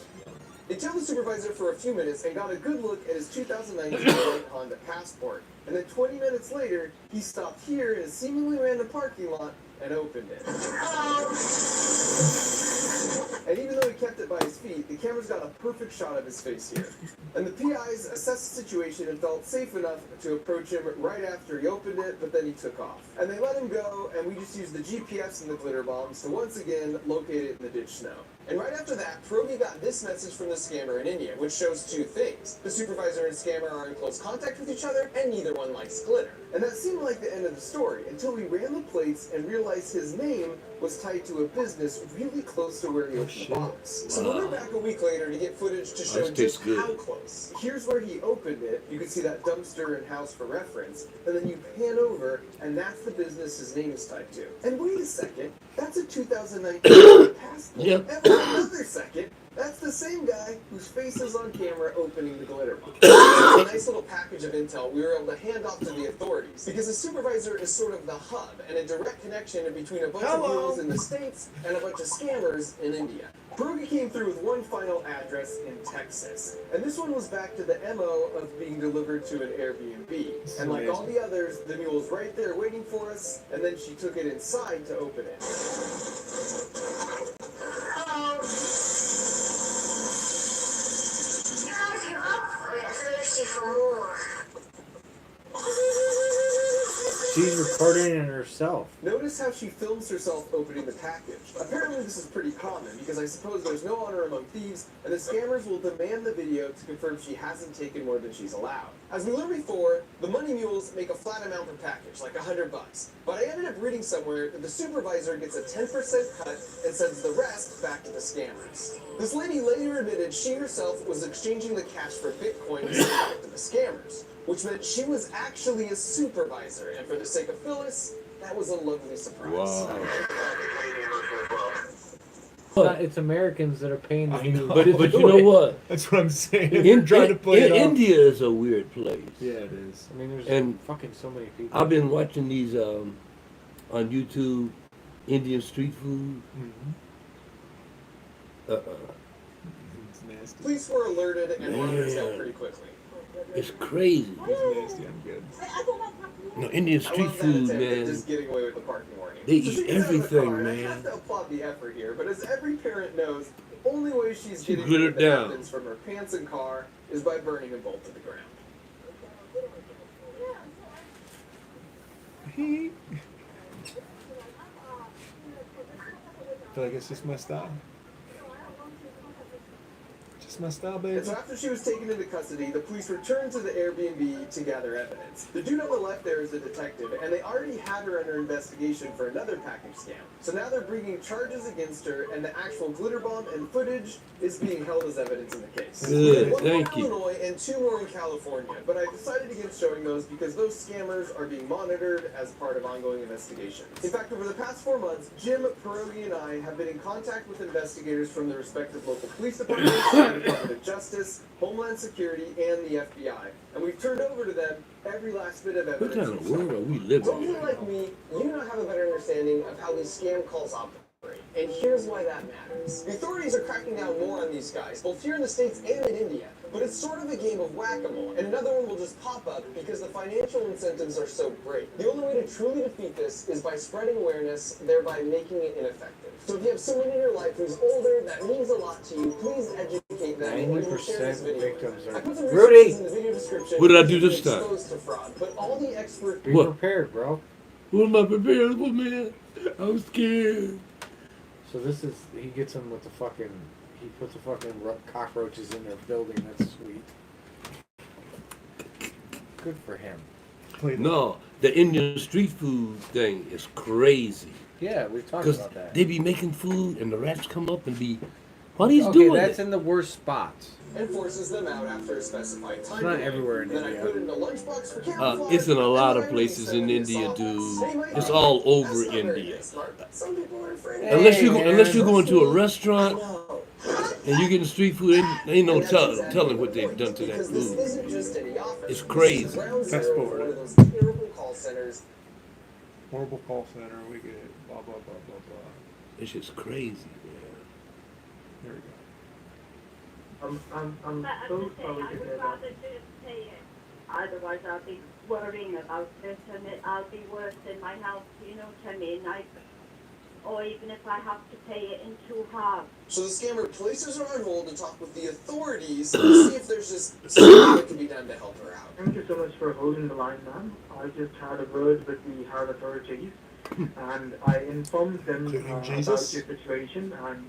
They tailed the supervisor for a few minutes and got a good look at his 2019 white Honda Passport. And then 20 minutes later, he stopped here in a seemingly random parking lot and opened it. And even though he kept it by his feet, the cameras got a perfect shot of his face here. And the PIs assessed the situation and felt safe enough to approach him right after he opened it, but then he took off. And they let him go, and we just used the GPS and the glitter bombs to once again locate it in the ditch snow. And right after that, Pierogi got this message from the scammer in India, which shows 2 things. The supervisor and scammer are in close contact with each other, and neither one likes glitter. And that seemed like the end of the story, until we ran the plates and realized his name was tied to a business really close to where he opened the box. So we went back a week later to get footage to show just how close. Here's where he opened it. You can see that dumpster and house for reference. And then you pan over, and that's the business his name is tied to. And wait a second, that's a 2019 passport. Yep. And wait another second, that's the same guy whose face is on camera opening the glitter bomb. A nice little package of intel we were able to hand off to the authorities, because the supervisor is sort of the hub and a direct connection between a bunch of mules in the States and a bunch of scammers in India. Pierogi came through with one final address in Texas, and this one was back to the MO of being delivered to an Airbnb. And like all the others, the mule's right there waiting for us, and then she took it inside to open it. Thirsty for more. She's recording it herself. Notice how she films herself opening the package. Apparently this is pretty common, because I suppose there's no honor among thieves, and the scammers will demand the video to confirm she hasn't taken more than she's allowed. As we learned before, the money mules make a flat amount per package, like $100. But I ended up reading somewhere that the supervisor gets a 10% cut and sends the rest back to the scammers. This lady later admitted she herself was exchanging the cash for Bitcoin to send back to the scammers, which meant she was actually a supervisor, and for the sake of Phyllis, that was a lovely surprise. Wow. It's Americans that are paying the dues. But you know what? That's what I'm saying. Trying to play it off. India is a weird place. Yeah, it is. I mean, there's And fucking so many people. I've been watching these on YouTube, Indian street food. It's nasty. Police were alerted and brought her down pretty quickly. It's crazy. It's nasty. I'm good. No, Indian I street love that food, attempt at man. just getting away with the parking warning. They So eat she gets out of the everything, car, and I man. have to applaud the effort here, but as every parent knows, the only way she's She getting glittered the down. evidence from her pants and car is by burning them both to the ground. I feel like it's just my style. Just That's my style, baby. And so after she was taken into custody, the police returned to the Airbnb to gather evidence. The dude on the left there is a detective, and they already had her under investigation for another package scam. So now they're bringing charges against her, and the actual glitter bomb and footage is being held as evidence in the case. Good, One thank more in you. Illinois and 2 more in California, but I decided against showing those because those scammers are being monitored as part of ongoing investigations. In fact, over the past 4 months, Jim, Pierogi, and I have been in contact with investigators from the respective local police departments, the Department of Justice, Homeland Security, and the FBI. And we've turned over to them every last bit of What evidence. kind of world are we living Don't in? be like me, you now have a better understanding of how these scam calls operate. And here's why that matters. The authorities are cracking down more on these guys, both here in the States and in India. But it's sort of a game of whack-a-mole, and another one will just pop up because the financial incentives are so great. The only way to truly defeat this is by spreading awareness, thereby making it ineffective. So if you have someone in your life who's older, that means a lot to you, please educate them. and you will share this 90% video. victims I are. put some Rudy! resources in the video description. What did I do to be this time? exposed to fraud, but all the expert Be What? prepared, bro. What am I prepared for, man? I'm scared. So this is, he gets them with the fucking, he puts the fucking cockroaches in their building. That's sweet. Good for him. No, the Indian street food thing is crazy. Yeah, we've talked Because about that. they be making food and the rats come up and be, what he's Okay, doing that's it? in the worst spots. and forces them out after a specified time. It's not everywhere in Then I India. put it in a lunchbox for camouflage. It's in a and lot then of I places in release them India, to the dude. soft. They might It's be- all over That's not very India. smart. Some people are afraid. Unless you Hey, unless you man. go into a I restaurant know. and you getting street food, ain't no And that's exactly telling the what they've point, done to that because this food. isn't just any office. It's This is crazy. ground Fast zero for forward. one of those terrible call centers. Horrible call center. We get blah blah blah blah blah. It's just crazy, man. There we go. I'm so sorry to hear that. Pay it. Otherwise, I'll be worrying about this, and I'll be worse in my house. You know what I mean? Or even if I have to pay it in 2 halves. So the scammer places her on hold to talk with the authorities to see if there's just something that can be done to help her out. Thank you so much for holding the line, ma'am. I just had a word with the higher authorities, and I informed them Including about Jesus? your situation, and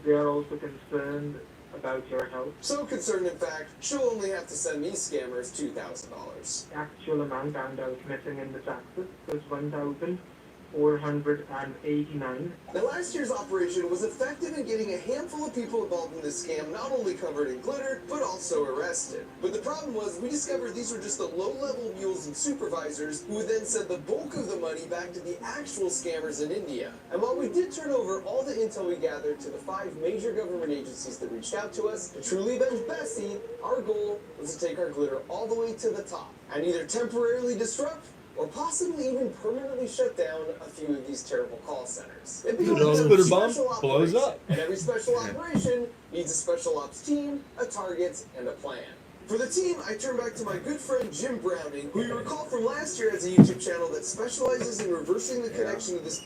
they are also concerned about your health. So concerned, in fact, she'll only have to send these scammers $2,000. The actual amount found out missing in the taxes was 1,489. Now, last year's operation was effective in getting a handful of people involved in this scam not only covered in glitter, but also arrested. But the problem was, we discovered these were just the low-level mules and supervisors who would then send the bulk of the money back to the actual scammers in India. And while we did turn over all the intel we gathered to the 5 major government agencies that reached out to us to truly avenge Bessie, our goal was to take our glitter all the way to the top and either temporarily disrupt or possibly even permanently shut down a few of these terrible call centers. It'd be You like know, a glitter bomb special blows operation, up. and every special operation needs a special ops team, a target, and a plan. For the team, I turn back to my good friend Jim Browning, who you recall from last year has a YouTube channel that specializes in reversing the connection of this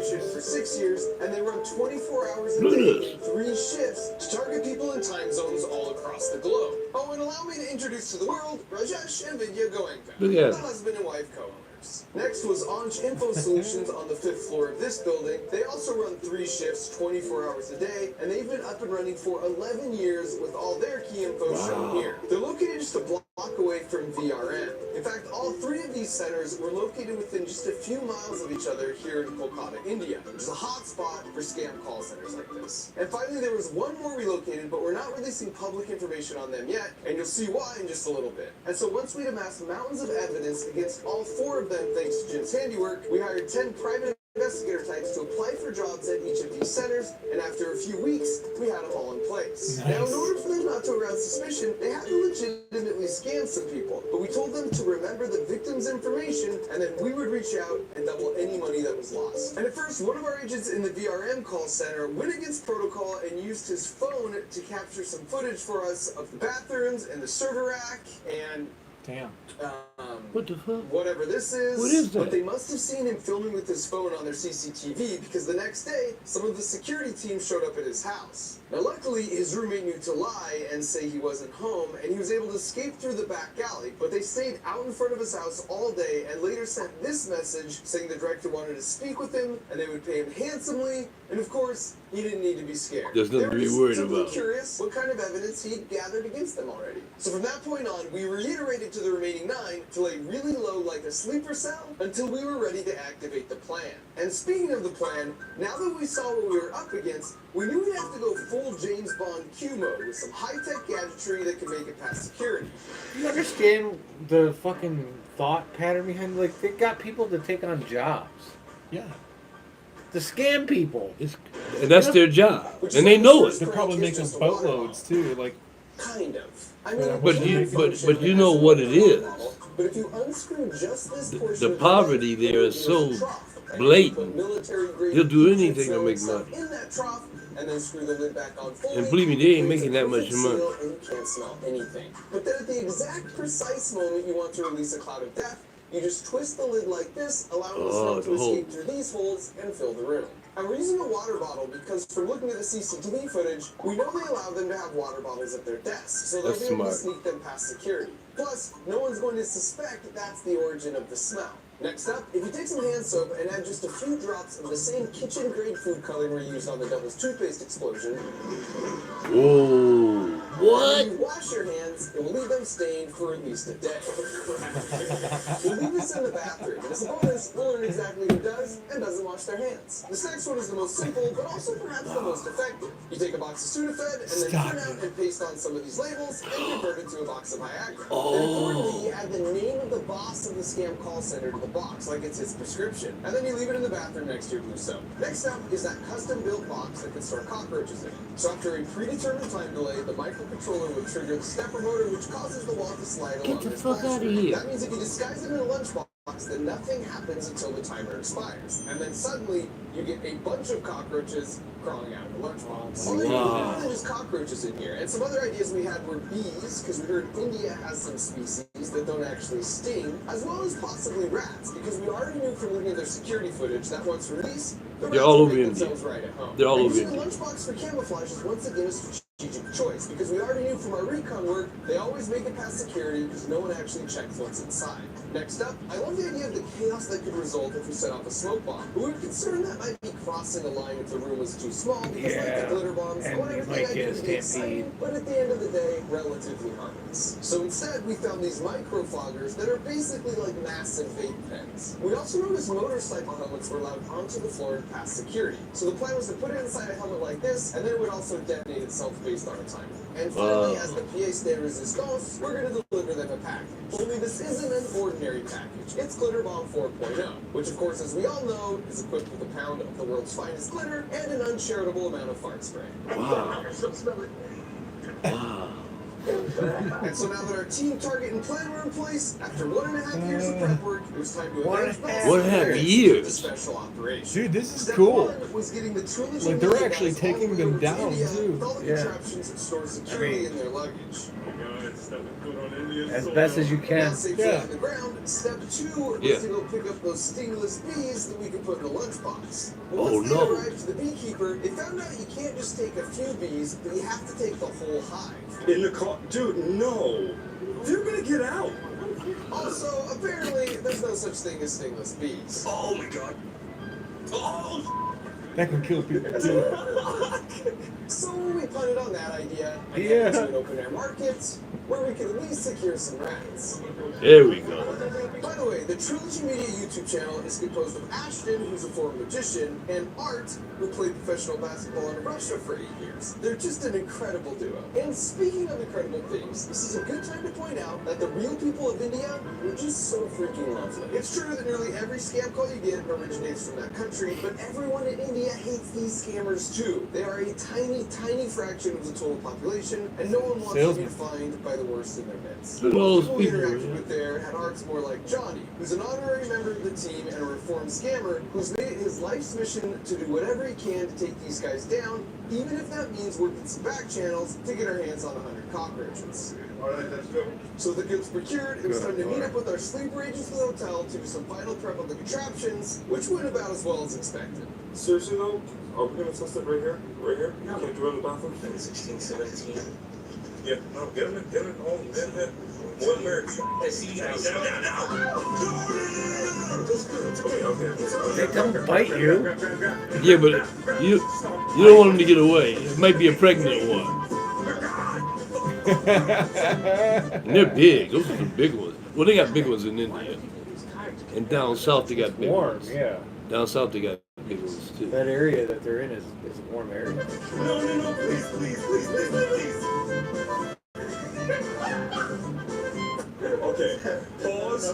shift for 6 years, and they run 24 hours a Look at day this. in 3 shifts to target people in time zones all across the globe. Oh, and allow me to introduce to the world Rajesh and Vidya Goenka, Look at the it. husband and wife co-owners. Next was Anj Info Solutions on the 5th floor of this building. They also run 3 shifts, 24 hours a day, and they've been up and running for 11 years with all their key info shown here. They're located just a block away from VRM. In fact, all 3 of these centers were located within just a few miles of each other here in Kolkata, India, which is a hot spot for scam call centers like this. And finally, there was one more relocated, but we're not releasing public information on them yet, and you'll see why in just a little bit. And so once we'd amassed mountains of evidence against all 4 of them thanks to Jim's handiwork, we hired 10 private investigator types to apply for jobs at each of these centers, and after a few weeks, we had them all in place. Now, in order for them not to arouse suspicion, they had to legitimately scan some people, but we told them to remember the victim's information, and then we would reach out and double any money that was lost. And at first, one of our agents in the VRM call center went against protocol and used his phone to capture some footage for us of the bathrooms and the server rack, and Damn. What the fuck? Whatever this is. What is that? But they must have seen him filming with his phone on their CCTV because the next day, some of the security team showed up at his house. Now, luckily, his roommate knew to lie and say he wasn't home, and he was able to escape through the back alley. But they stayed out in front of his house all day and later sent this message saying the director wanted to speak with him and they would pay him handsomely. And of course, he didn't need to be scared. There's nothing to be worried simply about. Curious what kind of evidence he'd gathered against them already. So from that point on, we reiterated to the remaining 9 to lay really low like a sleeper cell until we were ready to activate the plan. And speaking of the plan, now that we saw what we were up against, we knew we'd have to go full James Bond Q mode with some high-tech gadgetry that could make it past security. You understand the fucking thought pattern behind it? Like, they got people to take on jobs. Yeah. To scam people. And that's their job. And they know it. They're probably making boatloads too, like. Kind of. I mean, But you know what it is. But if you unscrew just this The poverty there is so blatant. He'll do anything to make money. in that trough and then screw the lid back on fully, And believe me, they ain't making that much money. and you can't smell anything. But then at the exact precise moment you want to release a cloud of death, you just twist the lid like this, allowing the smoke to escape through these holes and fill the room. And we're using a water bottle because from looking at the CCTV footage, we know they allow them to have water bottles at their desks, so they'll That's be able to smart. sneak them past security. Plus, no one's going to suspect that's the origin of the smell. Next up, if you take some hand soap and add just a few drops of the same kitchen-grade food coloring we used on the Devil's Toothpaste explosion, Whoa. What? when you wash your hands, it will leave them stained for at least a day. We'll leave this in the bathroom, and as a bonus, we'll learn exactly who does and doesn't wash their hands. This next one is the most simple, but also perhaps the most effective. You take a box of Sudafed and then print out and paste on some of these labels and convert it to a box of Viagra. And importantly, you add the name of the boss of the scam call center to the box, like it's his prescription. And then you leave it in the bathroom next to your blue soap. Next up is that custom-built box that can store cockroaches in. So after a predetermined time delay, the microcontroller would trigger the stepper motor, which causes the wall to slide along the this fuck flash. outta here. That means if you disguise it in a lunchbox, then nothing happens until the timer expires. And then suddenly, you get a bunch of cockroaches crawling out of the lunchbox. Only more than just cockroaches in here. And some other ideas we had were bees, because we heard India has some species that don't actually sting, as well as possibly rats, because we already knew from looking at their security footage that once released, the They're rats all would over make India. themselves right at home. They're all And over using a India. lunchbox for camouflage is once again a strategic choice, because we already knew from our recon work, they always make it past security because no one actually checks what's inside. Next up, I love the idea of the chaos that could result if we set off a smoke bomb, but we were concerned that might be crossing a line if the room was too small, because like the glitter bombs, and whatever you thing might I get a could be stampede. exciting, but at the end of the day, relatively harmless. So instead, we found these microfoggers that are basically like massive vape pens. We also noticed motorcycle helmets were allowed onto the floor and past security. So the plan was to put it inside a helmet like this, and then it would also detonate itself based on a timer. And finally, as the pièce de résistance, we're going to deliver them a package. Only this isn't an ordinary package. It's Glitter Bomb 4.0, which of course, as we all know, is equipped with a pound of the world's finest glitter and an uncharitable amount of fart spray. Wow. And so now that our team target and plan were in place, after 1.5 years of prep work, it was time to advance 1.5 years? the special operation. Dude, this is Step cool. one was getting the trilogy Like, they're media actually guys all taking the way them over to down, India too. with all the contraptions stored securely in their luggage. As best as you can. Now safely on the ground, step 2 was Yeah. to go pick up those stingless bees that we could put in the lunchbox. But Oh, once they no. arrived to the beekeeper, they found out you can't just take a few bees, but you have to take the whole hive. In the car, dude, no. They're gonna get out. Also, apparently, there's no such thing as stingless bees. Oh my god. Oh! That can kill people too. So we punted on that idea and Yeah. headed to an open air market where we could at least secure some rats. There we go. By the way, the Trilogy Media YouTube channel is composed of Ashton, who's a former magician, and Art, who played professional basketball in Russia for 8 years. They're just an incredible duo. And speaking of incredible things, this is a good time to point out that the real people of India were just so freaking lovely. It's true that nearly every scam call you get originates from that country, but everyone in India hates these scammers too. They are a tiny, tiny fraction of the total population, and no one wants to be defined by the worst in their midst. Look at all Most those people we people, interacted with there had arts more like Johnny, who's an honorary member of the team and a reformed scammer who's made it his life's mission to do whatever he can to take these guys down, even if that means working some back channels to get our hands on 100 cockroaches. All right, let's go. So the goods procured, it was time to meet up with our sleeper agents at the hotel to do some final prep on the contraptions, which went about as well as expected. Seriously though, are we gonna test it right here? Right here? You can't do it in the bathroom? 16, 17. Yeah, no, get him in, oh, get him in. More than Mary. I see you guys. Okay. They don't bite you. Yeah, but you don't want them to get away. It might be a pregnant one. And they're big. Those are the big ones. Well, they got big ones in India. And down south they got big Warm, ones. yeah. Down south they got big ones too. That area that they're in is a warm area. No, please. Okay, pause.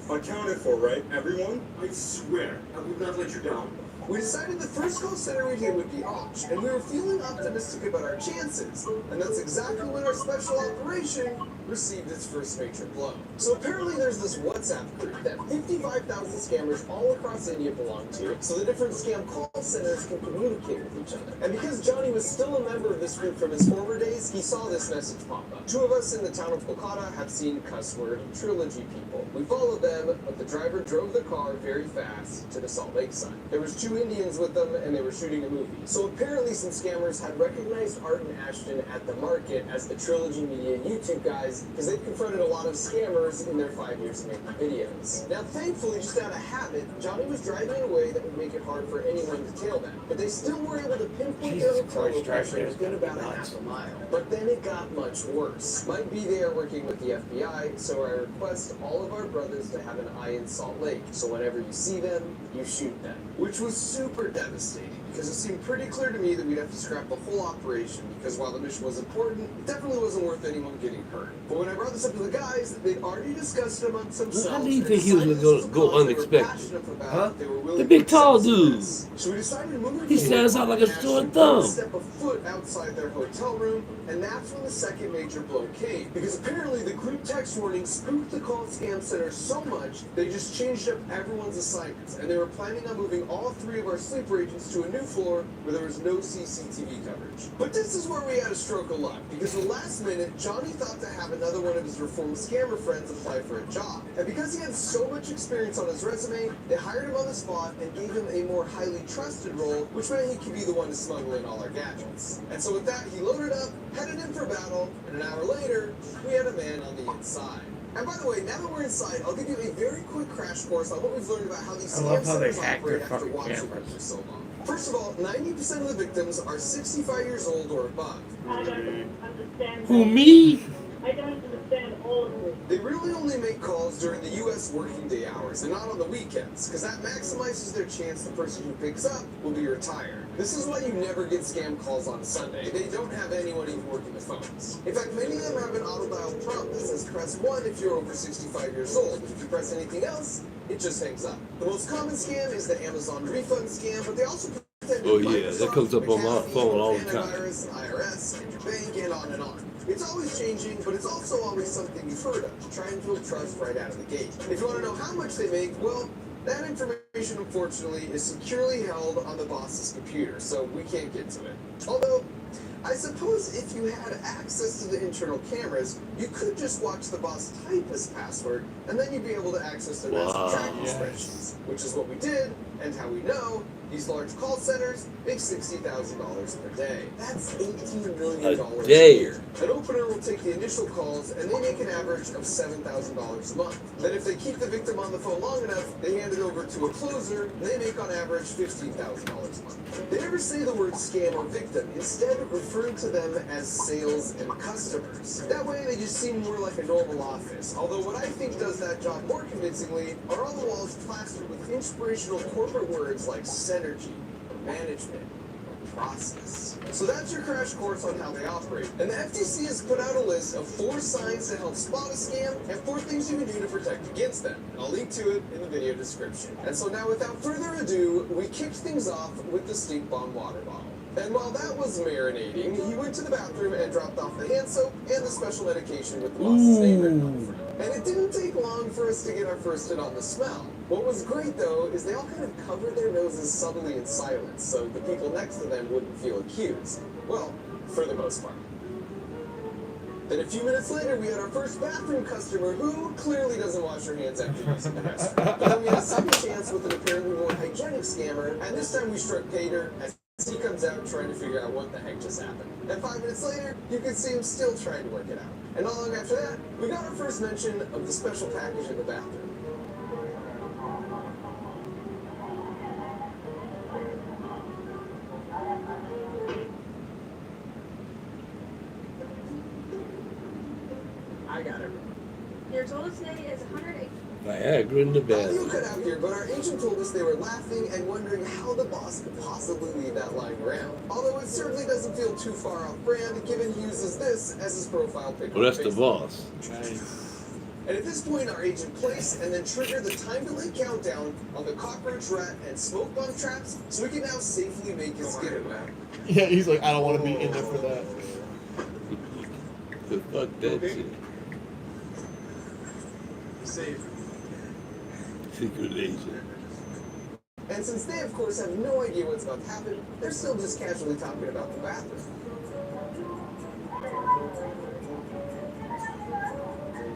Accounted for, right? Everyone? I swear, I will not let you down. We decided the first call center we hit would be Arch, and we were feeling optimistic about our chances. And that's exactly when our special operation received its first major blow. So apparently there's this WhatsApp group that 55,000 scammers all across India belong to, so the different scam call centers can communicate with each other. And because Johnny was still a member of this group from his former days, he saw this message pop up. Two of us in the town of Kolkata have seen cuss word trilogy people. We followed them, but the driver drove the car very fast to the Salt Lake side. There was 2 Indians with them, and they were shooting a movie. So apparently some scammers had recognized Art and Ashton at the market as the Trilogy Media YouTube guys, because they've confronted a lot of scammers in their 5 years of making videos. Now thankfully, just out of habit, Johnny was driving in a way that would make it hard for anyone to tail them. But they still were able to pinpoint their hotel location within about a half a mile. But then it got much worse. Might be they are working with the FBI, so I request all of our brothers to have an eye in Salt Lake. So whenever you see them, you shoot them. Which was super devastating, because it seemed pretty clear to me that we'd have to scrap the whole operation, because while the mission was important, it definitely wasn't worth anyone getting hurt. But when I brought this up to the guys, they'd already discussed it amongst themselves. How do you think he was going to go unexpected? Huh? The big tall dude. So we decided moving He stands out like a sore thumb. Step a foot outside their hotel room, and that's when the second major blow came. Because apparently the group text warning spooked the call scam center so much, they just changed up everyone's assignments, and they were planning on moving all 3 of our sleeper agents to a new floor where there was no CCTV coverage. But this is where we had a stroke of luck, because at the last minute, Johnny thought to have another one of his reformed scammer friends apply for a job. And because he had so much experience on his resume, they hired him on the spot and gave him a more highly trusted role, which meant he could be the one to smuggle in all our gadgets. And so with that, he loaded up, headed in for battle, and an hour later, we had a man on the inside. And by the way, now that we're inside, I'll give you a very quick crash course on what we've learned about how these scam centers operate after watching them for so long. First of all, 90% of the victims are 65 years old or above. I don't understand. Who, me? I don't understand all of this. They really only make calls during the U.S. working day hours and not on the weekends, because that maximizes their chance the person who picks up will be retired. This is why you never get scam calls on Sunday. They don't have anyone even working the phones. In fact, many of them have an auto-dial prompt that says press 1 if you're over 65 years old. If you press anything else, it just hangs up. The most common scam is the Amazon refund scam, but they also Oh yeah, that comes up on my phone all the time. Antivirus, IRS, and your bank, and on and on. It's always changing, but it's also always something you've heard of to try and build trust right out of the gate. If you want to know how much they make, well, that information, unfortunately, is securely held on the boss's computer, so we can't get to it. Although, I suppose if you had access to the internal cameras, you could just watch the boss type his password, and then you'd be able to access their massive tracking spreadsheets, which is what we did, and how we know these large call centers make $60,000 per day. That's $18 million a year. An opener will take the initial calls, and they make an average of $7,000 a month. Then if they keep the victim on the phone long enough, they hand it over to a closer, and they make on average $15,000 a month. They never say the word scam or victim, instead referring to them as sales and customers. That way they just seem more like a normal office. Although what I think does that job more convincingly are all the walls plastered with inspirational corporate words like synergy, management, process. So that's your crash course on how they operate. And the FTC has put out a list of 4 signs to help spot a scam and 4 things you can do to protect against them. And I'll link to it in the video description. And so now without further ado, we kicked things off with the stink bomb water bottle. And while that was marinating, he went to the bathroom and dropped off the hand soap and the special medication with the boss's name written on the front. And it didn't take long for us to get our first hit on the smell. What was great though is they all kind of covered their noses subtly in silence so the people. people next to them wouldn't feel accused. Well, for the most part. Then a few minutes later, we had our first bathroom customer who clearly doesn't wash her hands after using the restroom. But then we had a second chance with an apparently more hygienic scammer, and this time we struck pay dirt as he comes out trying to figure out what the heck just happened. And 5 minutes later, you can see him still trying to work it out. And not long after that, we got our first mention of the special package in the bathroom. I got it. Your total today is 108. Viagra in the Audio bathroom. cut out here, but our agent told us they were laughing and wondering how the boss could possibly leave that lying around. Although it certainly doesn't feel too far off brand, given he uses this as his profile picture. Well, that's the boss. And at this point, our agent placed and then triggered the time delay countdown on the cockroach, rat, and smoke bomb traps, so we can now safely make his getaway. Yeah, he's like, I don't want to be in there for that. Fuck that shit. Safe. Secret agent. And since they, of course, have no idea what's about to happen, they're still just casually talking about the bathroom.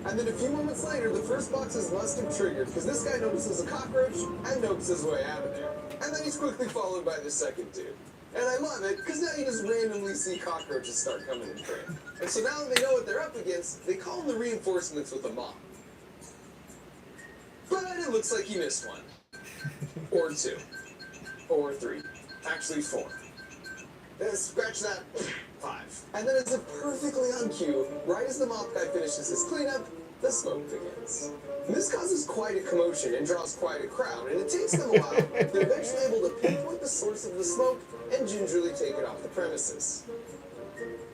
And then a few moments later, the first boxes must have triggered, because this guy notices a cockroach and nopes his way out of there. And then he's quickly followed by the second dude. And I love it, because now you just randomly see cockroaches start coming in train. And so now that they know what they're up against, they call in the reinforcements with a mop. But it looks like he missed one. Or 2. Or 3. Actually 4. Scratch that. 5. And then as if perfectly on cue, right as the mop guy finishes his cleanup, the smoke begins. And this causes quite a commotion and draws quite a crowd, and it takes them a while, but they're eventually able to pinpoint the source of the smoke and gingerly take it off the premises.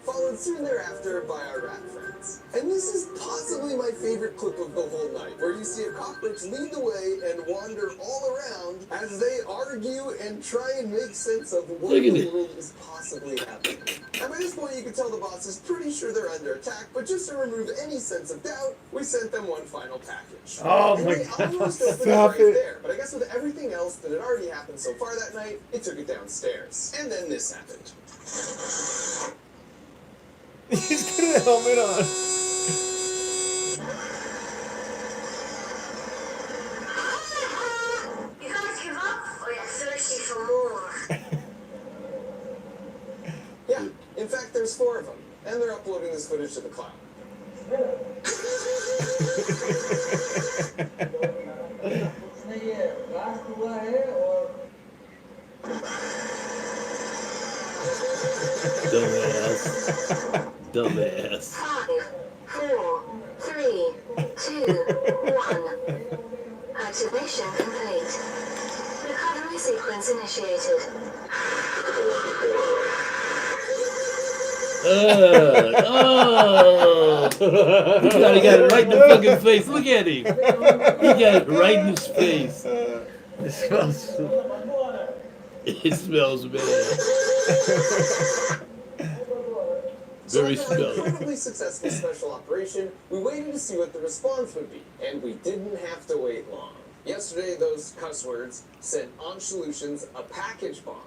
Followed soon thereafter by our rat friends. And this is possibly my favorite clip of the whole night, where you see a cockroach lead the way and wander all around as they argue and try and make sense of what in the world is possibly happening. And by this point, you can tell the boss is pretty sure they're under attack, but just to remove any sense of doubt, we sent them one final package. Oh and my they God, almost opened stop it right it. there, but I guess with everything else that had already happened so far that night, it took it downstairs. And then this happened. He's putting a helmet on. You guys give up, or you're thirsty for more? Yeah, in fact, there's 4 of them, and they're uploading this footage to the cloud. Dumbass. Dumbass. 5, 4, 3, 2, 1. Activation complete. Recovery sequence initiated. He got it right in the fucking face. Look at him. He got it right in his face. It smells. It smells bad. Very So after an incredibly successful special operation, we waited to see what the response would be, and we didn't have to wait long. Yesterday, those cuss words sent On Solutions a package bomb,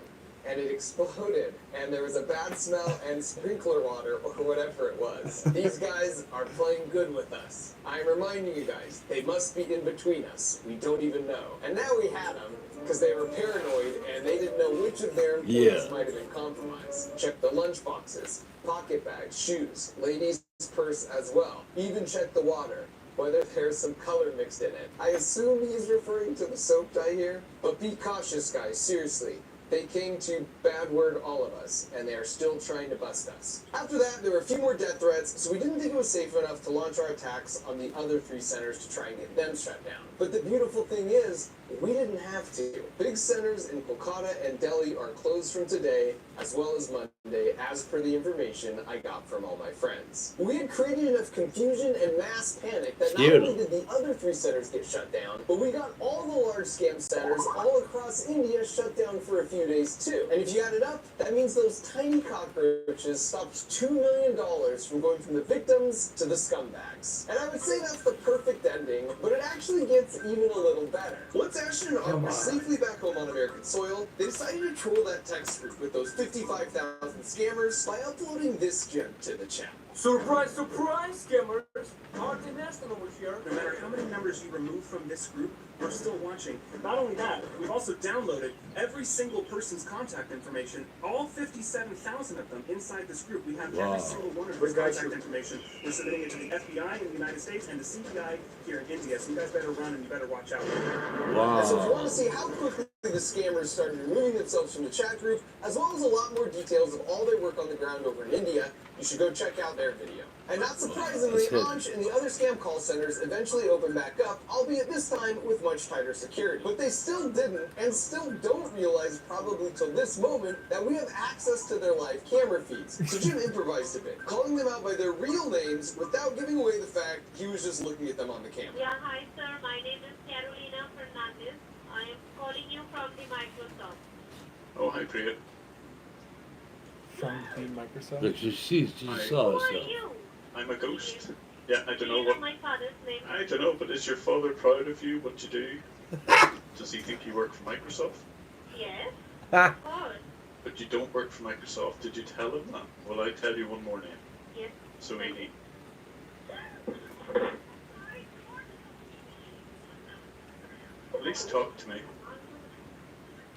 and it exploded, and there was a bad smell and sprinkler water, or whatever it was. These guys are playing good with us. I'm reminding you guys, they must be in between us. We don't even know. And now we had them, because they were paranoid, and they didn't know which of their employees might have been compromised. Check the lunch boxes, pocket bags, shoes, ladies' purse as well. Even check the water, whether there's some color mixed in it. I assume he's referring to the soap dye here, but be cautious, guys, seriously. They came to bad word all of us, and they are still trying to bust us. After that, there were a few more death threats, so we didn't think it was safe enough to launch our attacks on the other 3 centers to try and get them shut down. But the beautiful thing is, we didn't have to. Big centers in Kolkata and Delhi are closed from today, as well as Monday, as per the information I got from all my friends. We had created enough confusion and mass panic that not only did the other 3 centers get shut down, but we got all the large scam centers all across India shut down for a few days too. And if you add it up, that means those tiny cockroaches stopped $2 million from going from the victims to the scumbags. And I would say that's the perfect ending, but it actually gets gets even a little better. Once Ashton and Art were safely back home on American soil, they decided to troll that text group with those 55,000 scammers by uploading this gem to the chat. Surprise, surprise, scammers! Martin Neston over here. No matter how many members you remove from this group, we're still watching. Not only that, we've also downloaded every single person's contact information, all 57,000 of them inside this group. We have every single one of their contact information. We're submitting it to the FBI in the United States and the CPI here in India, so you guys better run and you better watch out. And so if you want to see how quickly the scammers started removing themselves from the chat group, as well as a lot more details of all their work on the ground over in India, you should go check out their video. And not surprisingly, Anj and the other scam call centers eventually opened back up, albeit this time with much tighter security. But they still didn't, and still don't realize probably till this moment, that we have access to their live camera feeds. So Jim improvised a bit, calling them out by their real names without giving away the fact he was just looking at them on the camera. Yeah, hi sir, my name is Carolina Fernandez. I am calling you from the Microsoft. Oh, hi, Priya. From Team Microsoft. Look, she saw Who herself. are you? I'm a ghost. Yeah, I don't Do know you what. know my father's name? I don't know, but is your father proud of you? What you do? Does he think you work for Microsoft? Yes, of course. But you don't work for Microsoft. Did you tell him that? Well, I tell you one more name. Yes. Sweeney. At least talk to me.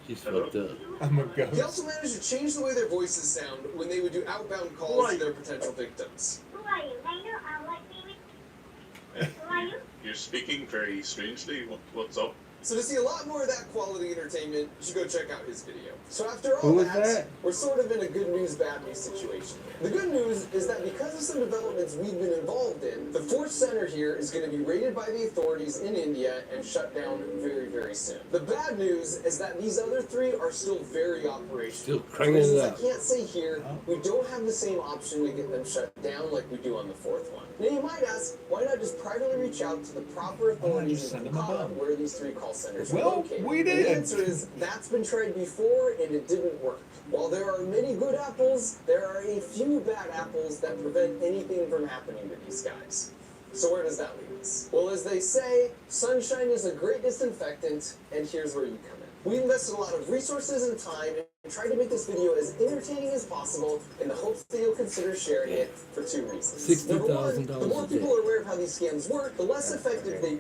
She's fucked up. I'm a He ghost. also managed to change the way their voices sound when they would do outbound calls to their potential victims. Who are you? Later, I'll let you. Who are you? You're speaking very strangely. What's up? So to see a lot more of that quality entertainment, you should go check out his video. So after all Who was that, that? we're sort of in a good news, bad news situation here. The good news is that because of some developments we've been involved in, the fourth center here is going to be raided by the authorities in India and shut down very, very soon. The bad news is that these other three are still very operational. Still For cranking reasons it I up. can't say here, we don't have the same option to get them shut down like we do on the fourth one. Now you might ask, why not just privately reach out to the proper authorities just in send them a Kolkata bomb? where these three call centers are Well, located? we And did. the answer is that's been tried before and it didn't work. While there are many good apples, there are a few bad apples that prevent anything from happening to these guys. So where does that leave us? Well, as they say, sunshine is a great disinfectant, and here's where you come in. We invested a lot of resources and time and tried to make this video as entertaining as possible in the hopes that you'll consider sharing it for two reasons. Number one, the more $60,000 a people day. are aware of how these scams work, the less effective they...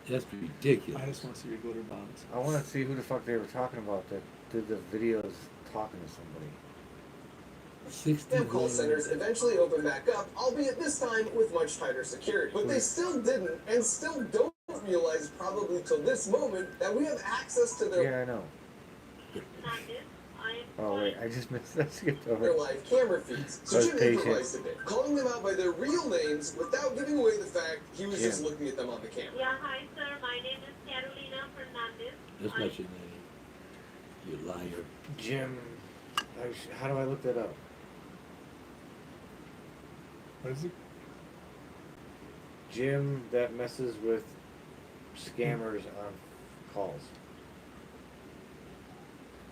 That's ridiculous. I just want to see your glitter bombs. I want to see who the fuck they were talking about that did the videos talking to somebody. Scam call centers eventually opened back up, albeit this time with much tighter security. But they still didn't, and still don't realize probably till this moment, that we have access to their... Yeah, I know. Oh wait, I just missed that. Skipped over. their live camera feeds. So That's Jim patient. improvised a bit, calling them out by their real names without giving away the fact he was just Jim. looking at them on the camera. Yeah, hi sir, my name is Carolina Fernandez. That's not your name. You liar. Jim. How do I look that up? What is it? Jim that messes with scammers on calls.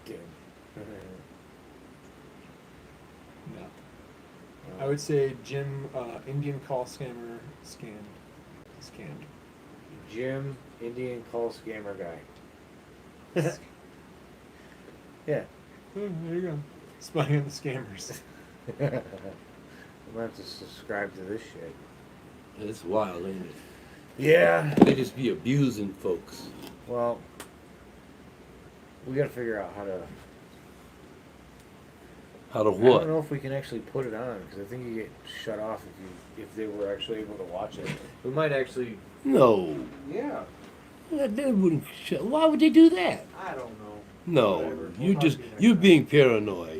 Jim. No. I would say Jim, Indian call scammer, scammed. Jim, Indian call scammer guy. Yeah. There you go. Spying on the scammers. I'm gonna have to subscribe to this shit. It's wild, ain't it? Yeah. They just be abusing folks. Well, we gotta figure out how to. How to I what? don't know if we can actually put it on because I think you get shut off if they were actually able to watch it. We might actually. No. Yeah. Yeah, they wouldn't. Why would they do that? I don't know. No, Whatever. you just you're being paranoid.